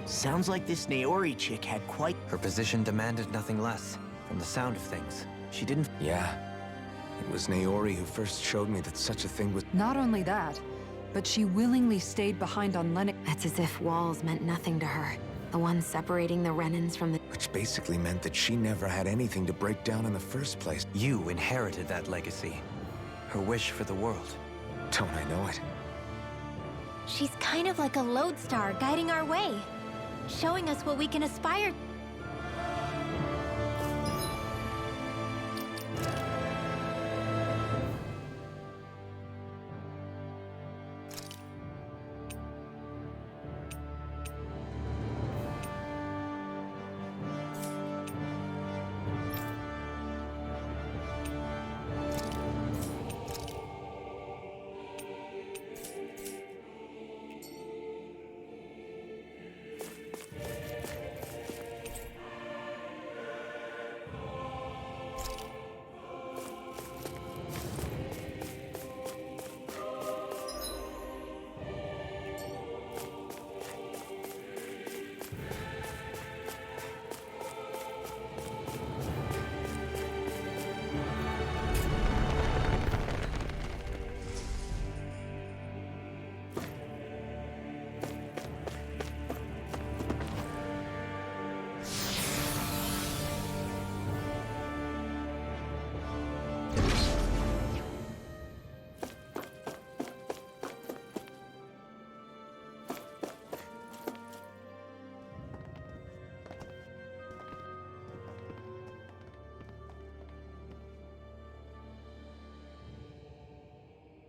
Sounds like this Naori chick had quite... Her position demanded nothing less. From the sound of things, she didn't... Yeah. It was Naori who first showed me that such a thing was... Not only that, but she willingly stayed behind on Lennox. It's as if walls meant nothing to her. The one separating the Renans from the... Which basically meant that she never had anything to break down in the first place. You inherited that legacy. Her wish for the world. Don't I know it? She's kind of like a lodestar guiding our way, showing us what we can aspire.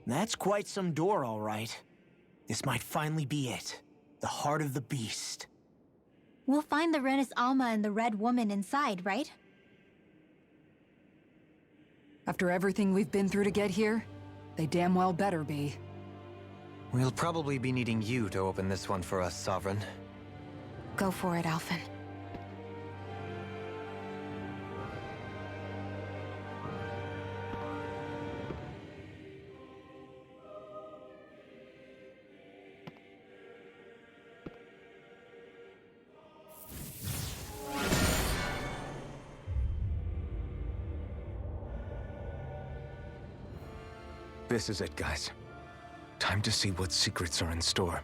That's quite some door, all right. This might finally be it. The heart of the beast. We'll find the Renis Alma and the Red Woman inside, right? After everything we've been through to get here, they damn well better be. We'll probably be needing you to open this one for us, Sovereign. Go for it, Alphen. This is it, guys. Time to see what secrets are in store.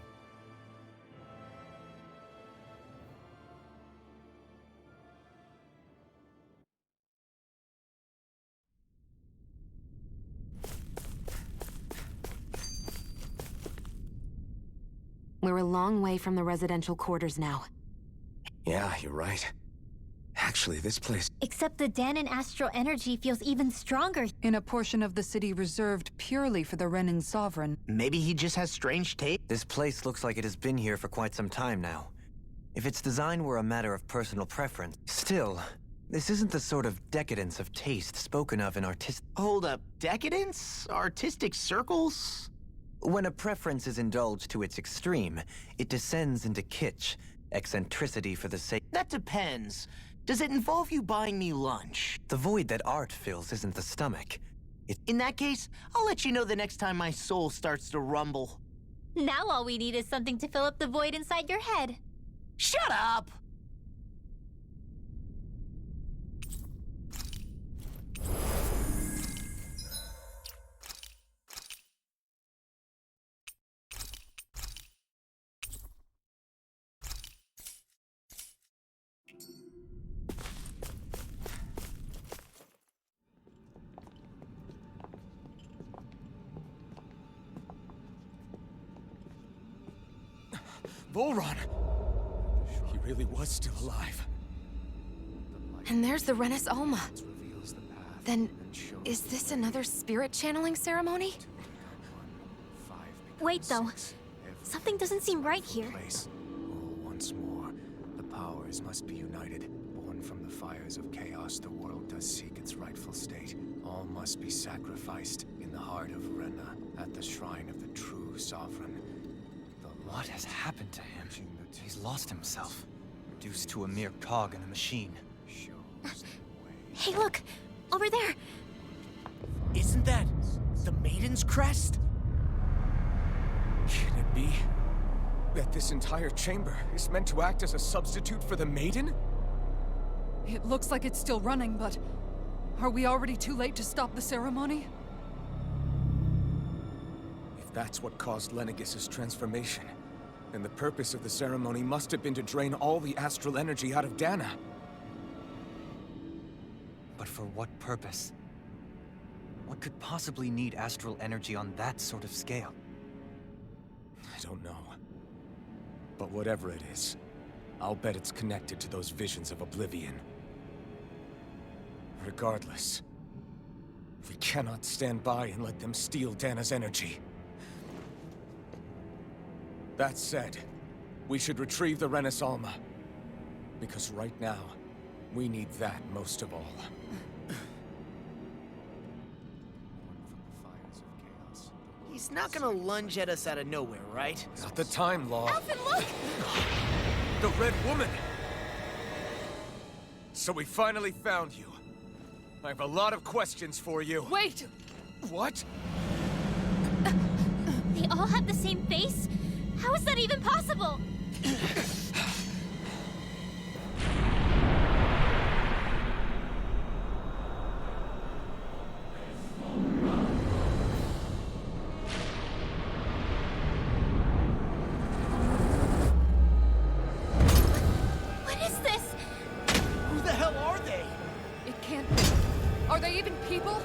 We're a long way from the residential quarters now. Yeah, you're right. Actually, this place... Except the Danon astral energy feels even stronger. In a portion of the city reserved purely for the Renin Sovereign. Maybe he just has strange taste. This place looks like it has been here for quite some time now. If its design were a matter of personal preference, still, this isn't the sort of decadence of taste spoken of in artistic... Hold up, decadence? Artistic circles? When a preference is indulged to its extreme, it descends into kitsch, eccentricity for the sake... That depends. Does it involve you buying me lunch? The void that art fills isn't the stomach. In that case, I'll let you know the next time my soul starts to rumble. Now all we need is something to fill up the void inside your head. Shut up! Volron! He really was still alive. And there's the Renis Alma. Then, is this another spirit channeling ceremony? Wait, though. Something doesn't seem right here. Once more, the powers must be united. Born from the fires of chaos, the world does seek its rightful state. All must be sacrificed in the heart of Rena, at the shrine of the true sovereign. What has happened to him? He's lost himself, reduced to a mere cog in the machine. Hey, look! Over there! Isn't that the Maiden's crest? Can it be that this entire chamber is meant to act as a substitute for the Maiden? It looks like it's still running, but are we already too late to stop the ceremony? If that's what caused Lenegis' transformation, then the purpose of the ceremony must have been to drain all the astral energy out of Dana. But for what purpose? What could possibly need astral energy on that sort of scale? I don't know. But whatever it is, I'll bet it's connected to those visions of oblivion. Regardless, we cannot stand by and let them steal Dana's energy. That said, we should retrieve the Renis Alma. Because right now, we need that most of all. He's not gonna lunge at us out of nowhere, right? Not the time, Law. Alphen, look! The Red Woman! So we finally found you. I have a lot of questions for you. Wait! What? They all have the same face? How is that even possible? What is this? Who the hell are they? It can't be. Are they even people?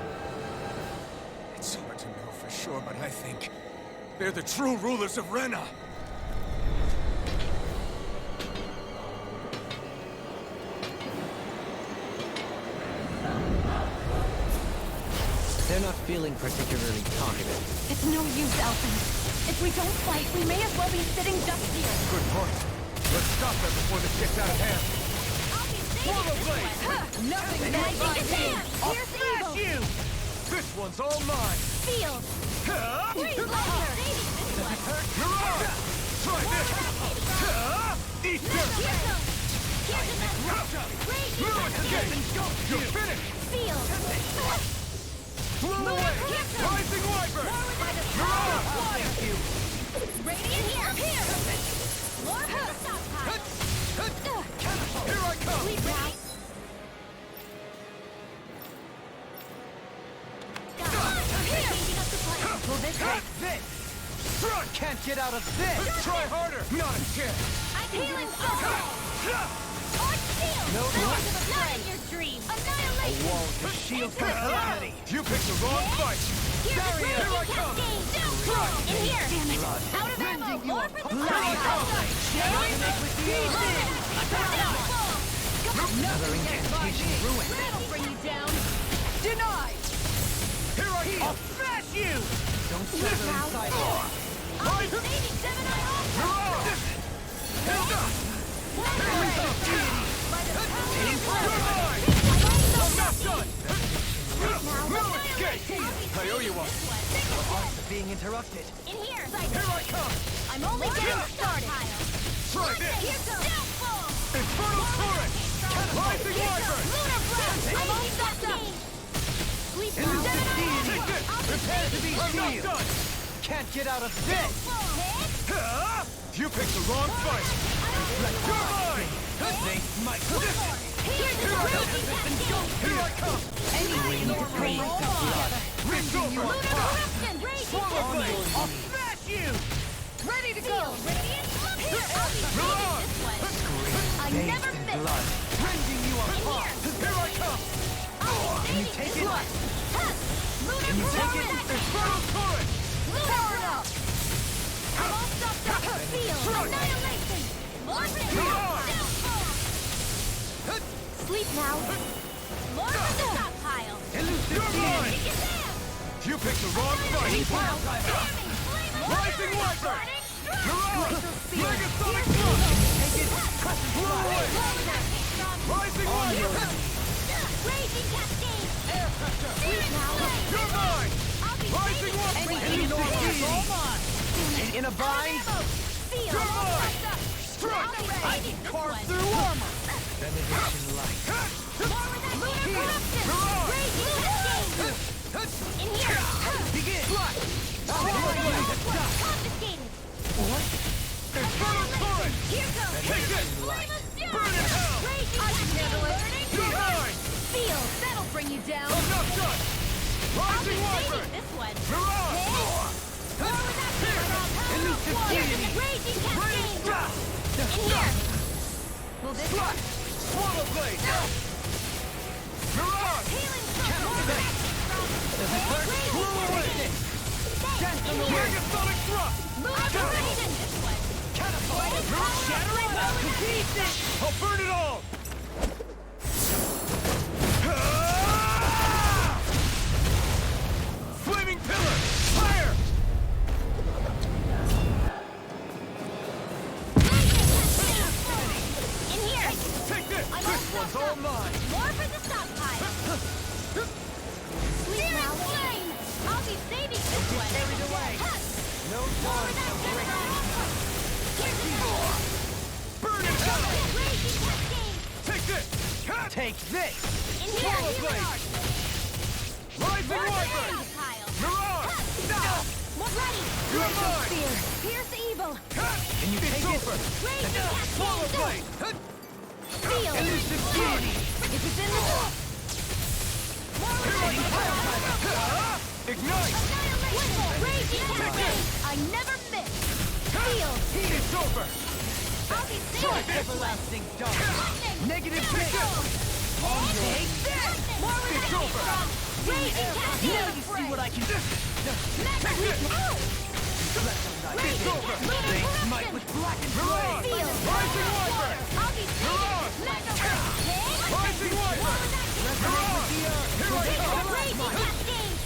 It's hard to know for sure, but I think they're the true rulers of Rena. They're not feeling particularly talkative. It's no use, Elfin. If we don't fight, we may as well be sitting just here. Good point. Let's stop them before this gets out of hand. Swallow blade! Nothing You're like my it. team! I'll Here's smash evil. you! This one's all mine! Feel. Breathe lighter. Mirage! Try this! Eat dirt! Mirage escape! You're finished! Feel. Blow away! Rising Wyvern! Mirage! Thank you. Radiant here. More for the stockpile. Here I come! Sleep now. Take this! Can't get out of this! Try harder! Not a chance! I'm healing Arch shield! No, Not in your dream! A Annihilation! wall to shield from calamity! You picked the wrong fight! Here I come! In here! Damn it! Out of ammo! More for the Another incantation ruined! That'll bring you down! Denied! Here I come! I'll smash you! Don't settle inside more! I'll be saving Gemini Alpha! Held up! Here we come! I'm not done! No escape! I owe you one! The hearts are being interrupted. In here! Here I come! I'm only getting started! Try this! Here goes! Downfall! Infernal Torrent! Rising Wyvern! Lunar Blast! I'm all set up! Sleep now! Take this! Prepare to be I'm not sealed! done! Can't get out of this! You picked the wrong fight! You're mine! They might... Here I come! Anything to bring us together! Rending you apart! Swallow blade! I'll smash you! Ready to go! Mirage! I never Bathed in miss! blood! Rending you apart! Here I come! Can you take it? Lunar Can you take it? Infernal Torrent! Powered up! I'm all stopped up! Feel! Annihilation! Sleep now! More of the stockpile! You're mine! You picked the wrong fight! Rising Wyvern! Mirage! Megasonic Thrust! Blow away! Rising Wyvern! Raging Cascade! Air pressure! Sleep now! You're mine! Rising Wyvern! In a bind? Feel! You're mine! Strike! I can carve through armor! Benediction light. More with that lunar corruption! Raging Cascade! In here! Begin! Confiscated! Infernal Torrent! Here goes! Take this! Flame of doom! Burn in hell! Raging I can handle it! You're mine! Feel! That'll bring you down! I'm not done! Rising Wyvern! This one! Mirage! More with that elusive deity! Raging Cascade! In here! Will this Slash! Swallow blade! Mirage! healing Does it hurt? Blow away! Gentle away! Megasonic Thrust! Operation! This one! Mirage! Shattering to pieces! I'll burn it all! Flaming pillar! Fire! In here! Take this! I'm This all one's stocked all up. mine! More for the stockpile! Sleep now! I'll be saving this one! carried away. No More time with that to break. Here's the door! Burn in hell! Raging Cascade! Take this! Take this! In here! Swallow blade! Rising More for the Wyvern! stockpile! Mirage! More ready! You're mine! Spear! Here's the evil! Can you take it? Raging Swallow Cascade! blade! Feel! Elusive deity! If it's in the door! More ready! Ignite! Raging Cascade! I never miss! Feel! It's over! I'll be Try safe! this! Everlasting dark! Negative Take six! Take this! More with It's that over! Raging Cascade! Now you see what I can do! Take this! It's over! They smite with blackened blade! Feel! Rising Wyvern! I'll be safe! Mirage! Mega Rising Wyvern! Mirage! Here I come! Raging Cascade!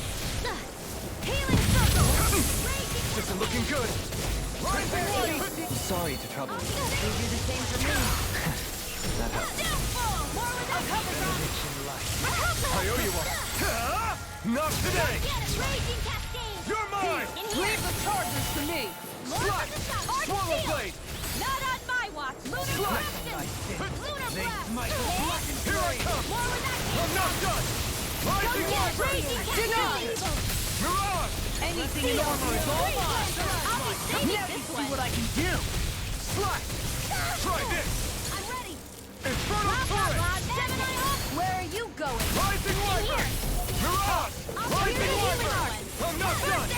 isn't looking good. Sorry to trouble you. You do the same for me. That helps. I owe you one. Not today. You're mine. Leave the charges to me. Slice. Swallow blade. Not on my watch. Here I come. I'm not done. Rising Wyvern. Mirage. Anything in armor is all mine. Now you see what I can do. Slice. Try this. I'm ready. Infernal torrent. Where are you going? Rising Wyvern. Mirage. Rising Wyvern. I'm not done.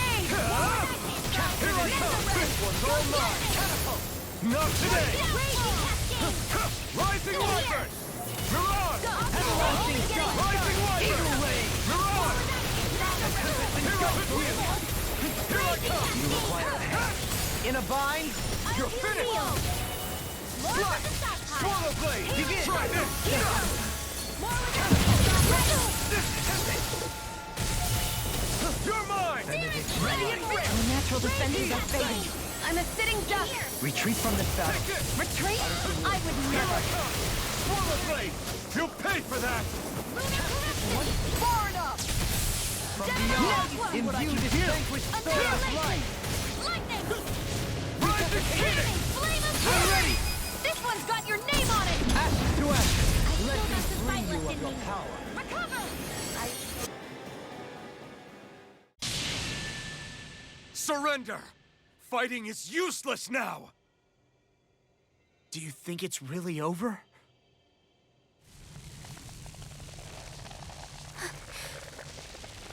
Here I come. This one's all mine. Not today. Rising Wyvern. Mirage. Rising Wyvern. Mirage. Here I come. You require a hand. In a bind. You're finished. Slice. Swallow blade. Begin. Try this. You're mine. Ready and ready. Natural defenses are fading. I'm a sitting duck. Retreat from this battle. Retreat? I would never. Swallow blade. You'll pay for that. Far enough. From beyond, imbue this vanquished soul with life. Lightning. Rising Phoenix. I'm ready. This one's got your name on it. Ashes to ashes. Let me free you of your power. Recover. Surrender. Fighting is useless now. Do you think it's really over?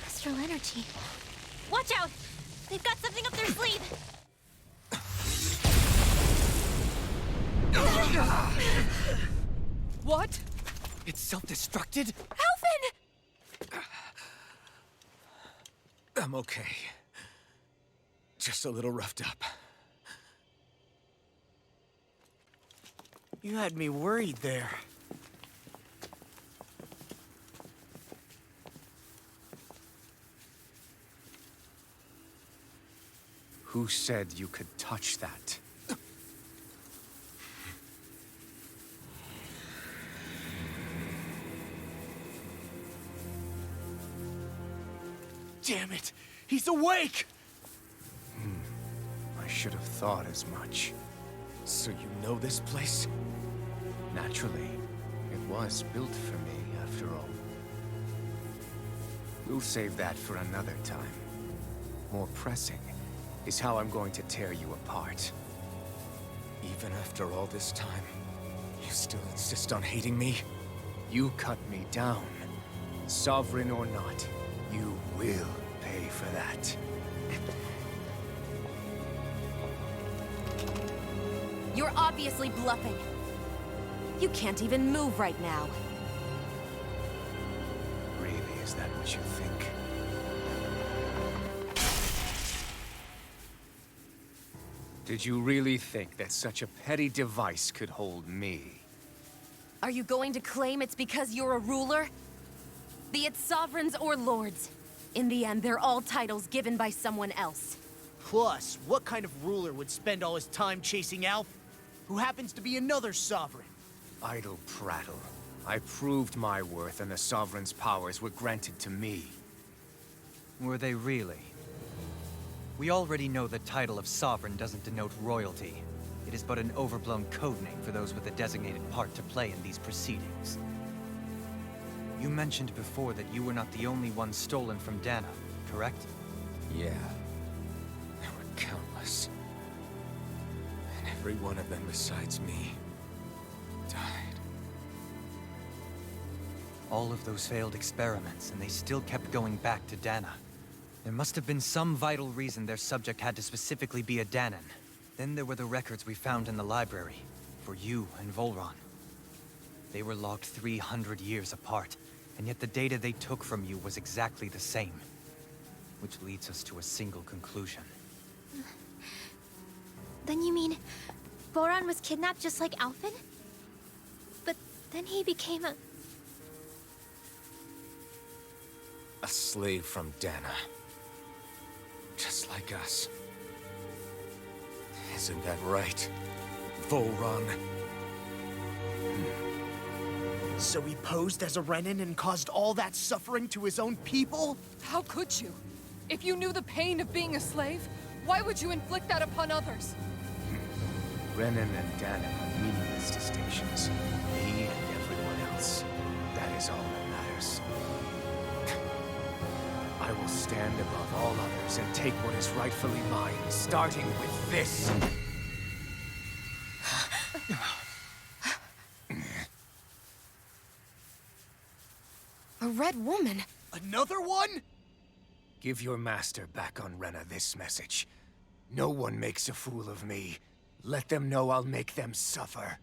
Astral energy. Watch out! They've got something up their sleeve! What? It's self-destructed? Alphen! I'm okay. Just a little roughed up. You had me worried there. Who said you could touch that? Damn it! He's awake! I should have thought as much. So you know this place? Naturally, it was built for me, after all. We'll save that for another time. More pressing is how I'm going to tear you apart. Even after all this time, you still insist on hating me? You cut me down. Sovereign or not, you will pay for that. You're obviously bluffing. You can't even move right now. Really, is that what you think? Did you really think that such a petty device could hold me? Are you going to claim it's because you're a ruler? Be it sovereigns or lords. In the end, they're all titles given by someone else. Plus, what kind of ruler would spend all his time chasing Alf, who happens to be another sovereign? Idle prattle. I proved my worth and the Sovereign's powers were granted to me. Were they really? We already know the title of Sovereign doesn't denote royalty. It is but an overblown codename for those with a designated part to play in these proceedings. You mentioned before that you were not the only one stolen from Dana, correct? Yeah. There were countless. And every one of them besides me died. All of those failed experiments, and they still kept going back to Dana. There must have been some vital reason their subject had to specifically be a Danan. Then there were the records we found in the library, for you and Volron. They were logged 300 years apart, and yet the data they took from you was exactly the same. Which leads us to a single conclusion. Then you mean Voron was kidnapped just like Alphen? But then he became a slave from Dana. Just like us. Isn't that right, Volron? So he posed as a Renin and caused all that suffering to his own people? How could you? If you knew the pain of being a slave, why would you inflict that upon others? Renin and Dana are meaningless distinctions. Me and everyone else. That is all that matters. I will stand above all others and take what is rightfully mine, starting with this. A red woman? Another one? Give your master back on Rena this message. No one makes a fool of me. Let them know I'll make them suffer.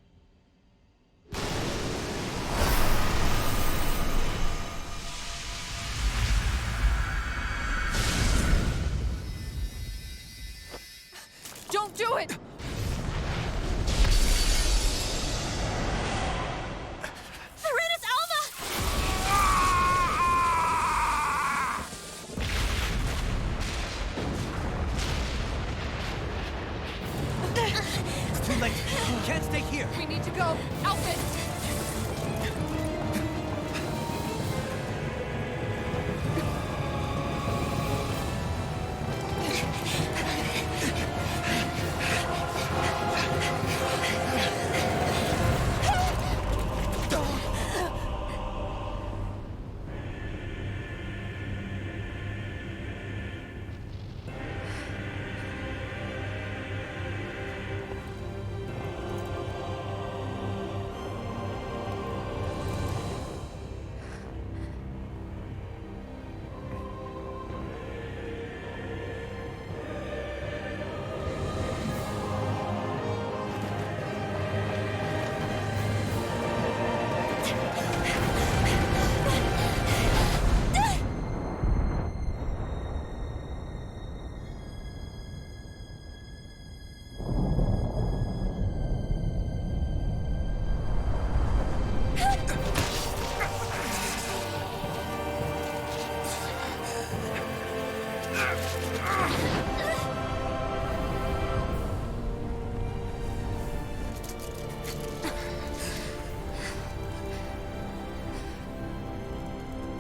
Don't do it! It's too late. You can't stay here. We need to go. Outfit!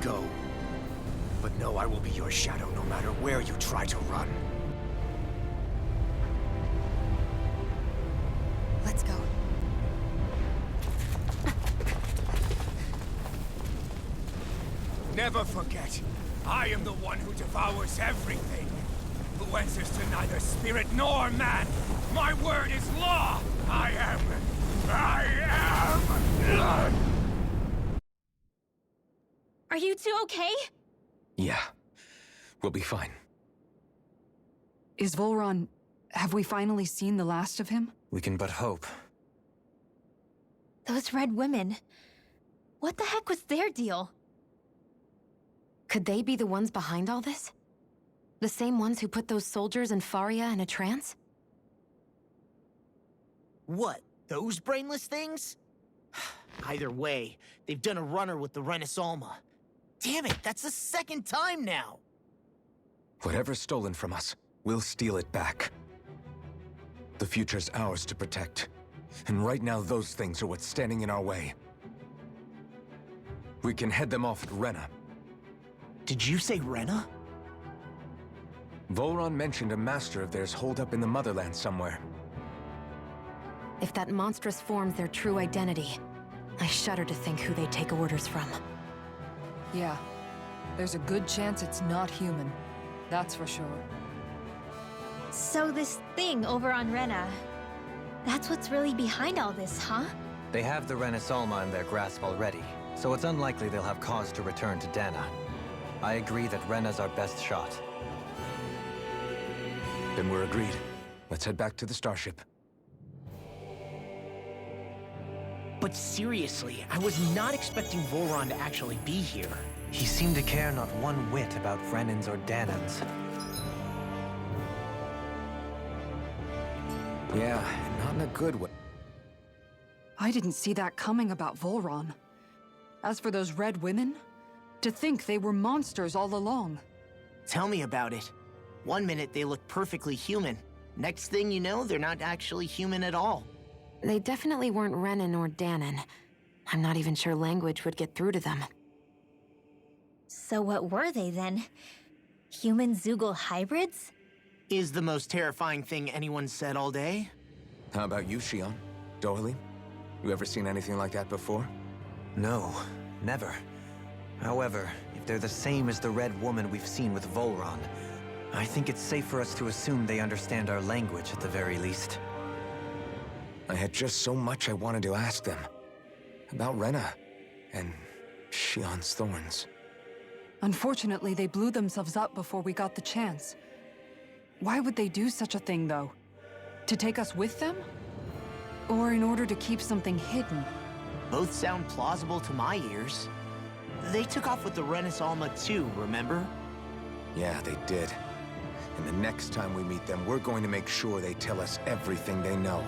Go. But know I will be your shadow no matter where you try to run. Let's go. Never forget, I am the one who devours everything. Who answers to neither spirit nor man. My word is law. I am. Are you two okay? Yeah. We'll be fine. Is Volron... have we finally seen the last of him? We can but hope. Those red women. What the heck was their deal? Could they be the ones behind all this? The same ones who put those soldiers in Faria in a trance? What? Those brainless things? Either way, they've done a runner with the Renaissance. Damn it, that's the second time now! Whatever's stolen from us, we'll steal it back. The future's ours to protect. And right now, those things are what's standing in our way. We can head them off at Rena. Did you say Rena? Volron mentioned a master of theirs holed up in the motherland somewhere. If that monstrous form's their true identity, I shudder to think who they take orders from. Yeah. There's a good chance it's not human. That's for sure. So this thing over on Rena, that's what's really behind all this, huh? They have the Renaissance in their grasp already, so it's unlikely they'll have cause to return to Dana. I agree that Rena's our best shot. Then we're agreed. Let's head back to the starship. But seriously, I was not expecting Volron to actually be here. He seemed to care not one whit about Renans or Danans. Yeah, not in a good way. I didn't see that coming about Volron. As for those red women, to think they were monsters all along. Tell me about it. One minute they look perfectly human. Next thing you know, they're not actually human at all. They definitely weren't Renan or Danon. I'm not even sure language would get through to them. So what were they then? Human Zoogle hybrids? Is the most terrifying thing anyone said all day? How about you, Shion? Dohalim? You ever seen anything like that before? No, never. However, if they're the same as the Red Woman we've seen with Volron, I think it's safe for us to assume they understand our language at the very least. I had just so much I wanted to ask them. About Rena, and Shion's thorns. Unfortunately, they blew themselves up before we got the chance. Why would they do such a thing, though? To take us with them? Or in order to keep something hidden? Both sound plausible to my ears. They took off with the Renis Alma too, remember? Yeah, they did. And the next time we meet them, we're going to make sure they tell us everything they know.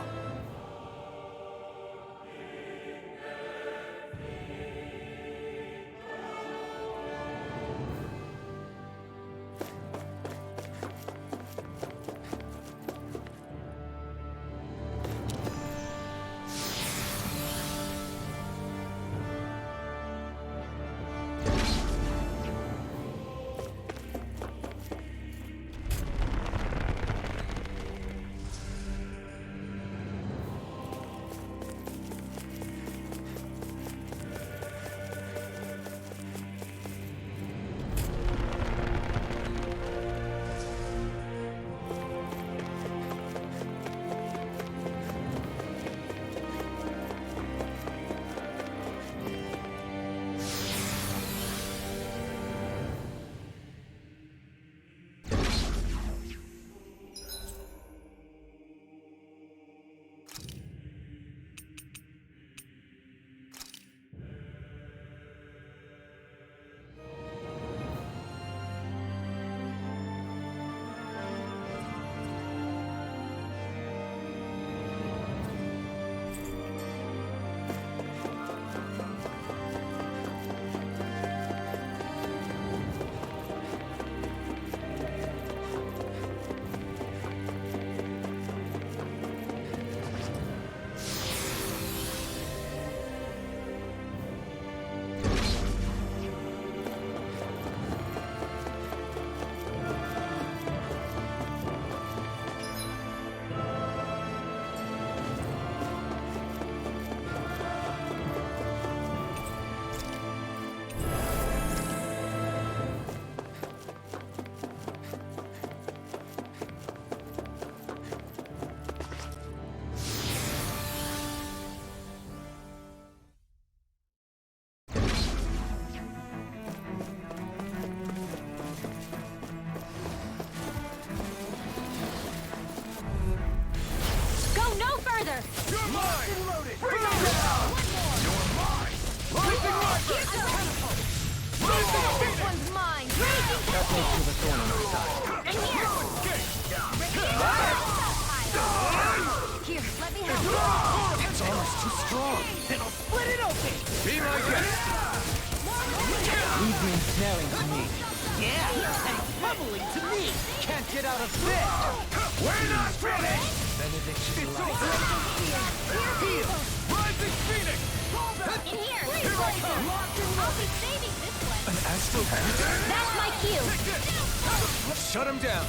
Shut him down!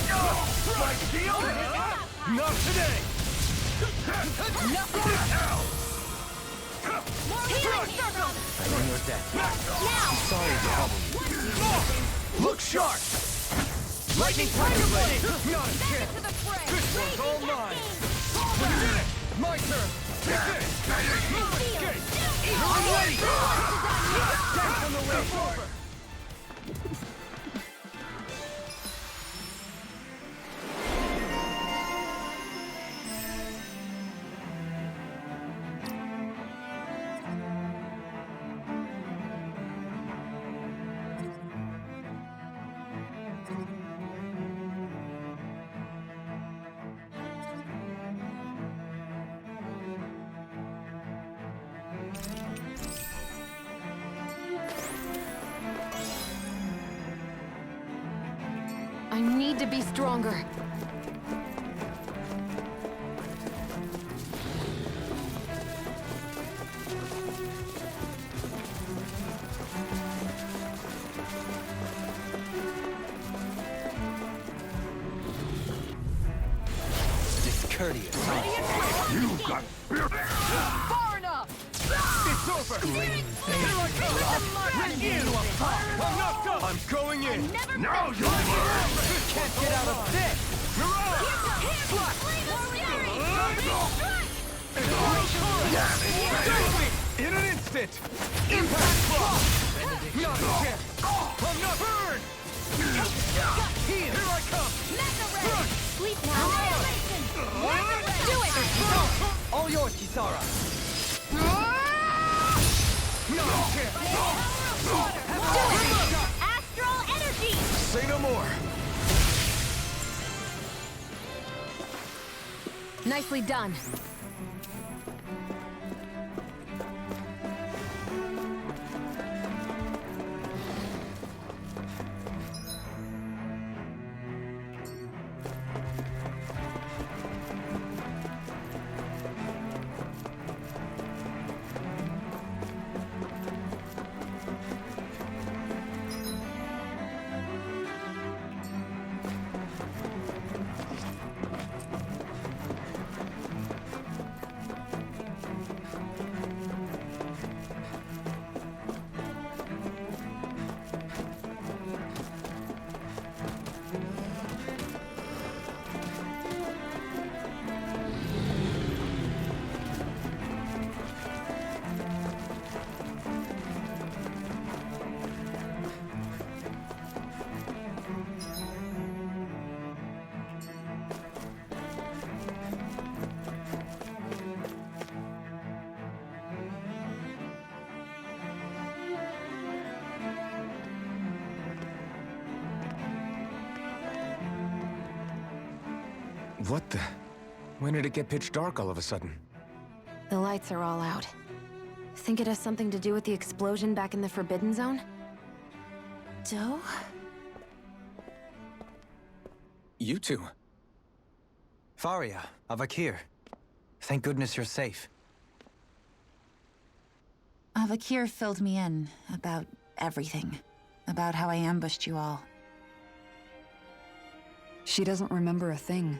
My shield? Not today! I know you're dead. I'm sorry to trouble you. Look sharp! Lightning Tiger Blade! Not a chance! This one's all mine! We did it! My turn! Take this! No escape! I'm ready! Death on the way over! I need to be stronger. courteous. You got Far enough! It's over! Here I come! I'm not done! I'm going in! Now You can't get out of this! In an instant! Impact block! Not a chance! I'm not burned! Here I come! Sleep now. Do it! All yours, Kisara! Not a chance! Astral energy. Say no more! Nicely done. What the? When did it get pitch dark all of a sudden? The lights are all out. Think it has something to do with the explosion back in the Forbidden Zone? Joe? You two. Faria, Avakir. Thank goodness you're safe. Avakir filled me in about everything. About how I ambushed you all. She doesn't remember a thing,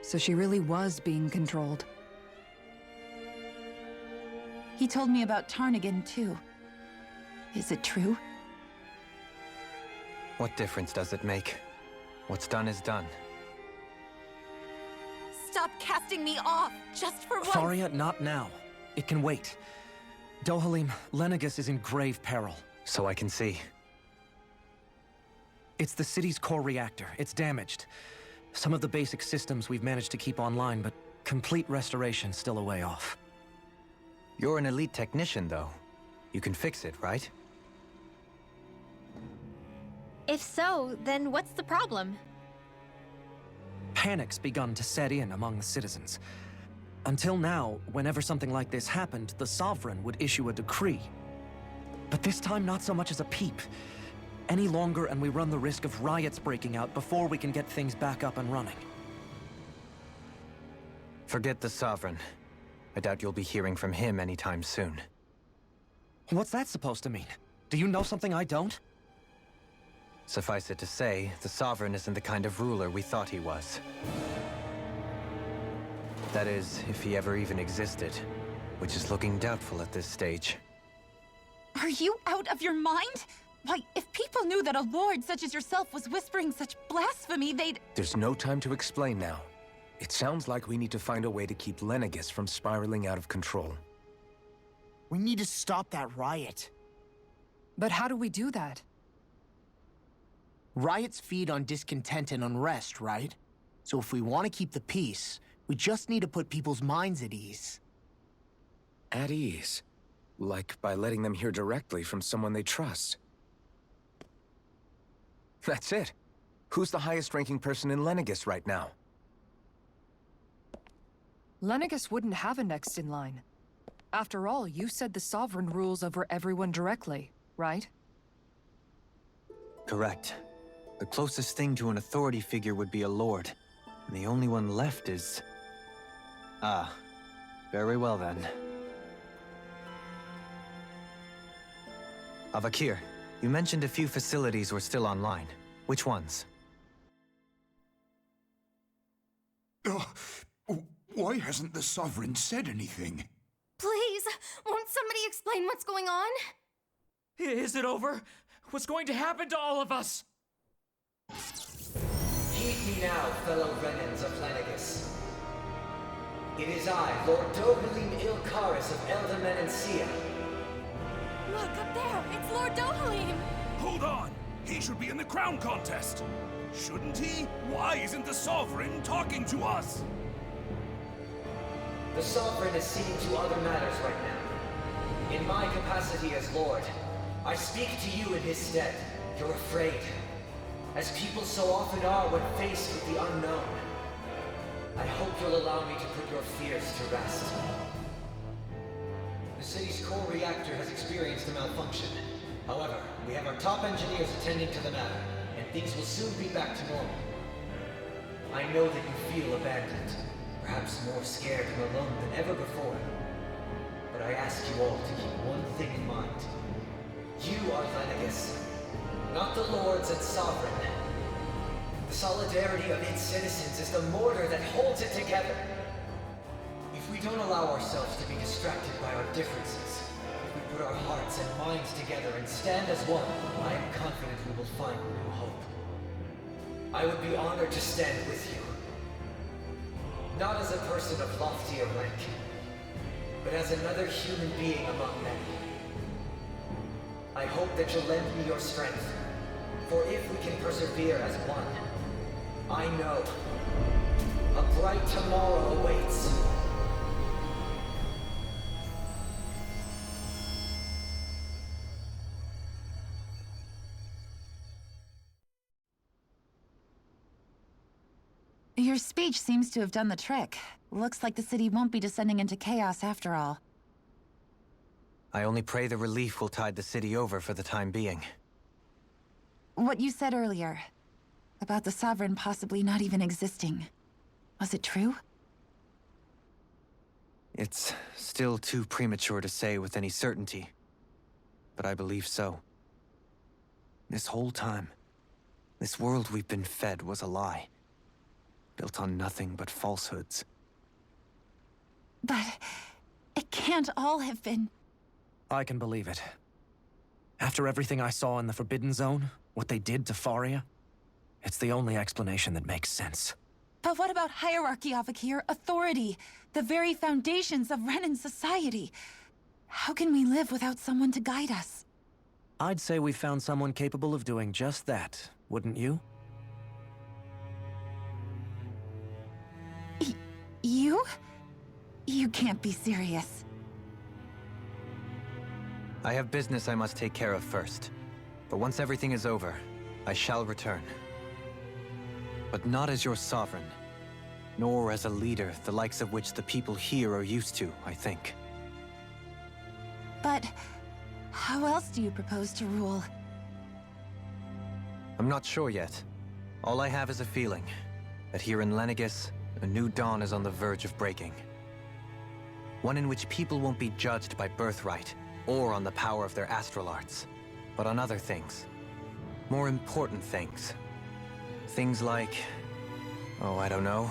so she really was being controlled. He told me about Tarnigan, too. Is it true? What difference does it make? What's done is done. Stop casting me off, just for once! Faria, not now. It can wait. Dohalim, Lenegis is in grave peril. So I can see. It's the city's core reactor. It's damaged. Some of the basic systems we've managed to keep online, but complete restoration's still a way off. You're an elite technician, though. You can fix it, right? If so, then what's the problem? Panic's begun to set in among the citizens. Until now, whenever something like this happened, the Sovereign would issue a decree. But this time, not so much as a peep. Any longer and we run the risk of riots breaking out before we can get things back up and running. Forget the Sovereign. I doubt you'll be hearing from him anytime soon. What's that supposed to mean? Do you know something I don't? Suffice it to say, the Sovereign isn't the kind of ruler we thought he was. That is, if he ever even existed, which is looking doubtful at this stage. Are you out of your mind? Why, if people knew that a lord such as yourself was whispering such blasphemy, they'd— There's no time to explain now. It sounds like we need to find a way to keep Lenegis from spiraling out of control. We need to stop that riot. But how do we do that? Riots feed on discontent and unrest, right? So if we want to keep the peace, we just need to put people's minds at ease. At ease? Like by letting them hear directly from someone they trust. That's it. Who's the highest-ranking person in Lenegis right now? Lenegis wouldn't have a next in line. After all, you said the Sovereign rules over everyone directly, right? Correct. The closest thing to an authority figure would be a lord. And the only one left is... Ah. Very well then. Avakir, you mentioned a few facilities were still online. Which ones? Why hasn't the Sovereign said anything? Please, won't somebody explain what's going on? Is it over? What's going to happen to all of us? Heed me now, fellow Renans of Lenegus. It is I, Lord Dohalim Ilkaris of Eldaman and Sia. Look, up there! It's Lord Dohalim! Hold on! He should be in the crown contest! Shouldn't he? Why isn't the Sovereign talking to us? The Sovereign is seeing to other matters right now. In my capacity as Lord, I speak to you in his stead. You're afraid, as people so often are when faced with the unknown. I hope you'll allow me to put your fears to rest. The city's core reactor has experienced a malfunction. However, we have our top engineers attending to the matter, and things will soon be back to normal. I know that you feel abandoned, perhaps more scared and alone than ever before. But I ask you all to keep one thing in mind. You are Lenegus, not the Lords and Sovereign. The solidarity of its citizens is the mortar that holds it together. If we don't allow ourselves to be distracted by our differences, if we put our hearts and minds together and stand as one, I am confident we will find new hope. I would be honored to stand with you. Not as a person of loftier rank, but as another human being among many. I hope that you'll lend me your strength, for if we can persevere as one, I know a bright tomorrow awaits. Your speech seems to have done the trick. Looks like the city won't be descending into chaos after all. I only pray the relief will tide the city over for the time being. What you said earlier, about the Sovereign possibly not even existing, was it true? It's still too premature to say with any certainty, but I believe so. This whole time, this world we've been fed was a lie, built on nothing but falsehoods. But it can't all have been... I can believe it. After everything I saw in the Forbidden Zone, what they did to Faria, it's the only explanation that makes sense. But what about hierarchy, Avakir? Authority? The very foundations of Renan society? How can we live without someone to guide us? I'd say we found someone capable of doing just that, wouldn't you? You? You can't be serious. I have business I must take care of first. But once everything is over, I shall return. But not as your sovereign, nor as a leader the likes of which the people here are used to, I think. But how else do you propose to rule? I'm not sure yet. All I have is a feeling that here in Lenegus, a new dawn is on the verge of breaking. One in which people won't be judged by birthright or on the power of their astral arts, but on other things. More important things. Things like, oh, I don't know,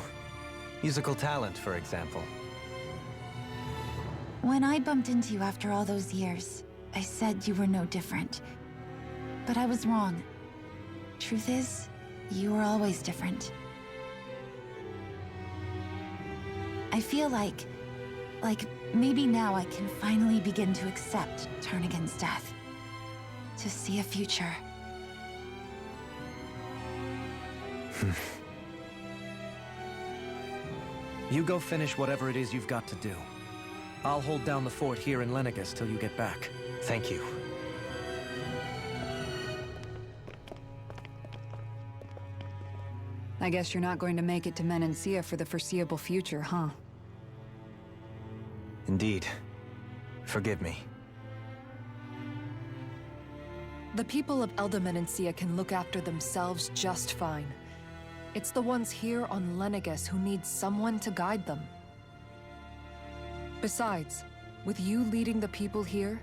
musical talent, for example. When I bumped into you after all those years, I said you were no different. But I was wrong. Truth is, you were always different. I feel like maybe now I can finally begin to accept turn against death. To see a future. You go finish whatever it is you've got to do. I'll hold down the fort here in Lenegus till you get back. Thank you. I guess you're not going to make it to Menancia for the foreseeable future, huh? Indeed. Forgive me. The people of Menancia can look after themselves just fine. It's the ones here on Lenegus who need someone to guide them. Besides, with you leading the people here,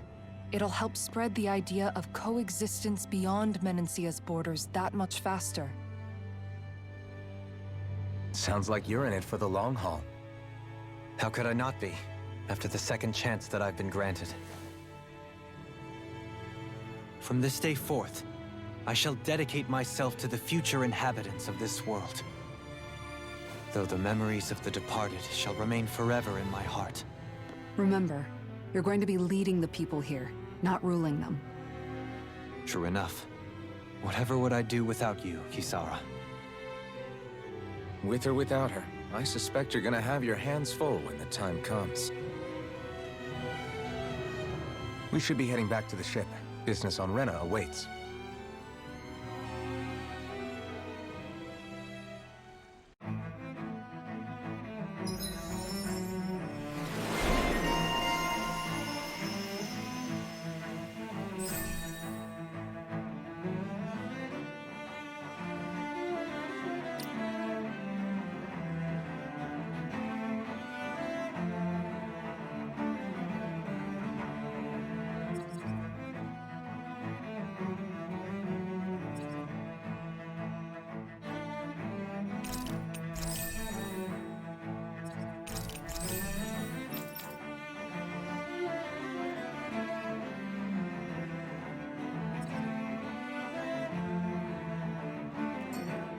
it'll help spread the idea of coexistence beyond Menancia's borders that much faster. Sounds like you're in it for the long haul. How could I not be, after the second chance that I've been granted? From this day forth, I shall dedicate myself to the future inhabitants of this world. Though the memories of the departed shall remain forever in my heart. Remember, you're going to be leading the people here, not ruling them. True enough. Whatever would I do without you, Kisara? With or without her, I suspect you're gonna have your hands full when the time comes. We should be heading back to the ship. Business on Rena awaits.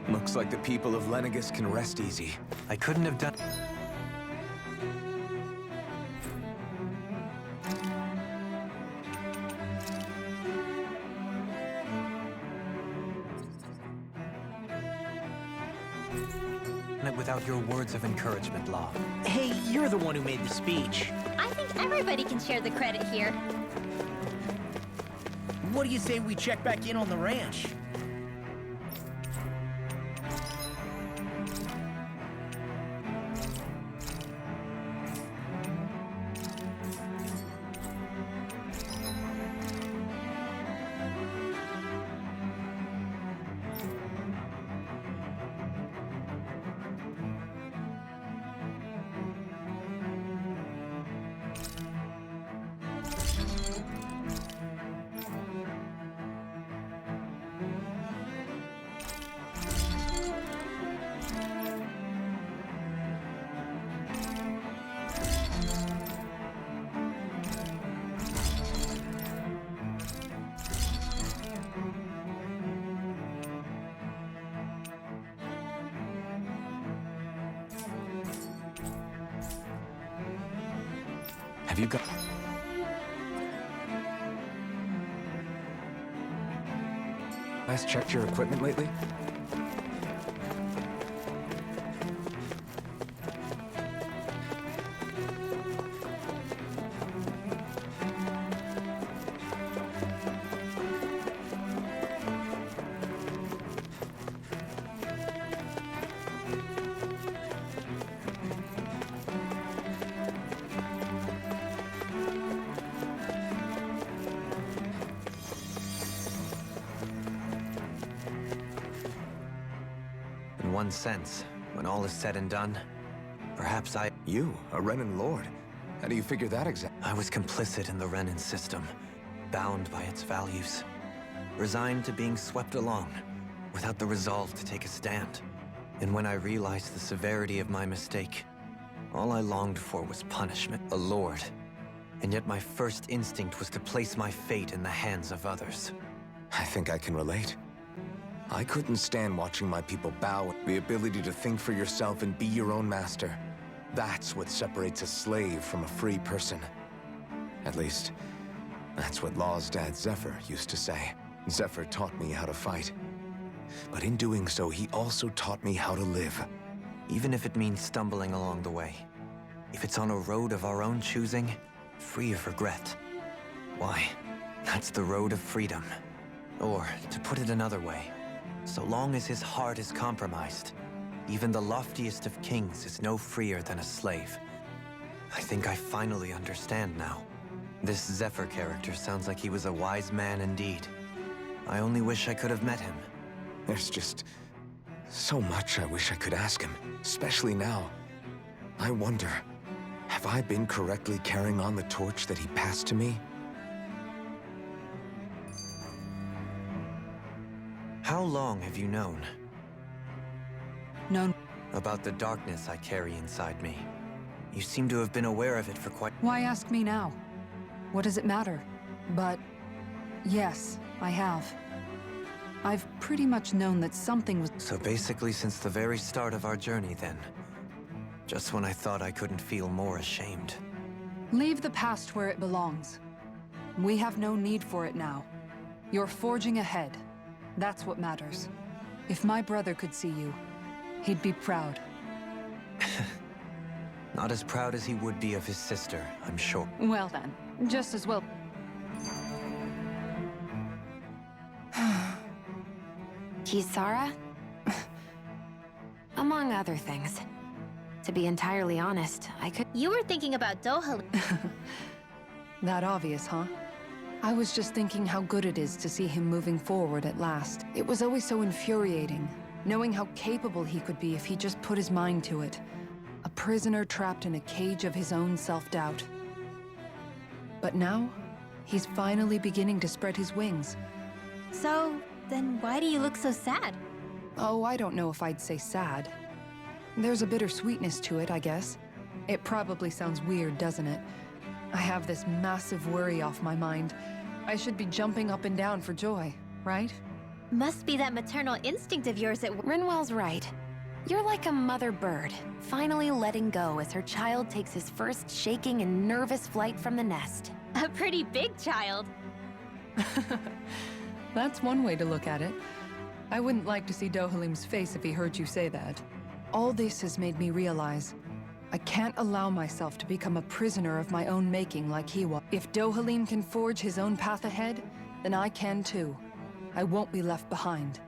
Looks like the people of Lenegis can rest easy. I couldn't have done... it without your words of encouragement, Law. Hey, you're the one who made the speech. I think everybody can share the credit here. What do you say we check back in on the ranch? Have you got... Guys checked your equipment lately? In one sense, when all is said and done, perhaps You, a Renan Lord? How do you figure that exactly? I was complicit in the Renan system, bound by its values, resigned to being swept along, without the resolve to take a stand. And when I realized the severity of my mistake, all I longed for was punishment, a lord. And yet my first instinct was to place my fate in the hands of others. I think I can relate. I couldn't stand watching my people bow. The ability to think for yourself and be your own master. That's what separates a slave from a free person. At least, that's what Law's dad Zephyr used to say. Zephyr taught me how to fight. But in doing so, he also taught me how to live. Even if it means stumbling along the way. If it's on a road of our own choosing, free of regret. Why, that's the road of freedom. Or, to put it another way, so long as his heart is compromised, even the loftiest of kings is no freer than a slave. I think I finally understand now. This Zephyr character sounds like he was a wise man indeed. I only wish I could have met him. There's just so much I wish I could ask him, especially now. I wonder, have I been correctly carrying on the torch that he passed to me? How long have you known? Known about the darkness I carry inside me. You seem to have been aware of it for quite... Why ask me now? What does it matter? But yes, I have. I've pretty much known that something was... So basically since the very start of our journey then. Just when I thought I couldn't feel more ashamed. Leave the past where it belongs. We have no need for it now. You're forging ahead. That's what matters. If my brother could see you, he'd be proud. Not as proud as he would be of his sister, I'm sure. Well then, just as well. Kisara? Among other things. To be entirely honest, I could... You were thinking about Dohalim. That obvious, huh? I was just thinking how good it is to see him moving forward at last. It was always so infuriating, knowing how capable he could be if he just put his mind to it. A prisoner trapped in a cage of his own self-doubt. But now, he's finally beginning to spread his wings. So, then why do you look so sad? Oh, I don't know if I'd say sad. There's a bittersweetness to it, I guess. It probably sounds weird, doesn't it? I have this massive worry off my mind. I should be jumping up and down for joy, right? Must be that maternal instinct of yours at... Rinwell's right. You're like a mother bird, finally letting go as her child takes his first shaking and nervous flight from the nest. A pretty big child. That's one way to look at it. I wouldn't like to see Dohalim's face if he heard you say that. All this has made me realize I can't allow myself to become a prisoner of my own making like he was. If Dohalim can forge his own path ahead, then I can too. I won't be left behind.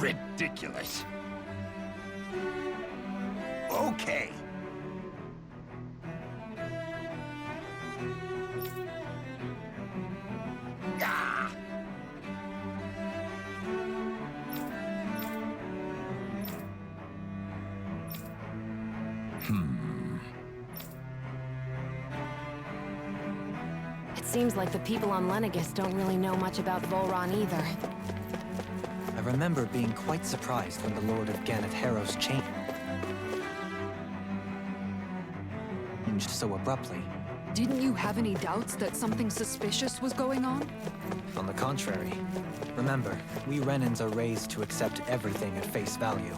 Ridiculous. Okay. Ah! It seems like the people on Lenegis don't really know much about Volron either. I remember being quite surprised when the Lord of Ganeth Harrow's chain changed so abruptly. Didn't you have any doubts that something suspicious was going on? On the contrary. Remember, we Renans are raised to accept everything at face value.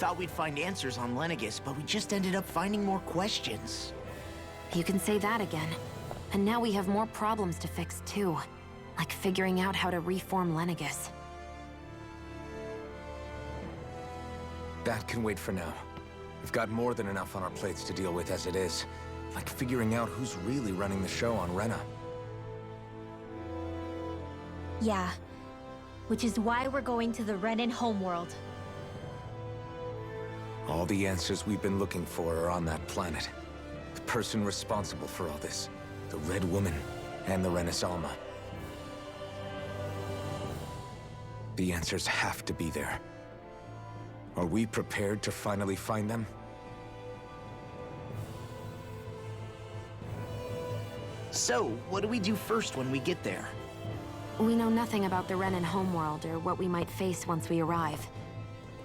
Thought we'd find answers on Lenegis, but we just ended up finding more questions. You can say that again. And now we have more problems to fix too. Like figuring out how to reform Lenegis. That can wait for now. We've got more than enough on our plates to deal with as it is. Like figuring out who's really running the show on Rena. Yeah. Which is why we're going to the Renan homeworld. All the answers we've been looking for are on that planet. The person responsible for all this. The Red Woman and the Renaissance. The answers have to be there. Are we prepared to finally find them? So, what do we do first when we get there? We know nothing about the Renan homeworld or what we might face once we arrive.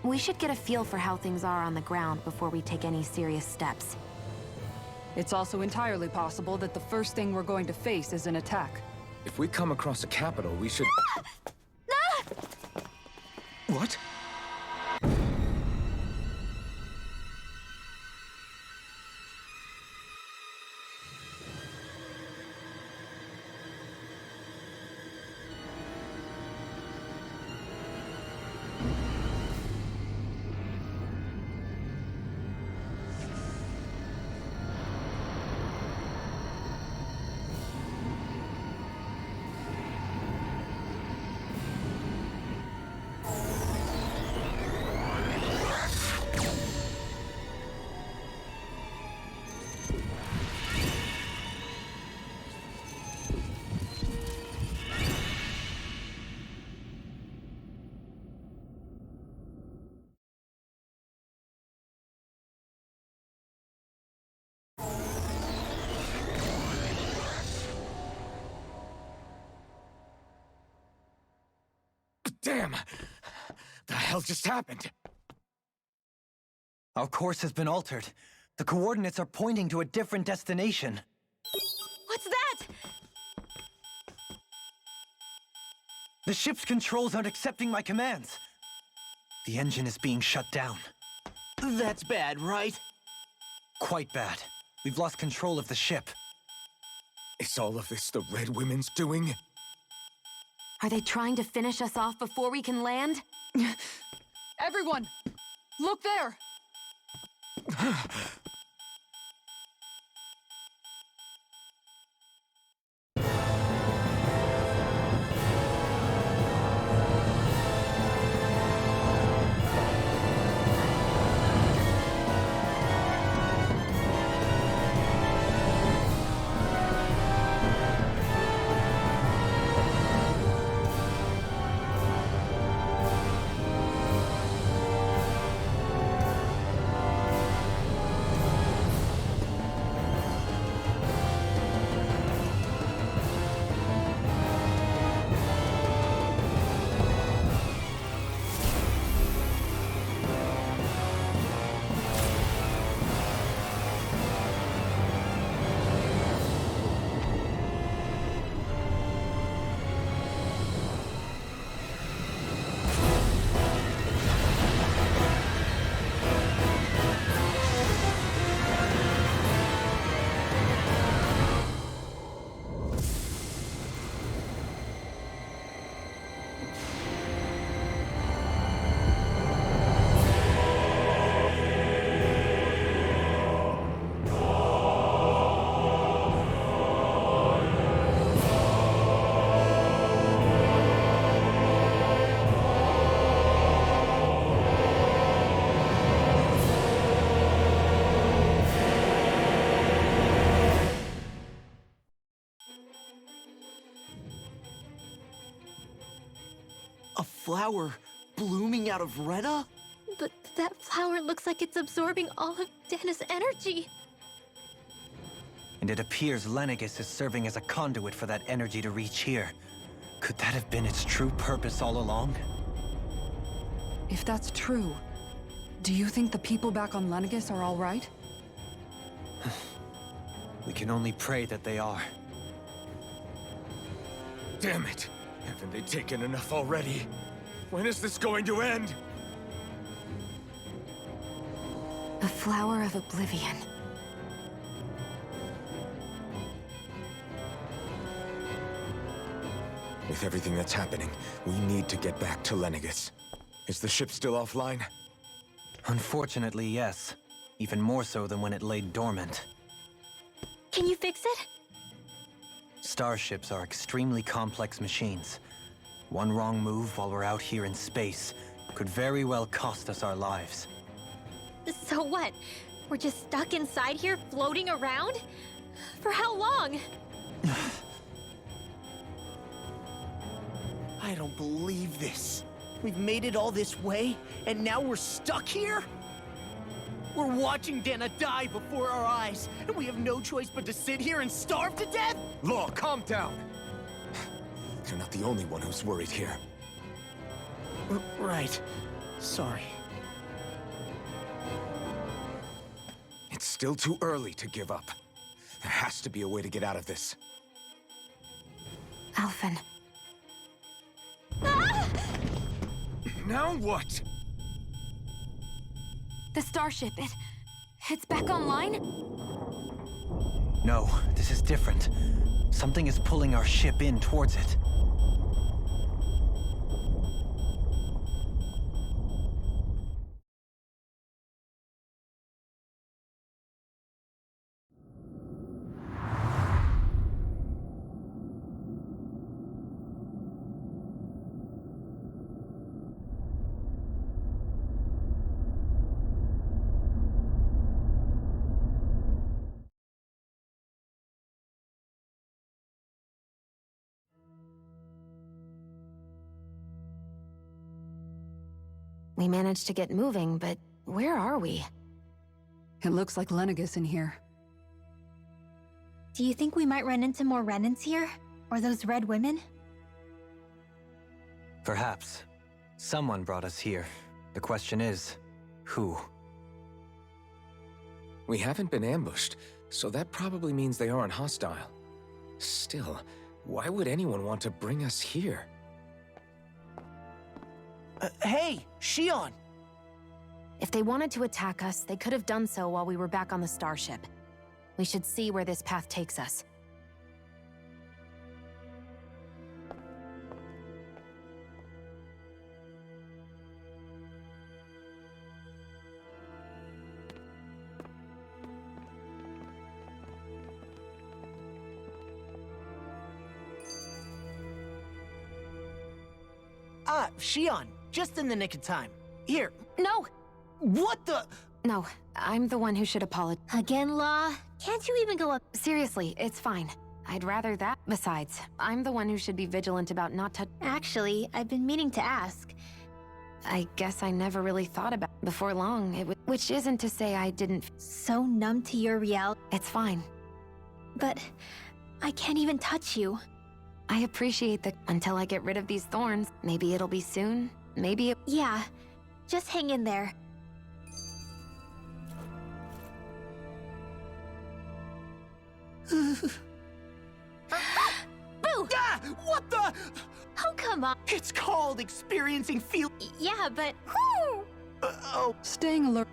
We should get a feel for how things are on the ground before we take any serious steps. It's also entirely possible that the first thing we're going to face is an attack. If we come across a capital, we should... What? Damn! The hell just happened? Our course has been altered. The coordinates are pointing to a different destination. What's that? The ship's controls aren't accepting my commands. The engine is being shut down. That's bad, right? Quite bad. We've lost control of the ship. Is all of this the Red Women's doing? Are they trying to finish us off before we can land? Everyone! Look there! A flower blooming out of Rena? But that flower looks like it's absorbing all of Dana's energy. And it appears Lenegis is serving as a conduit for that energy to reach here. Could that have been its true purpose all along? If that's true, do you think the people back on Lenegis are all right? We can only pray that they are. Damn it! Haven't they taken enough already? When is this going to end? The Flower of Oblivion. With everything that's happening, we need to get back to Lenegis. Is the ship still offline? Unfortunately, yes. Even more so than when it lay dormant. Can you fix it? Starships are extremely complex machines. One wrong move while we're out here in space could very well cost us our lives. So what? We're just stuck inside here, floating around? For how long? I don't believe this. We've made it all this way, and now we're stuck here? We're watching Dana die before our eyes, and we have no choice but to sit here and starve to death? Law, calm down. You're not the only one who's worried here. Right. Sorry. It's still too early to give up. There has to be a way to get out of this. Alphen. Now what? The starship, it's back online? No, this is different. Something is pulling our ship in towards it. We managed to get moving, but where are we? It looks like Lenegis in here. Do you think we might run into more Renans here? Or those red women? Perhaps. Someone brought us here. The question is, who? We haven't been ambushed, so that probably means they aren't hostile. Still, why would anyone want to bring us here? Hey, Shion! If they wanted to attack us, they could have done so while we were back on the starship. We should see where this path takes us. Ah, Shion, just in the nick of time. Here. No! What the? No, I'm the one who should apologize. Again, Law? Can't you even go up? Seriously, it's fine. I'd rather that. Besides, I'm the one who should be vigilant about not touch. Actually, I've been meaning to ask. I guess I never really thought about it before long. Which isn't to say I didn't. So numb to your reality. It's fine. But I can't even touch you. I appreciate that until I get rid of these thorns. Maybe it'll be soon. Maybe it. Yeah, just hang in there. Boo! Ah, what the? Oh, come on. It's called experiencing feel. Yeah, but... Oh. Staying alert.